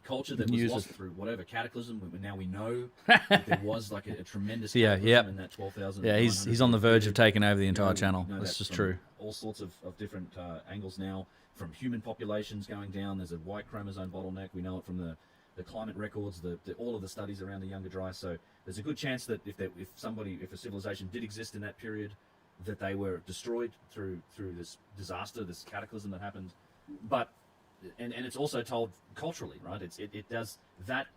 culture that was lost through whatever cataclysm. Now we know that there was like a tremendous cataclysm in that 12,000. Yeah, he's on the verge of taking over the entire channel. This is true. All sorts of different angles now, from human populations going down. There's a Y chromosome bottleneck. We know it from the climate records, all of the studies around the Younger Dryas. So there's a good chance that if a civilization did exist in that period, that they were destroyed through this disaster, this cataclysm that happened. But and it's also told culturally, right? It does that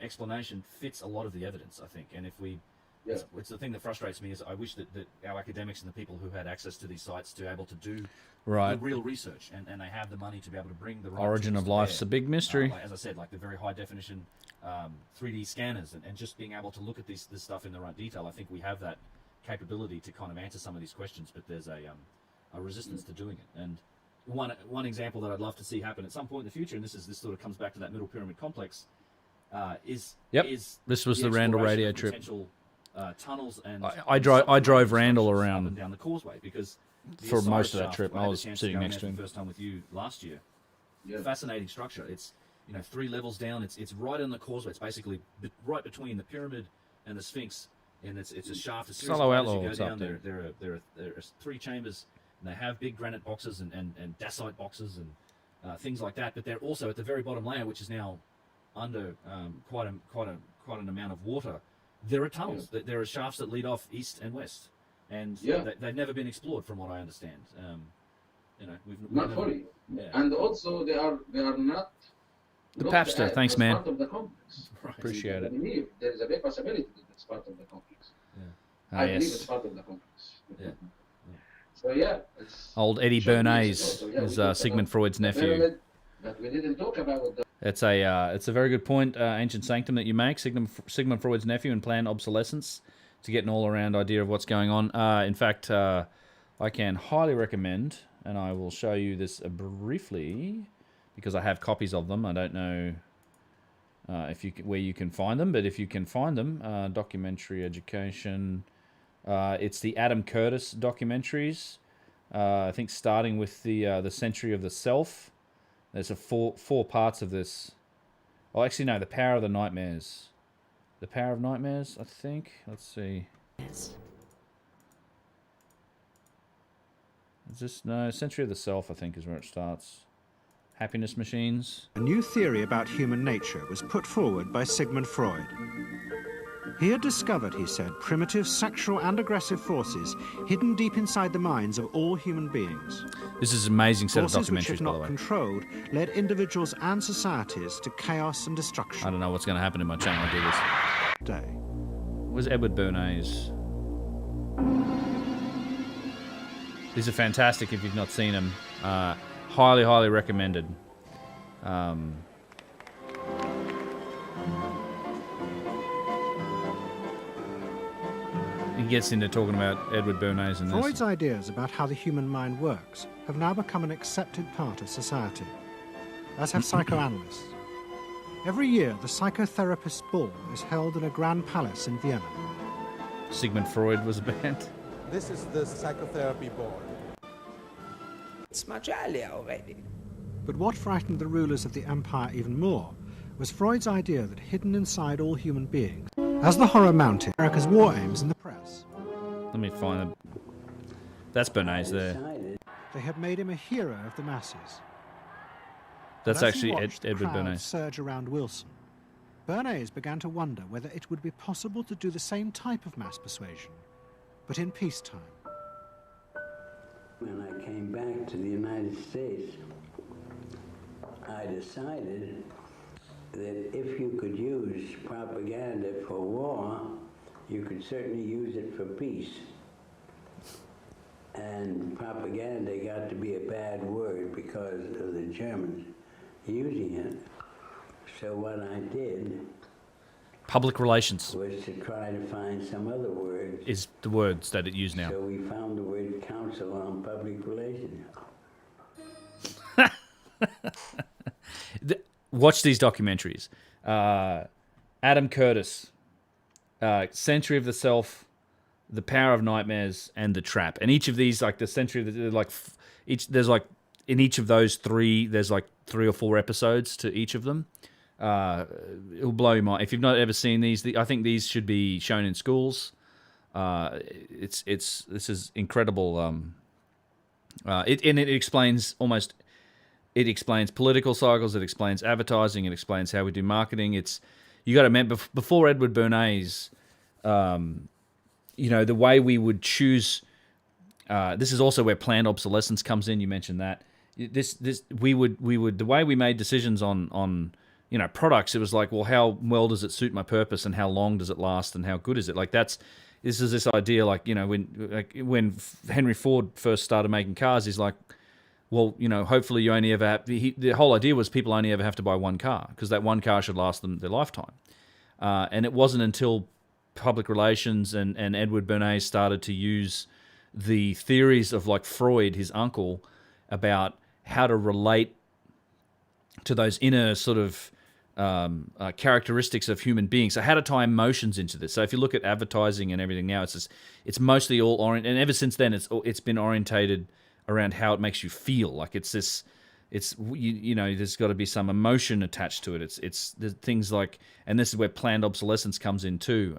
explanation fits a lot of the evidence, I think. And if we, it's the thing that frustrates me is I wish that our academics and the people who had access to these sites to be able to do the real research, and they have the money to be able to bring the right origin of life's a big mystery. As I said, like the very high definition 3D scanners and just being able to look at this stuff in the right detail. I think we have that capability to kind of answer some of these questions, but there's a resistance to doing it. And one example that I'd love to see happen at some point in the future, and this sort of comes back to that Middle Pyramid complex, is this was the Randall radio trip. Potential tunnels and I drove Randall around up and down the causeway because for most of that trip. I was sitting next to him. First time with you last year. Fascinating structure. It's 3 levels down. It's right on the causeway. It's basically right between the pyramid and the Sphinx, and it's a shaft. A series of Solo ladders Outlaw you go was down. up there. There are 3 chambers. And they have big granite boxes and dacite boxes and things like that. But they're also at the very bottom layer, which is now under quite an amount of water. There are tunnels. There are shafts that lead off east and west, and they've never been explored, from what I understand. We've not fully. And also they are not. The Papster, thanks, man. Part of the complex. Right. Appreciate it. I believe there is a big possibility that it's part of the complex. I believe it's part of the complex. So it's old Eddie Bernays is Sigmund Freud's nephew. But we didn't talk about the... It's a very good point, Ancient Sanctum, that you make. Sigmund Freud's nephew and planned obsolescence, to get an all-around idea of what's going on. In fact, I can highly recommend, and I will show you this briefly because I have copies of them. I don't know where you can find them, but if you can find them, documentary education. It's the Adam Curtis documentaries. I think starting with the Century of the Self. There's four parts of this. Oh, actually no, the Power of the Nightmares. The Power of Nightmares, I think. Let's see. Is this no Century of the Self? I think is where it starts. Happiness Machines. A new theory about human nature was put forward by Sigmund Freud. He had discovered, he said, primitive sexual and aggressive forces hidden deep inside the minds of all human beings. This is an amazing set of forces documentaries, which, if by the not way. controlled, led individuals and societies to chaos and destruction. I don't know what's going to happen in my channel. I do this. Day. Where's Edward Bernays? These are fantastic if you've not seen them. Highly, highly recommended. He gets into talking about Edward Bernays and Freud's ideas about how the human mind works have now become an accepted part of society, as have psychoanalysts. Every year, the psychotherapist's ball is held in a grand palace in Vienna. Sigmund Freud was a band. This is the psychotherapy board. It's much earlier already. But what frightened the rulers of the empire even more was Freud's idea that hidden inside all human beings, as the horror mounted America's war aims in the press. Let me find them. That's Bernays there. They had made him a hero of the masses. That's As he actually watched Edward the crowd Bernays. surge around Wilson, Bernays began to wonder whether it would be possible to do the same type of mass persuasion, but in peacetime. When I came back to the United States, I decided that if you could use propaganda for war, you could certainly use it for peace. And propaganda got to be a bad word because of the Germans using it. So what I did Public relations was to try to find some other word. is the words that it used now. So we found the word council on public relations. Watch these documentaries. Adam Curtis, Century of the Self, The Power of Nightmares, and The Trap. And each of these, like the Century of the, there's like in each of those three, there's like 3 or 4 episodes to each of them. It'll blow your mind if you've not ever seen these. I think these should be shown in schools. This is incredible. It explains almost. It explains political cycles. It explains advertising. It explains how we do marketing. You got to remember before Edward Bernays, the way we would choose. This is also where planned obsolescence comes in. You mentioned that. We would the way we made decisions on products. It was like, well, how well does it suit my purpose, and how long does it last, and how good is it? Like this is this idea. When Henry Ford first started making cars, he's like, well, hopefully you only ever have... the whole idea was people only ever have to buy one car, because that one car should last them their lifetime. And it wasn't until public relations and Edward Bernays started to use the theories of Freud, his uncle, about how to relate to those inner sort of characteristics of human beings. So how to tie emotions into this. So if you look at advertising and everything now, it's mostly all oriented, and ever since then it's been orientated around how it makes you feel. Like there's got to be some emotion attached to it. It's the things like, and this is where planned obsolescence comes in too,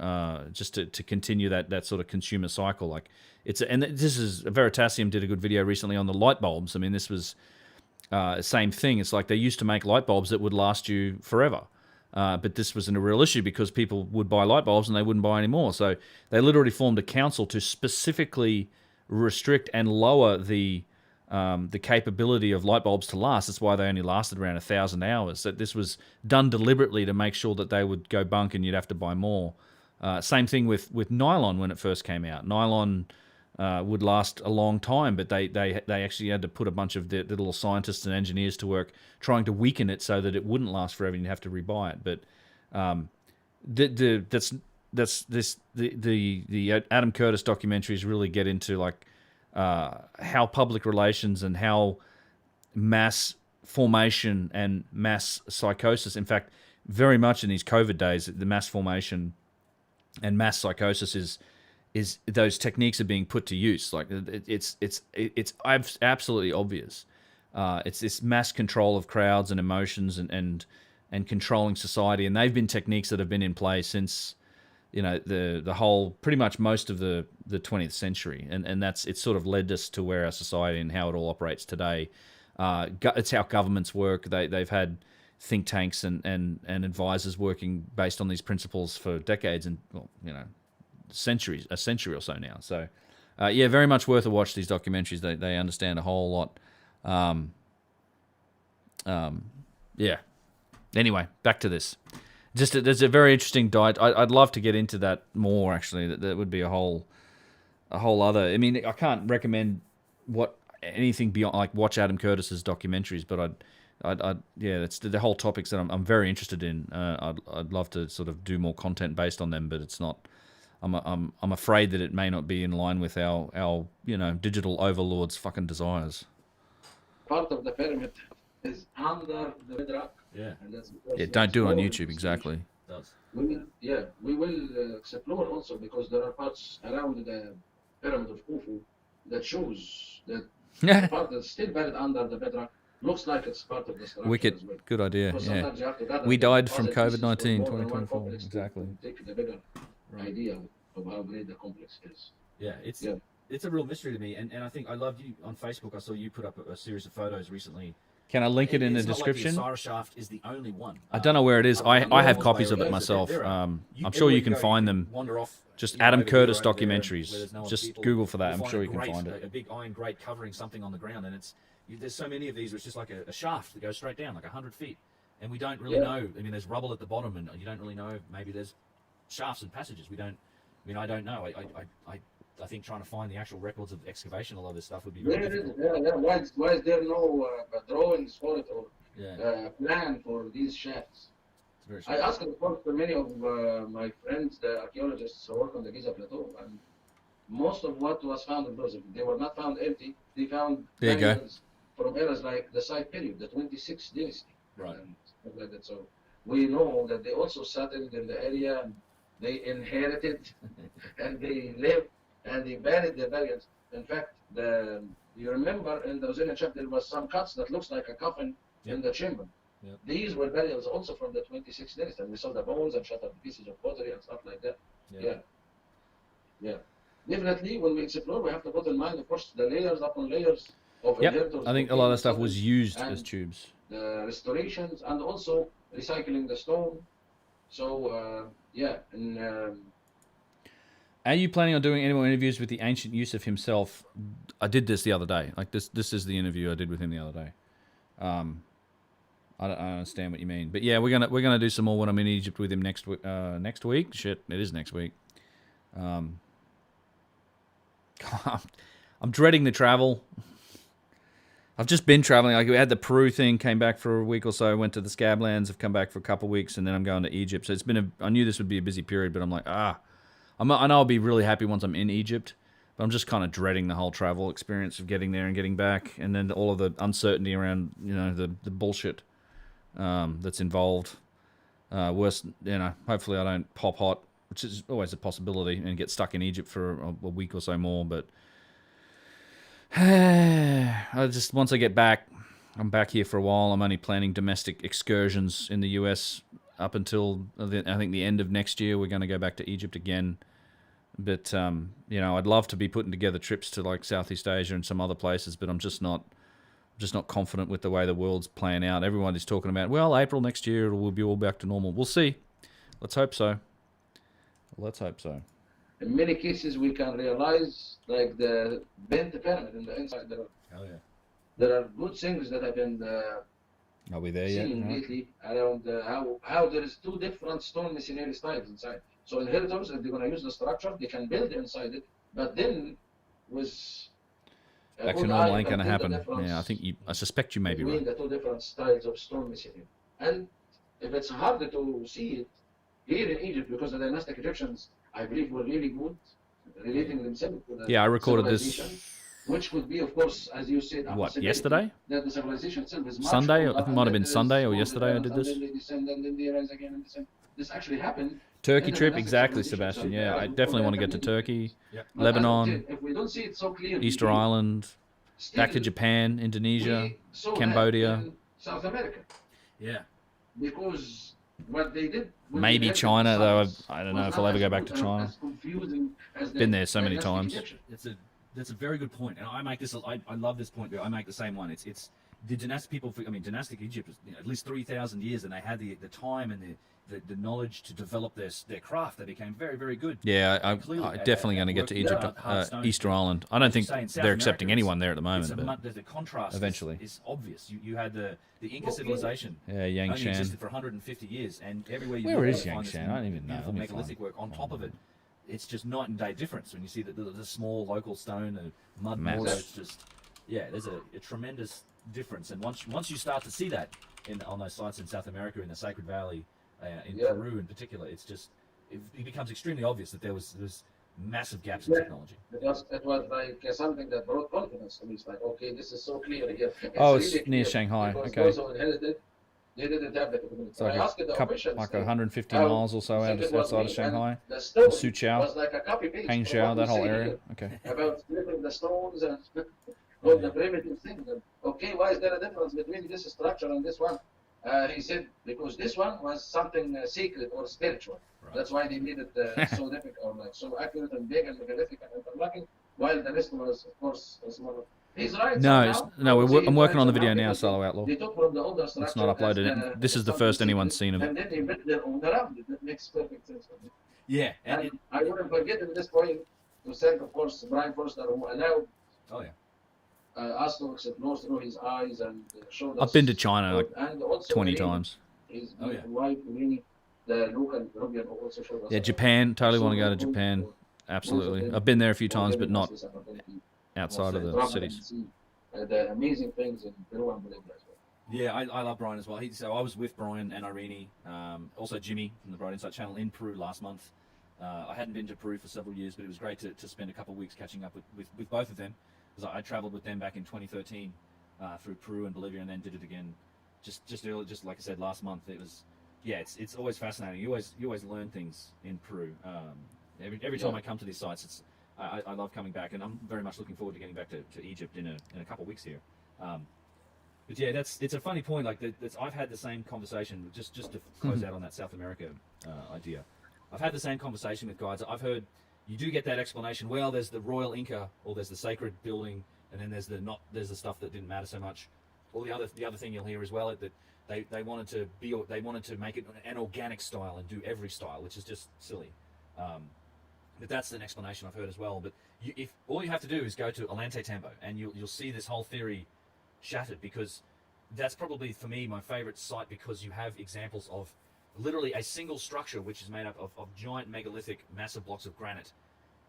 just to continue that sort of consumer cycle. This is Veritasium did a good video recently on the light bulbs. I mean, this was same thing. It's like they used to make light bulbs that would last you forever. But this wasn't a real issue because people would buy light bulbs and they wouldn't buy any more. So they literally formed a council to specifically restrict and lower the capability of light bulbs to last. That's why they only lasted around 1,000 hours. So this was done deliberately to make sure that they would go bunk and you'd have to buy more. Same thing with nylon when it first came out. Nylon would last a long time, but they actually had to put a bunch of the little scientists and engineers to work trying to weaken it so that it wouldn't last forever and you'd have to rebuy it. But the Adam Curtis documentaries really get into how public relations and how mass formation and mass psychosis, in fact, very much in these COVID days, the mass formation and mass psychosis is those techniques are being put to use. Like it's absolutely obvious. It's this mass control of crowds and emotions and controlling society, and they've been techniques that have been in place since the whole pretty much most of the 20th century, and it's sort of led us to where our society and how it all operates today. It's how governments work. They've had think tanks and advisors working based on these principles for decades and a century or so now. So very much worth a watch, these documentaries. They understand a whole lot. Anyway, back to this. There's a very interesting diet. I'd love to get into that more. Actually, that would be a whole other. I mean, I can't recommend anything beyond watch Adam Curtis's documentaries, but it's the whole topics that I'm very interested in. I'd love to sort of do more content based on them, but it's not. I'm afraid that it may not be in line with our digital overlords' fucking desires. Part of the pyramid is under the bedrock. Yeah. And that's don't do it on YouTube, exactly. We will explore also, because there are parts around the pyramid of Khufu that shows that the part that's still buried under the bedrock looks like it's part of the structure. Wicked. As well. Good idea. Because Yeah. sometimes you have to gather We the died from puzzle pieces COVID-19, more than one 2024. complex Exactly. to take the bigger idea of how great the complex is. Yeah, it's a real mystery to me, and I think I loved you on Facebook. I saw you put up a series of photos recently. Can I link it in the description? It's not like the Osiris shaft is the only one. I don't know where it is. I have copies of it myself. I'm sure you can find them. Just Adam Curtis documentaries. Just Google for that. I'm sure you can find it. A big iron grate covering something on the ground, and there's so many of these where it's just like a shaft that goes straight down, like 100 feet, and we don't really know. I mean, there's rubble at the bottom, and you don't really know. Maybe there's shafts and passages. I don't know. I think trying to find the actual records of excavation, a lot of this stuff would be very difficult. Why is there no drawings for it or plan for these shafts? I asked for many of my friends, the archaeologists who work on the Giza Plateau, and most of what was found in those, they were not found empty. They found There you go. burials from eras like the Site period, the 26th dynasty, Right. and stuff like that. So we know that they also settled in the area, and they inherited, and they lived, and they buried their burials. In fact, you remember in the Brazilian chapter there was some cuts that looks like a coffin in the chamber. Yep. These were burials also from the 26th dynasty, and we saw the bones and shattered pieces of pottery and stuff like that. Yeah. Definitely, when we explore, we have to put in mind, of course, the layers upon layers of Yep. inheritors. I think a lot of stuff was used as tubes. The restorations and also recycling the stone. So, Are you planning on doing any more interviews with the ancient Yusuf himself? I did this the other day. Like this is the interview I did with him the other day. I don't understand what you mean, but yeah, we're gonna do some more when I'm in Egypt with him next week. Next week? Shit, it is next week. I'm dreading the travel. I've just been traveling. Like we had the Peru thing, came back for a week or so, went to the Scablands, have come back for a couple of weeks, and then I'm going to Egypt. So it's been I knew this would be a busy period, but I'm like, I know I'll be really happy once I'm in Egypt, but I'm just kind of dreading the whole travel experience of getting there and getting back, and then all of the uncertainty around, the bullshit that's involved. Worse, hopefully I don't pop hot, which is always a possibility, and get stuck in Egypt for a week or so more, but once I get back, I'm back here for a while. I'm only planning domestic excursions in the US up until I think the end of next year. We're going to go back to Egypt again. But I'd love to be putting together trips to like Southeast Asia and some other places, but I'm just not confident with the way the world's playing out. Everyone is talking about, well, April next year we'll be all back to normal. We'll see. Let's hope so. In many cases, we can realize, like the bent pyramid in the inside. There are good things that have been Are we there yet? seen lately around how there is two different stone masonry styles inside. So inheritors, if they're going to use the structure, they can build inside it, but then with Back to normal ain't going to happen. Yeah, I suspect you may be between right. the two different styles of stone masonry. And if it's harder to see it here in Egypt, because the dynastic Egyptians, I believe, were really good relating themselves to the Yeah, I recorded this. civilization, which would be, of course, as you said, a What, possibility yesterday? That the civilization itself is much Sunday? older, It and might have that been there is Sunday or all yesterday I different, did this. and then they descend, and then they rise again and descend. This actually happened. Turkey in the trip, dynastic exactly, civilization. Sebastian. So, Yeah, I definitely want to get to Turkey, But as Lebanon, I said, if we don't see it so clearly, Easter Island, back to still Japan, Indonesia, we saw that Cambodia, in South America. Yeah. Because what they did. when maybe they had China, the though. science I don't know was if I'll not ever as go back to good and China. as confusing as the Been there so many dynastic times. Egyptian. That's a very good point, and I make this. I love this point. But I make the same one. It's the dynastic people. I mean, dynastic Egypt is at least 3,000 years, and they had the time and the knowledge to develop their craft. They became very, very good. Yeah, I'm Clearly, definitely going to get to working Egypt, with hard stones. Easter Island. I don't As you think say, in South they're America, accepting anyone there at the moment, the contrast eventually. is obvious. You had the Inca civilization. Yeah, Yang only Shan. existed for 150 years, and everywhere you Where look, is you Yang find this Shan? I don't even know. beautiful Let me megalithic find work on top of it. It's just night and day difference when you see the small local stone, the mud Massive. mortar. It's just there's a tremendous difference, and once you start to see that on those sites in South America, in the Sacred Valley, in Peru in particular, it becomes extremely obvious that there's massive gaps in technology. It was like something that brought confidence to me. It's like, okay, this is so clear here. It's really near clear, Shanghai. because Okay. those who inherited, they didn't have the capability. It's like I asked the officials, 150 how miles or so simple it was outside of me, Shanghai. and the stone Suqiao, was like a copy-paste from Hangzhou, what that we whole say area. here Okay. About flipping the stones and all the primitive things. And, okay, why is there a difference between this structure and this one? He said, because this one was something sacred or spiritual. Right. That's why they made it so difficult, or like so accurate and big and megalithic and interlocking, while the rest was, of course, smaller. He's right. I'm working on the video now, Solo Outlaw. They took from the older structure. It's not uploaded. This is the first anyone's seen of And it. then they built their own around it. That makes perfect sense for me. Yeah, and I wouldn't forget at this point to thank, of course, Brian Forster, who allowed us to explore through his eyes and showed us. I've been to China like and also 20 Irene, times. his wife, Irene, the local Peruvian, who also showed us. Yeah, Japan. Totally want to go to Japan. Absolutely. I've been there a few times, but not outside of the cities. The amazing things in Peru and Bolivia as well. Yeah, I love Brian as well. So I was with Brian and Irene, also Jimmy from the Bright Insight channel in Peru last month. I hadn't been to Peru for several years, but it was great to spend a couple of weeks catching up with both of them, because I traveled with them back in 2013 through Peru and Bolivia, and then did it again just early, just like I said, last month. It was, yeah, it's always fascinating. You always learn things in Peru. Every time I come to these sites, I love coming back, and I'm very much looking forward to getting back to Egypt in a couple of weeks here. But yeah, it's a funny point. Like I've had the same conversation just to close out on that South America idea. I've had the same conversation with guides. I've heard you do get that explanation. Well, there's the Royal Inca, or there's the sacred building, and then there's the stuff that didn't matter so much. Or the other thing you'll hear as well, that they wanted to make it an organic style and do every style, which is just silly. But that's an explanation I've heard as well. But if all you have to do is go to Ollanta Tambo, and you'll see this whole theory shattered, because that's probably for me my favorite site, because you have examples of literally a single structure which is made up of giant megalithic massive blocks of granite,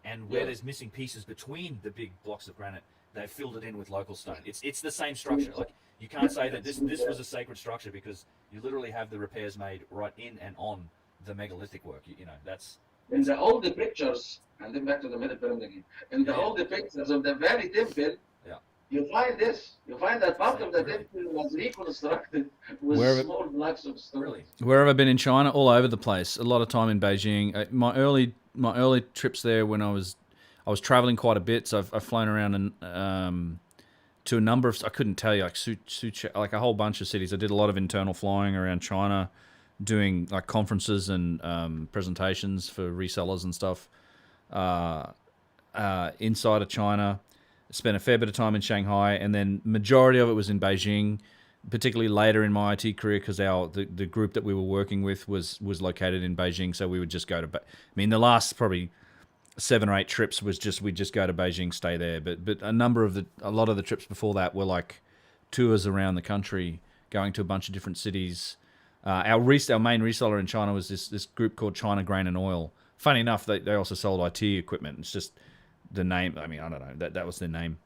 and where there's missing pieces between the big blocks of granite, they've filled it in with local stone. It's the same structure. Like, you can't say that this was a sacred structure, because you literally have the repairs made right in and on the megalithic work. You know, that's in the old pictures, and then back to the middle pyramid again. In the old pictures of the very temple, you find this. You find that part of the temple was reconstructed with small blocks of stone. Wherever I've been in China, all over the place. A lot of time in Beijing. My early trips there, when I was traveling quite a bit, so I've flown around and to a number of, I couldn't tell you, like a whole bunch of cities. I did a lot of internal flying around China, doing like conferences and presentations for resellers and stuff inside of China. Spent a fair bit of time in Shanghai, and then majority of it was in Beijing, particularly later in my IT career, because the group that we were working with was located in Beijing, so we would just go to. I mean, the last probably 7 or 8 trips was we'd just go to Beijing, stay there. But a lot of the trips before that were like tours around the country, going to a bunch of different cities. Our main reseller in China was this group called China Grain and Oil. Funny enough, they also sold IT equipment. It's just the name. I mean, I don't know. That was their name.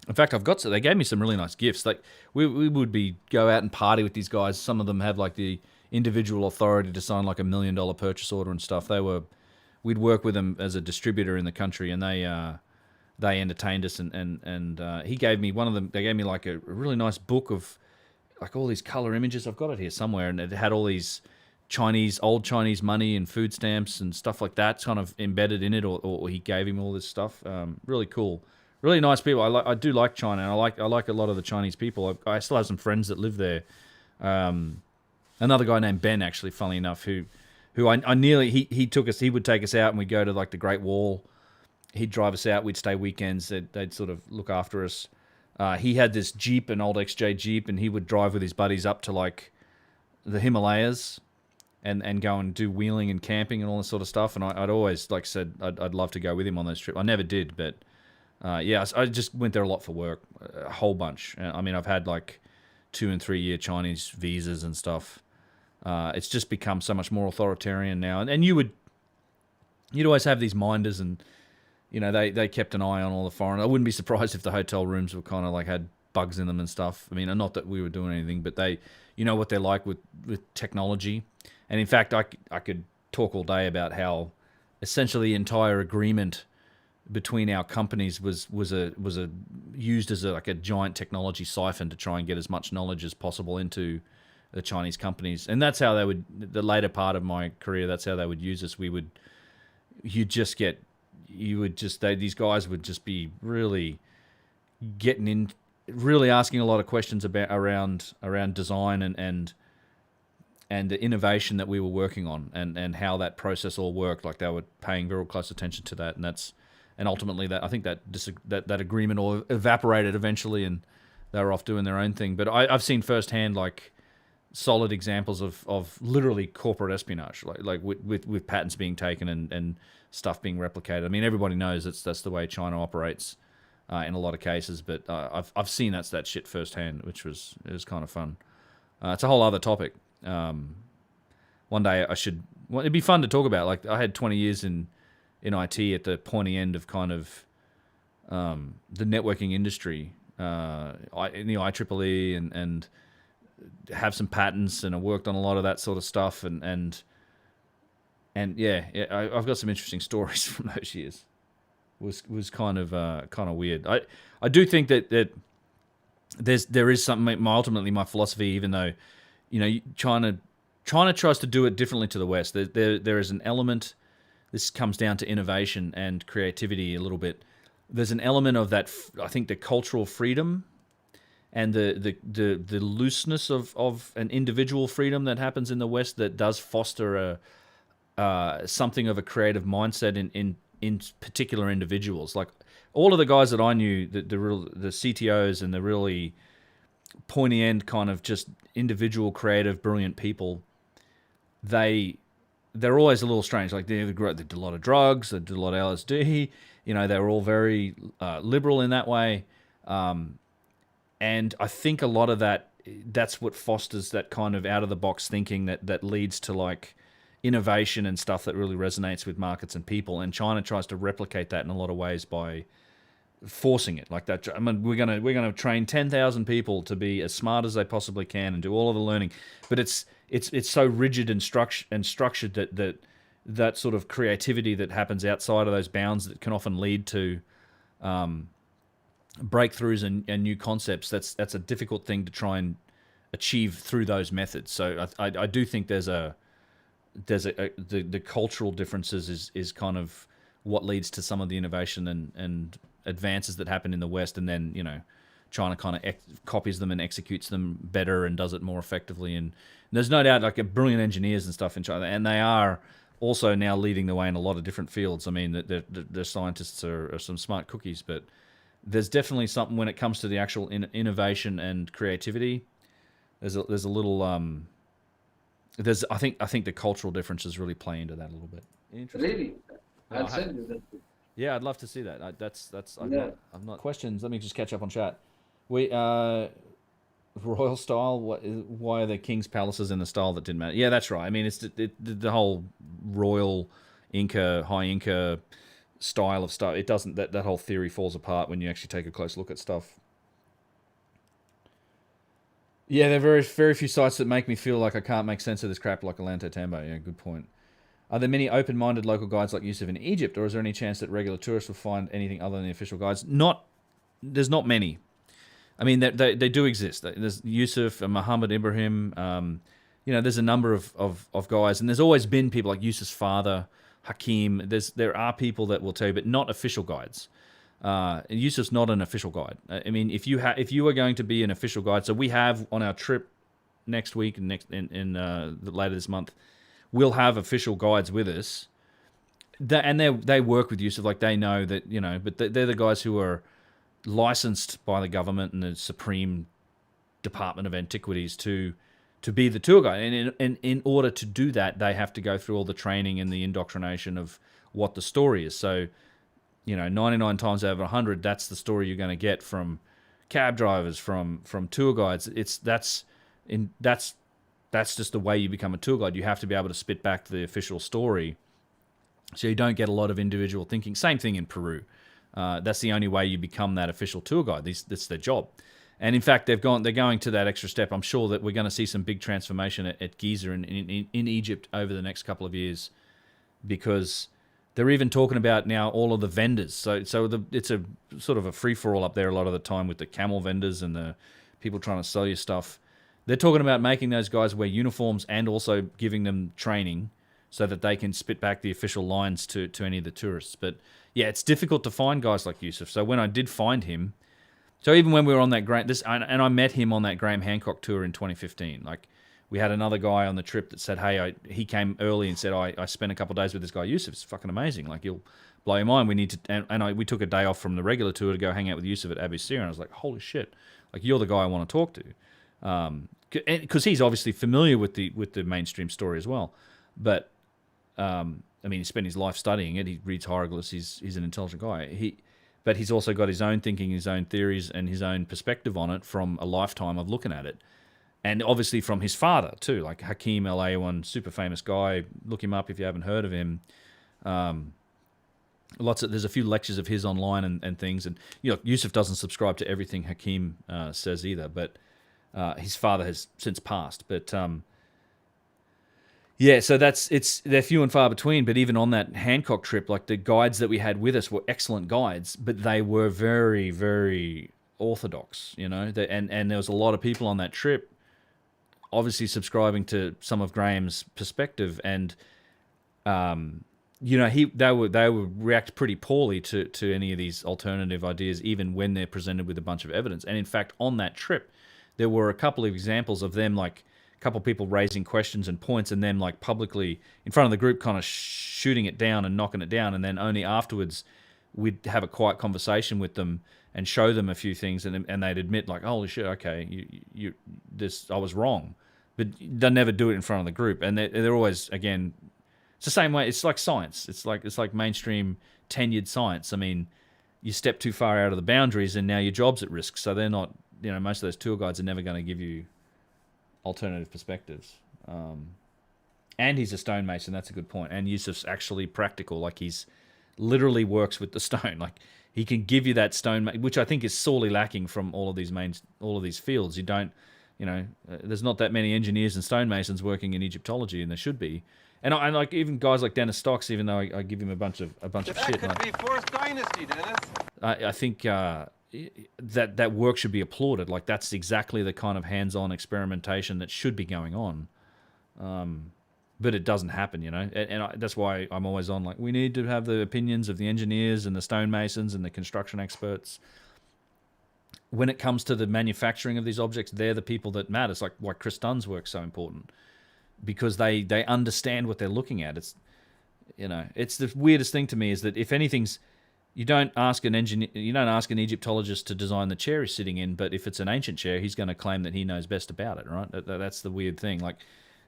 In fact, they gave me some really nice gifts. Like we would go out and party with these guys. Some of them have like the individual authority to sign like $1 million purchase order and stuff. We'd work with them as a distributor in the country, and they entertained us. And he gave me one of them. They gave me like a really nice book of like all these color images. I've got it here somewhere, and it had all these old Chinese money and food stamps and stuff like that kind of embedded in it, or he gave him all this stuff. Really cool, really nice people. I do like China, and I like a lot of the Chinese people. I still have some friends that live there. Another guy named Ben, actually, funnily enough, who I nearly he would take us out, and we'd go to like the Great Wall. He'd drive us out. We'd stay weekends. They'd sort of look after us. He had this Jeep, an old XJ Jeep, and he would drive with his buddies up to like the Himalayas and go and do wheeling and camping and all this sort of stuff. And I'd always, like I said, I'd love to go with him on those trips. I never did, but yeah, I just went there a lot for work, a whole bunch. I mean, I've had like 2 and 3 year Chinese visas and stuff. It's just become so much more authoritarian now. And you'd always have these minders, and you know, they kept an eye on all the foreign. I wouldn't be surprised if the hotel rooms were kind of like had bugs in them and stuff. I mean, not that we were doing anything, but you know what they're like with technology. And in fact, I could talk all day about how essentially the entire agreement between our companies was used as like a giant technology siphon to try and get as much knowledge as possible into the Chinese companies. And that's how the later part of my career, that's how they would use us. These guys would just be really getting in, really asking a lot of questions around design and the innovation that we were working on, and how that process all worked. Like, they were paying very close attention to that, and ultimately I think that agreement all evaporated eventually, and they were off doing their own thing. But I've seen firsthand like solid examples of literally corporate espionage, like with patents being taken and stuff being replicated. I mean, everybody knows that's the way China operates in a lot of cases. But I've seen that shit firsthand, which was kind of fun. It's a whole other topic. One day it'd be fun to talk about. Like, I had 20 years in IT at the pointy end of kind of the networking industry, in the IEEE have some patents, and I worked on a lot of that sort of stuff, and yeah, I've got some interesting stories from those years. Was kind of weird. I do think that there is something. Ultimately, my philosophy, even though, you know, China tries to do it differently to the West. There is an element. This comes down to innovation and creativity a little bit. There's an element of that. I think the cultural freedom and the looseness of an individual freedom that happens in the West that does foster something of a creative mindset in particular individuals. Like all of the guys that I knew, the CTOs and the really pointy end kind of just individual, creative, brilliant people, they're always a little strange. Like they did a lot of drugs, they did a lot of LSD. You know, they were all very liberal in that way. And I think a lot of that's what fosters that kind of out of the box thinking that leads to like innovation and stuff that really resonates with markets and people. And China tries to replicate that in a lot of ways by forcing it like that. I mean, we're gonna train 10,000 people to be as smart as they possibly can and do all of the learning, but it's so rigid and structured that sort of creativity that happens outside of those bounds that can often lead to breakthroughs and new concepts. That's a difficult thing to try and achieve through those methods. So I do think the cultural differences is kind of what leads to some of the innovation and advances that happen in the West, and then, you know, China kind of copies them and executes them better and does it more effectively. And there's no doubt, like, brilliant engineers and stuff in China, and they are also now leading the way in a lot of different fields. I mean, their scientists are some smart cookies, but there's definitely something when it comes to the actual innovation and creativity. There's a little I think the cultural differences really play into that a little bit. Really? I'll send you that. Yeah, I'd love to see that. Yeah. I'm not. Questions? Let me just catch up on chat. Royal style. Why are the king's palaces in the style that didn't matter? Yeah, that's right. I mean, it's the whole royal high Inca style of stuff. It doesn't. That whole theory falls apart when you actually take a close look at stuff. Yeah, there are very, very few sites that make me feel like I can't make sense of this crap like Atlanta Tambo. Yeah, good point. Are there many open-minded local guides like Yusuf in Egypt, or is there any chance that regular tourists will find anything other than the official guides? There's not many. I mean, they do exist. There's Yusuf and Muhammad Ibrahim. You know, there's a number of guys, and there's always been people like Yusuf's father, Hakim. There are people that will tell you, but not official guides. Yusuf's not an official guide. I mean, if you are going to be an official guide, so we have on our trip next week and later this month, we'll have official guides with us. They work with Yusuf, like they know that, you know, but they're the guys who are licensed by the government and the Supreme Department of Antiquities to be the tour guide. And in order to do that, they have to go through all the training and the indoctrination of what the story is. So, you know, 99 times out of 100, that's the story you're going to get from cab drivers, from tour guides. That's just the way you become a tour guide. You have to be able to spit back the official story, so you don't get a lot of individual thinking. Same thing in Peru. That's the only way you become that official tour guide. That's their job. And in fact, they're going to that extra step. I'm sure that we're going to see some big transformation at Giza in Egypt over the next couple of years, because they're even talking about now all of the vendors. So it's a sort of a free-for-all up there a lot of the time with the camel vendors and the people trying to sell you stuff. They're talking about making those guys wear uniforms and also giving them training so that they can spit back the official lines to any of the tourists. But yeah, it's difficult to find guys like Yusuf. So when I did find him, so even when we were on that and I met him on that Graham Hancock tour in 2015, like we had another guy on the trip that said, hey, he came early and said, I spent a couple of days with this guy Yusuf. It's fucking amazing. Like, you'll blow your mind. We need to, we took a day off from the regular tour to go hang out with Yusuf at Abu Sir, and I was like, holy shit, like, you're the guy I want to talk to. Because he's obviously familiar with the mainstream story as well. But, I mean, he spent his life studying it. He reads hieroglyphs. He's an intelligent guy. But he's also got his own thinking, his own theories, and his own perspective on it from a lifetime of looking at it. And obviously from his father, too, like Hakim El Ayawan, super famous guy. Look him up if you haven't heard of him. There's a few lectures of his online and things. And, you know, Yusuf doesn't subscribe to everything Hakim says either. But His father has since passed, but yeah, so they're few and far between. But even on that Hancock trip, like the guides that we had with us were excellent guides, but they were very, very orthodox, you know. And there was a lot of people on that trip, obviously subscribing to some of Graham's perspective, and you know, they would react pretty poorly to any of these alternative ideas, even when they're presented with a bunch of evidence. And in fact, on that trip, there were a couple of examples of them, like a couple of people raising questions and points, and them like publicly in front of the group, kind of shooting it down and knocking it down, and then only afterwards we'd have a quiet conversation with them and show them a few things, and they'd admit like, holy shit, okay, I was wrong, but they'll never do it in front of the group, and they're always, again, it's the same way. It's like science. It's like mainstream tenured science. I mean, you step too far out of the boundaries, and now your job's at risk. So they're not, you know, most of those tour guides are never going to give you alternative perspectives. And he's a stonemason. That's a good point. And Yusuf's actually practical. Like, he's literally works with the stone. Like, he can give you that stone, which I think is sorely lacking from all of these fields. You don't, you know, there's not that many engineers and stonemasons working in Egyptology, and there should be. And I like even guys like Dennis Stocks, even though I give him a bunch of shit. That could be fourth dynasty, Dennis. I think that work should be applauded. Like, that's exactly the kind of hands-on experimentation that should be going on. But it doesn't happen, you know. That's why I'm always on, like, we need to have the opinions of the engineers and the stonemasons and the construction experts. When it comes to the manufacturing of these objects, they're the people that matter. It's like why Chris Dunn's work's so important, because they understand what they're looking at. It's, you know, it's the weirdest thing to me is that if anything's, you don't ask an Egyptologist to design the chair he's sitting in, but if it's an ancient chair, he's going to claim that he knows best about it, right? That's the weird thing. Like,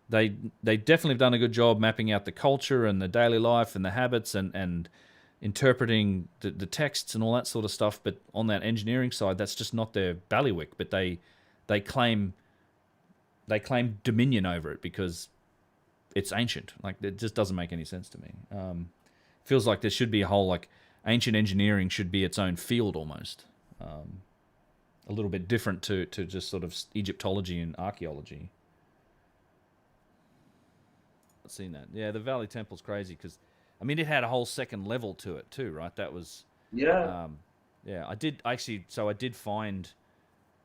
they definitely have done a good job mapping out the culture and the daily life and the habits and interpreting the texts and all that sort of stuff. But on that engineering side, that's just not their ballywick. But they claim dominion over it because it's ancient. Like, it just doesn't make any sense to me. Feels like there should be a whole, like, ancient engineering should be its own field almost. A little bit different to just sort of Egyptology and archaeology. I've seen that. Yeah, the Valley Temple's crazy because, I mean, it had a whole second level to it too, right? That was... Yeah. Yeah, I did find...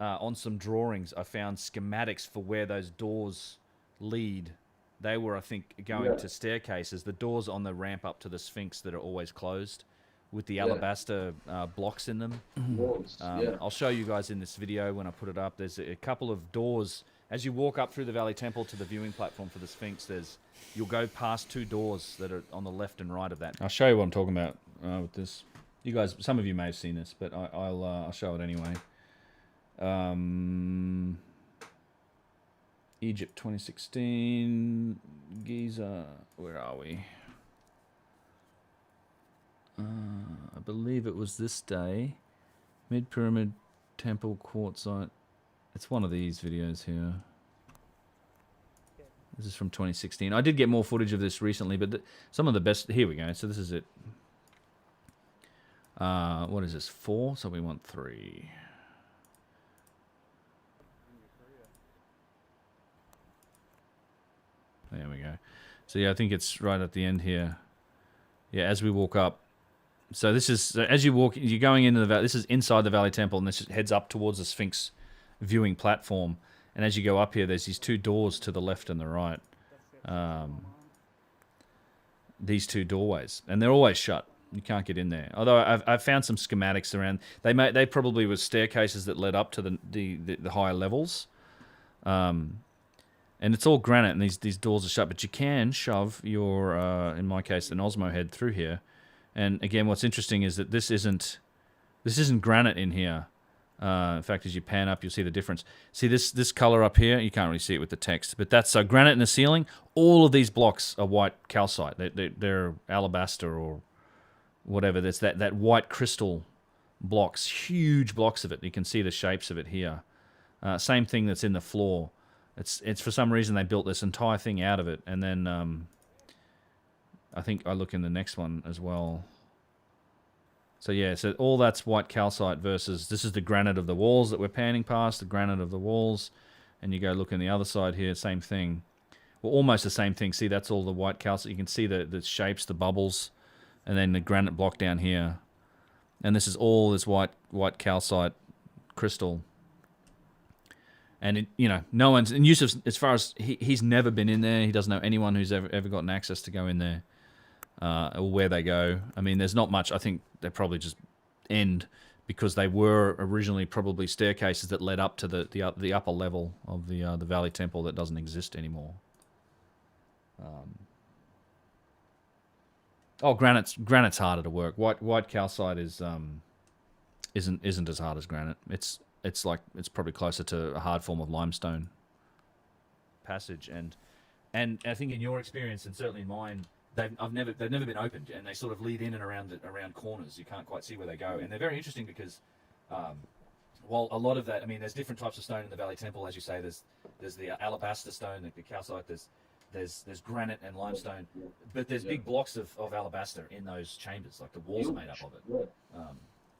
on some drawings, I found schematics for where those doors lead. They were, I think, going to staircases. The doors on the ramp up to the Sphinx that are always closed, with the alabaster blocks in them. I'll show you guys in this video when I put it up. There's a couple of doors. As you walk up through the Valley Temple to the viewing platform for the Sphinx, you'll go past two doors that are on the left and right of that. I'll show you what I'm talking about with this. You guys, some of you may have seen this, but I'll show it anyway. Egypt 2016, Giza, where are we? I believe it was this day. Mid-Pyramid Temple Quartzite. It's one of these videos here. This is from 2016. I did get more footage of this recently, but some of the best... Here we go. So this is it. What is this? 4? So we want 3. There we go. So yeah, I think it's right at the end here. Yeah, as we walk up. So this is, as you walk, you're going into the valley. This is inside the Valley Temple, and this heads up towards the Sphinx viewing platform. And as you go up here, there's these two doors to the left and the right. These two doorways, and they're always shut. You can't get in there. Although I've found some schematics around. They probably were staircases that led up to the higher levels. And it's all granite, and these doors are shut. But you can shove your, in my case, an Osmo head through here. And again, what's interesting is that this isn't granite in here. In fact, as you pan up, you'll see the difference. See this color up here? You can't really see it with the text, but that's granite in the ceiling. All of these blocks are white calcite. They're alabaster or whatever. There's that white crystal blocks, huge blocks of it. You can see the shapes of it here. Same thing that's in the floor. It's for some reason they built this entire thing out of it, and then I think I look in the next one as well. So yeah, so all that's white calcite versus this is the granite of the walls that we're panning past, the granite of the walls. and you go look on the other side here, same thing. Well, almost the same thing. See, that's all the white calcite. You can see the shapes, the bubbles, and then the granite block down here. And this is all this white calcite crystal. And it, you know, no one's, and Yusuf, as far as he's never been in there. He doesn't know anyone who's ever gotten access to go in there, or where they go. I mean, there's not much. I think they probably just end because they were originally probably staircases that led up to the upper level of the Valley Temple that doesn't exist anymore. Granite's harder to work. White calcite isn't as hard as granite. It's probably closer to a hard form of limestone passage, and I think in your experience and certainly mine, they've never been opened, and they sort of lead in and around corners. You can't quite see where they go, and they're very interesting because while a lot of that, I mean, there's different types of stone in the Valley Temple, as you say. There's the alabaster stone, the calcite. There's granite and limestone, but there's big blocks of alabaster in those chambers, like the walls are made up of it.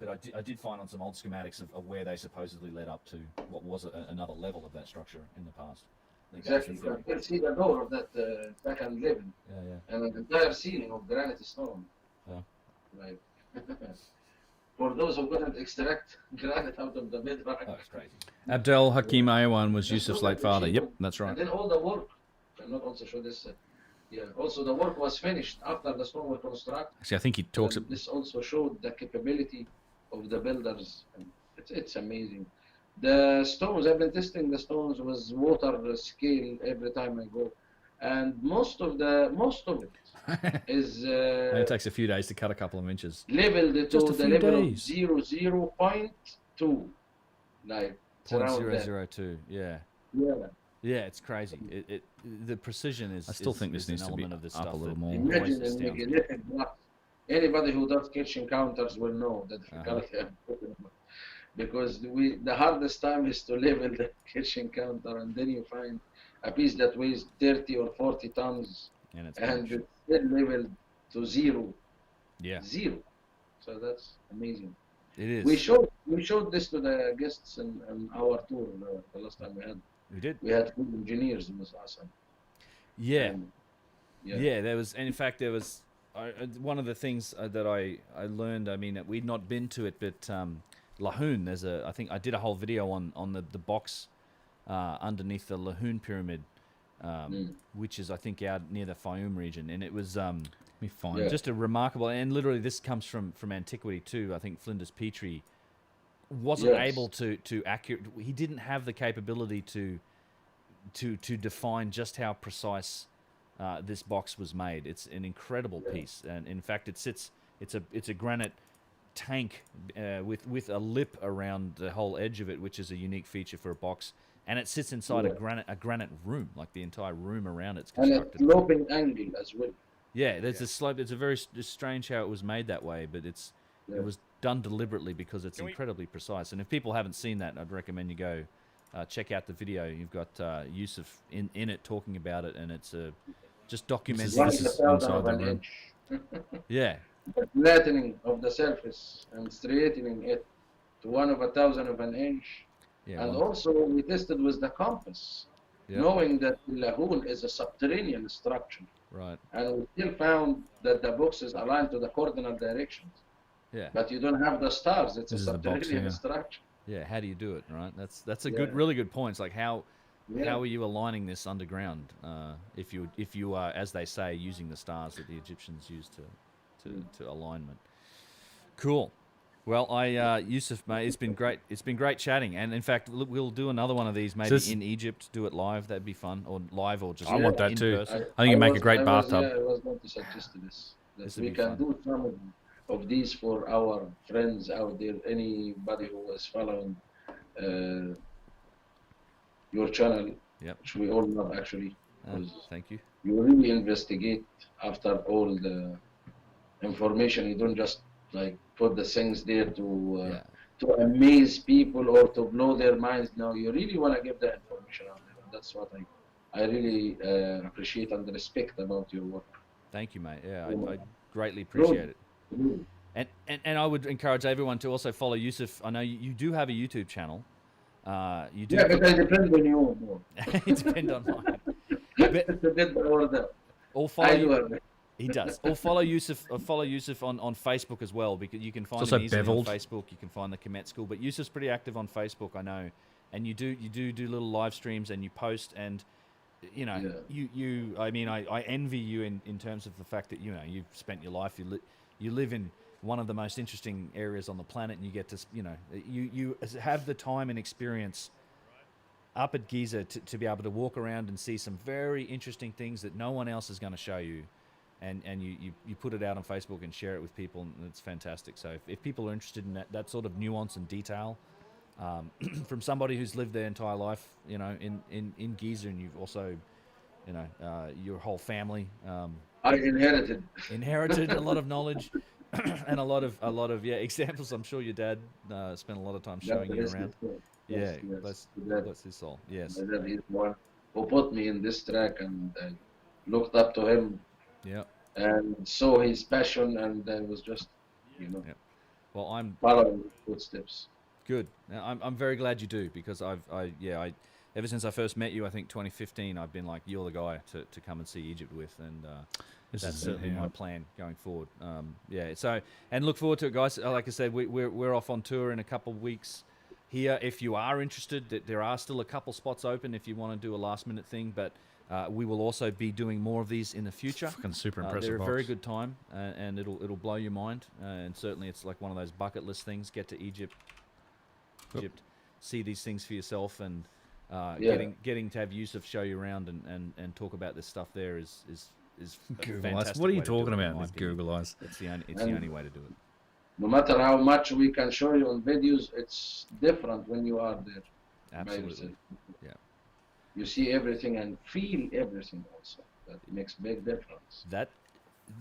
But I did find on some old schematics of where they supposedly led up to what was another level of that structure in the past. Exactly. You can see the door of that second level. And the entire ceiling of granite stone. Like, for those who couldn't extract granite out of the bedrock. Oh, it's crazy. Abdel Hakim Ayawan was Yusuf's late father. Yep, that's right. And then all the work, I'm not also sure this, also the work was finished after the stone was constructed. Actually, I think he talks. This also showed the capability of the builders. It's amazing. The stones, I've been testing the stones with water scale every time I go, and most of it is. It takes a few days to cut a couple of inches. Leveled to the level of 0.2, like 0.002. Yeah. Yeah, it's crazy. The precision is. I still think this needs to be up a little more. Imagine a megalithic block. Anybody who does kitchen counters will know the difficulty I'm talking about. Because the hardest time is to level the kitchen counter, and then you find a piece that weighs 30 or 40 tons, and it's still leveled to zero. Yeah. Zero. So that's amazing. It is. We showed this to the guests in our tour the last time we had. We did. We had good engineers. It was awesome. Yeah. There was, and in fact, there was one of the things that I learned. I mean, we'd not been to it, but Lahoun. I think I did a whole video on the box underneath the Lahoun pyramid, which is I think out near the Fayum region, and it was just a remarkable. And literally, this comes from antiquity too. I think Flinders Petrie wasn't able to accurate. He didn't have the capability to define just how precise this box was made. It's an incredible piece, and in fact, it's a granite tank with a lip around the whole edge of it, which is a unique feature for a box, and it sits inside a granite room, like the entire room around it's constructed. And a sloping angle as well. Yeah, there's a slope. It's it's strange how it was made that way, but it was done deliberately because it's incredibly precise. And if people haven't seen that, I'd recommend you go check out the video. You've got Yusuf in it talking about it, and it's just documenting this is inside the room. Yeah. The flattening of the surface and straightening it to 1/1000 of an inch. Yeah, and also we tested with the compass, knowing that the lagoon is a subterranean structure. Right. And we still found that the box is aligned to the coordinate directions. Yeah. But you don't have the stars. It's a subterranean structure. Yeah. How do you do it? Right. That's a really good point. It's like how are you aligning this underground? If you are, as they say, using the stars that the Egyptians used to alignment. Cool. Well, Yusuf, mate, it's been great. It's been great chatting, and in fact, we'll do another one of these maybe in Egypt. Do it live. That'd be fun, or live, or just I want that too. Person. I think you make a great bathtub. I was going to suggest this. That we can do some of these for our friends out there. Anybody who is following your channel, which we all love actually. Thank you. You really investigate after all the information. You don't just like put the things there to amaze people or to blow their minds. No, you really want to give the information out there. And that's what I really appreciate and respect about your work. Thank you, mate. Yeah, I greatly appreciate it. And I would encourage everyone to also follow Yusuf. I know you do have a YouTube channel. You do. Yeah, but I depend on you more. It depends on mine. It depends on all of them. Or follow you. He does. Or follow Yusuf. Follow Yusuf on Facebook as well, because you can find him easily on Facebook. You can find the Komet School, but Yusuf's pretty active on Facebook, I know. And you do little live streams, and you post, and you know, I mean, I envy you in terms of the fact that, you know, you've spent your life, you live in one of the most interesting areas on the planet, and you get to, you know, you have the time and experience up at Giza to be able to walk around and see some very interesting things that no one else is going to show you, and you put it out on Facebook and share it with people, and it's fantastic. So if people are interested in that sort of nuance and detail, from somebody who's lived their entire life, you know, in Giza, and you've also, you know, your whole family. I inherited a lot of knowledge, and a lot of examples. I'm sure your dad spent a lot of time showing you around. Yes, Yeah, yes. bless his soul. Yes. My dad is one who put me in this track, and I looked up to him. Yeah. And saw his passion, and I was just, you know, well, I'm following his footsteps. Good. I'm very glad you do, because I ever since I first met you, I think 2015, I've been like, you're the guy to come and see Egypt with, and that's certainly my plan going forward. So, and look forward to it, guys. Like I said, we're off on tour in a couple of weeks here. If you are interested, there are still a couple spots open if you want to do a last minute thing, but we will also be doing more of these in the future. Fucking super impressive. They're a box. very good time, and it'll blow your mind, and certainly it's like one of those bucket list things. Get to Egypt, see these things for yourself, and getting to have Yusuf show you around and talk about this stuff there is Google Eyes. What are you talking about with Google Eyes? It's the only way to do it. No matter how much we can show you on videos, it's different when you are there. Absolutely. Yeah. You see everything and feel everything also. That makes big difference.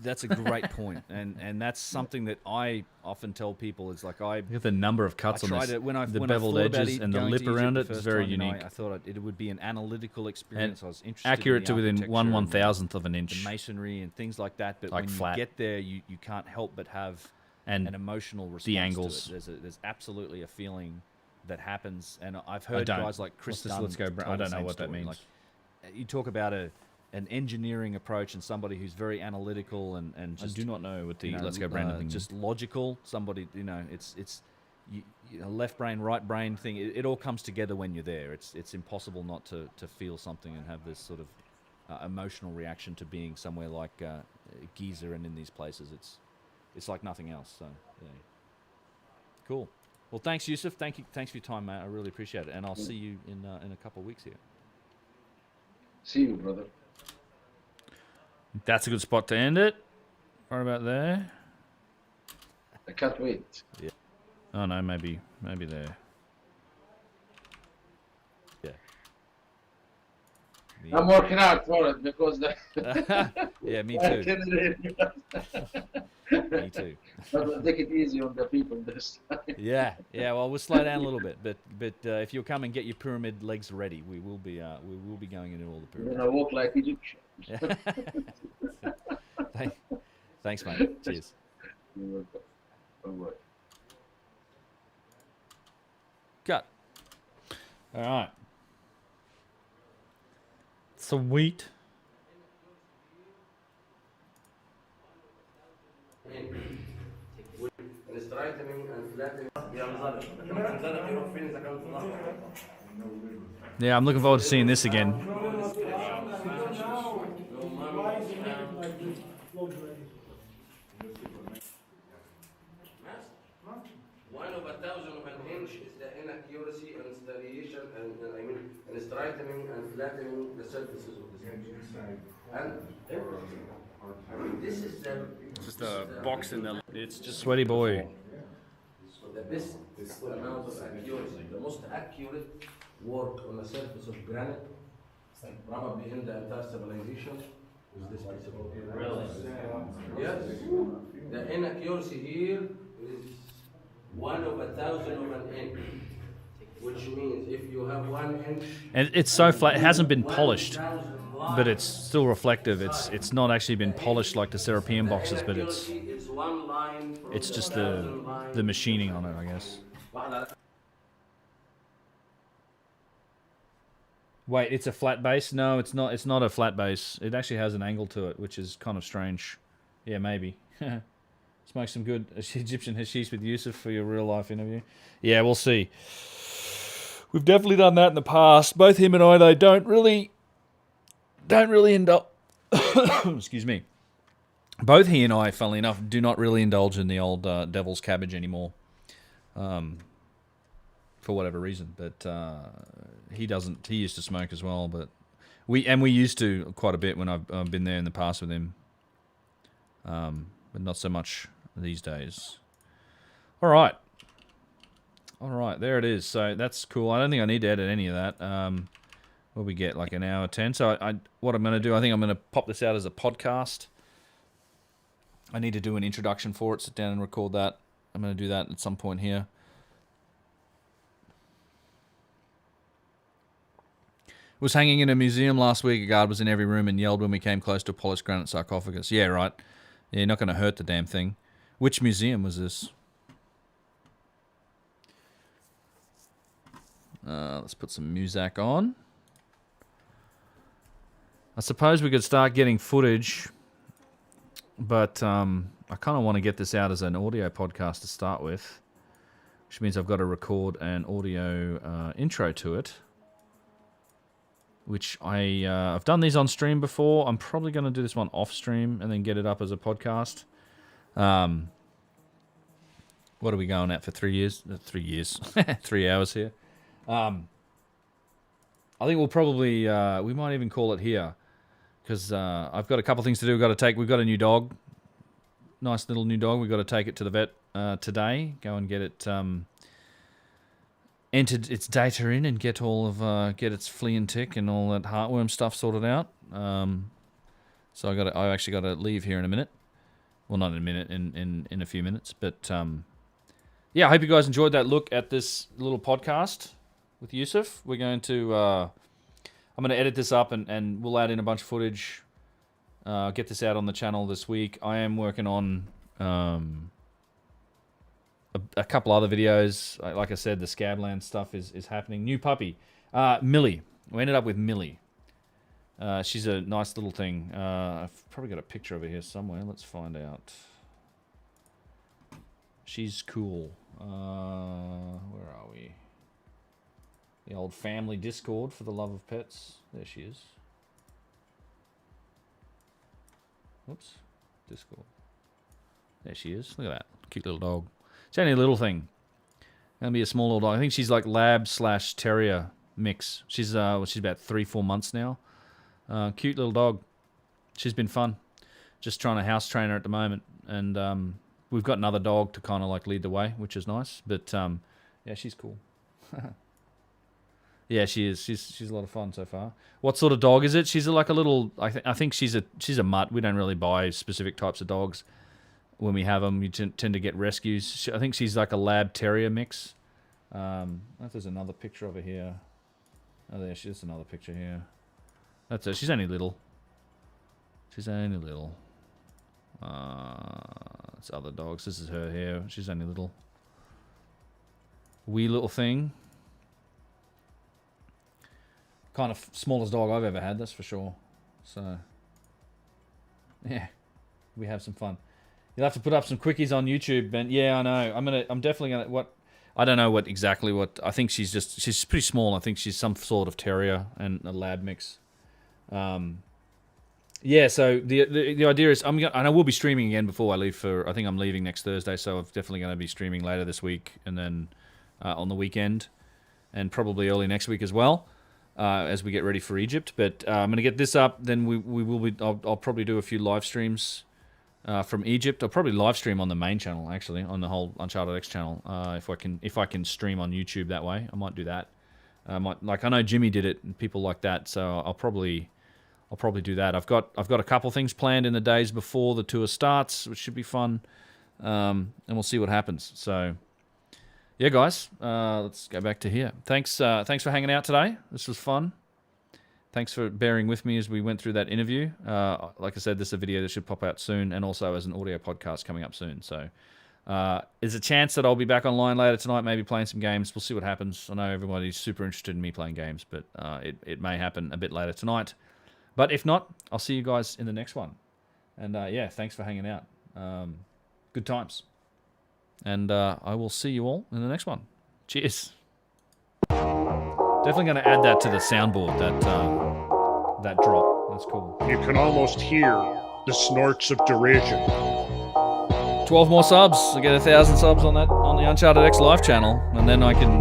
That's a great point, and that's something that I often tell people. Is like Look at the number of cuts on this. The beveled edges and the lip around it is very unique. I thought it would be an analytical experience. And I was interested accurate in to the within architecture and 1/1000th of an inch. the masonry and things like that. But Like when flat. you get there, you can't help but have And an emotional response the angles. to it. There's absolutely a feeling that happens, and I've heard guys like Chris Dunn. Let's Go. I don't know what that means. Like, you talk about an engineering approach and somebody who's very analytical and just, I do not know what the Let's Go Brandon thing just logical. Somebody, you know, it's left brain, right brain thing. It all comes together when you're there. It's impossible not to feel something and have this sort of emotional reaction to being somewhere like Giza and in these places. It's like nothing else. So yeah. Cool. Well, thanks, Yusuf. Thanks for your time, mate. I really appreciate it, and I'll see you in a couple of weeks here. See you, brother. That's a good spot to end it. Right about there. I can't wait. Yeah. Oh no, maybe there. Yeah. I'm working hard for it because yeah, me too. Me too. But take it easy on the people this time. Yeah. Well, we'll slow down a little bit, but if you'll come and get your pyramid legs ready, we will be going into all the pyramids. You're gonna walk like Egyptians. Thanks, mate. Cheers. You're welcome. Bye-bye. Cut. All right. Sweet. Yeah, I'm looking forward to seeing this again. One over 1,000 of an inch is the inaccuracy and striation and straightening and flattening the surfaces of the skin. And this is the Just a box in the. It's just sweaty boy. the best amount of accuracy, the most accurate work on the surface of granite, probably in the entire civilization, is this piece of wood. Really? Yes. The inaccuracy here is 1 over 1,000 of an inch, which means if you have 1 inch. And it's so flat. It hasn't been polished, but it's still reflective. It's not actually been polished like the Serapeum boxes, but it's just the machining on it, I guess. Wait, it's a flat bass? No, it's not. It's not a flat bass. It actually has an angle to it, which is kind of strange. Yeah, maybe. Smoke some good Egyptian hashish with Yusuf for your real life interview. Yeah, we'll see. We've definitely done that in the past. Both him and I, though, don't really indulge. Excuse me. Both he and I, funnily enough, do not really indulge in the old devil's cabbage anymore. For whatever reason, but he doesn't. He used to smoke as well, but we used to quite a bit when I've been there in the past with him. But not so much these days. All right, there it is. So that's cool. I don't think I need to edit any of that. What we get, like an hour 10. So what I'm going to do, I think I'm going to pop this out as a podcast. I need to do an introduction for it. Sit down and record that. I'm going to do that at some point here. Was hanging in a museum last week. A guard was in every room and yelled when we came close to a polished granite sarcophagus. Yeah, right. Yeah, you're not going to hurt the damn thing. Which museum was this? Let's put some Muzak on. I suppose we could start getting footage, but I kind of want to get this out as an audio podcast to start with, which means I've got to record an audio intro to it. Which I've done these on stream before. I'm probably going to do this one off stream and then get it up as a podcast. What are we going at for 3 years? 3 years. 3 hours here. I think we'll probably, we might even call it here. Because I've got a couple things to do. We've got a new dog. Nice little new dog. We've got to take it to the vet today. Go and get it... entered its data in and get all of get its flea and tick and all that heartworm stuff sorted out. So I actually got to leave here in a minute. Well, not in a minute, in a few minutes. But yeah, I hope you guys enjoyed that look at this little podcast with Yusuf. We're going to I'm going to edit this up and we'll add in a bunch of footage. Get this out on the channel this week. I am working on a couple other videos. Like I said, the Scabland stuff is happening. New puppy. Millie. We ended up with Millie. She's a nice little thing. I've probably got a picture of her here somewhere. Let's find out. She's cool. Where are we? The old family Discord for the love of pets. There she is. Whoops. Discord. There she is. Look at that. Cute little dog. It's only a little thing. Gonna be a small little dog. I think she's like lab/terrier mix. She's about 3-4 months now. Cute little dog. She's been fun. Just trying to house train her at the moment, and we've got another dog to kind of like lead the way, which is nice. But yeah, she's cool. Yeah, she is. She's a lot of fun so far. What sort of dog is it? She's like a little. I think she's a mutt. We don't really buy specific types of dogs. When we have them, you tend to get rescues. I think she's like a lab terrier mix. I don't know if there's another picture of her here. Oh, there's another picture here. That's her. She's only little. She's only little. It's other dogs. This is her here. She's only little. Wee little thing. Kind of smallest dog I've ever had, that's for sure. So, yeah, we have some fun. You'll have to put up some quickies on YouTube, Ben. Yeah, I know. I'm definitely gonna. I don't know what exactly. I think she's pretty small. I think she's some sort of terrier and a lab mix. Yeah. So the idea is and I will be streaming again before I leave I think I'm leaving next Thursday, so I'm definitely going to be streaming later this week and then on the weekend and probably early next week as well. As we get ready for Egypt, but I'm going to get this up. Then we will be. I'll probably do a few live streams from Egypt. I'll probably live stream on the main channel, actually, on the whole UnchartedX channel. If I can stream on YouTube that way, I might do that. I know Jimmy did it and people like that, so I'll probably do that. I've got a couple things planned in the days before the tour starts, which should be fun, and we'll see what happens. So. Yeah, guys, let's go back to here. Thanks for hanging out today. This was fun. Thanks for bearing with me as we went through that interview. Like I said, this is a video that should pop out soon, and also as an audio podcast coming up soon. So There's a chance that I'll be back online later tonight, maybe playing some games. We'll see what happens. I know everybody's super interested in me playing games, but it may happen a bit later tonight. But if not, I'll see you guys in the next one. And yeah, thanks for hanging out. Good times. And I will see you all in the next one. Cheers. Definitely going to add that to the soundboard, that drop. That's cool. You can almost hear the snorts of derision. 12 more subs. I get 1,000 subs on the UnchartedX live channel, and then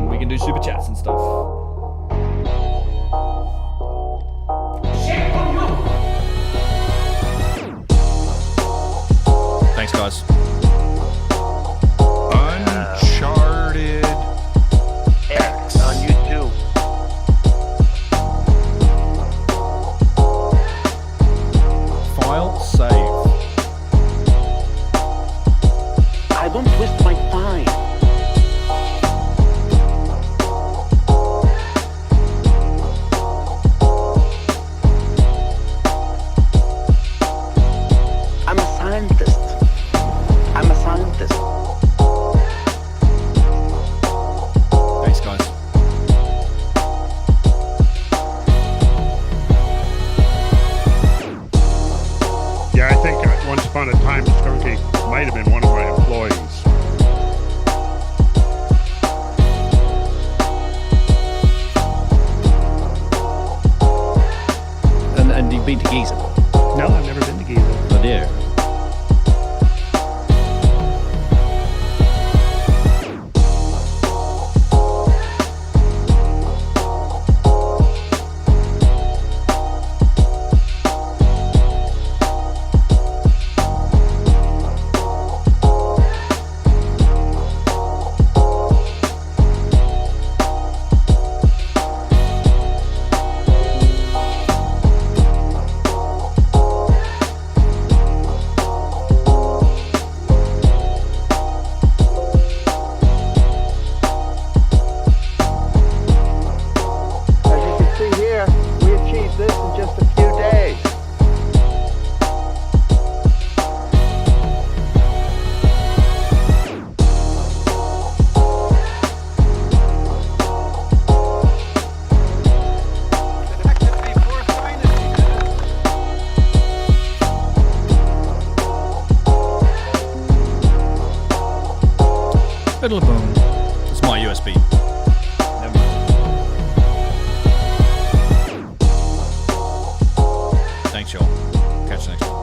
we can do super chats and stuff. Thanks, guys. UnchartedX on YouTube. File save. I don't waste my time. I'm a scientist. I'm a scientist. Thanks, guys. Yeah, I think once upon a time, Skunky might have been one of my employees. And you've been to Giza? No, I've never been to Giza. Oh dear. As you can see here, we achieved this in just a few days. Fiddle boom. It's my USB. Never mind. Thanks, y'all. Catch you next time.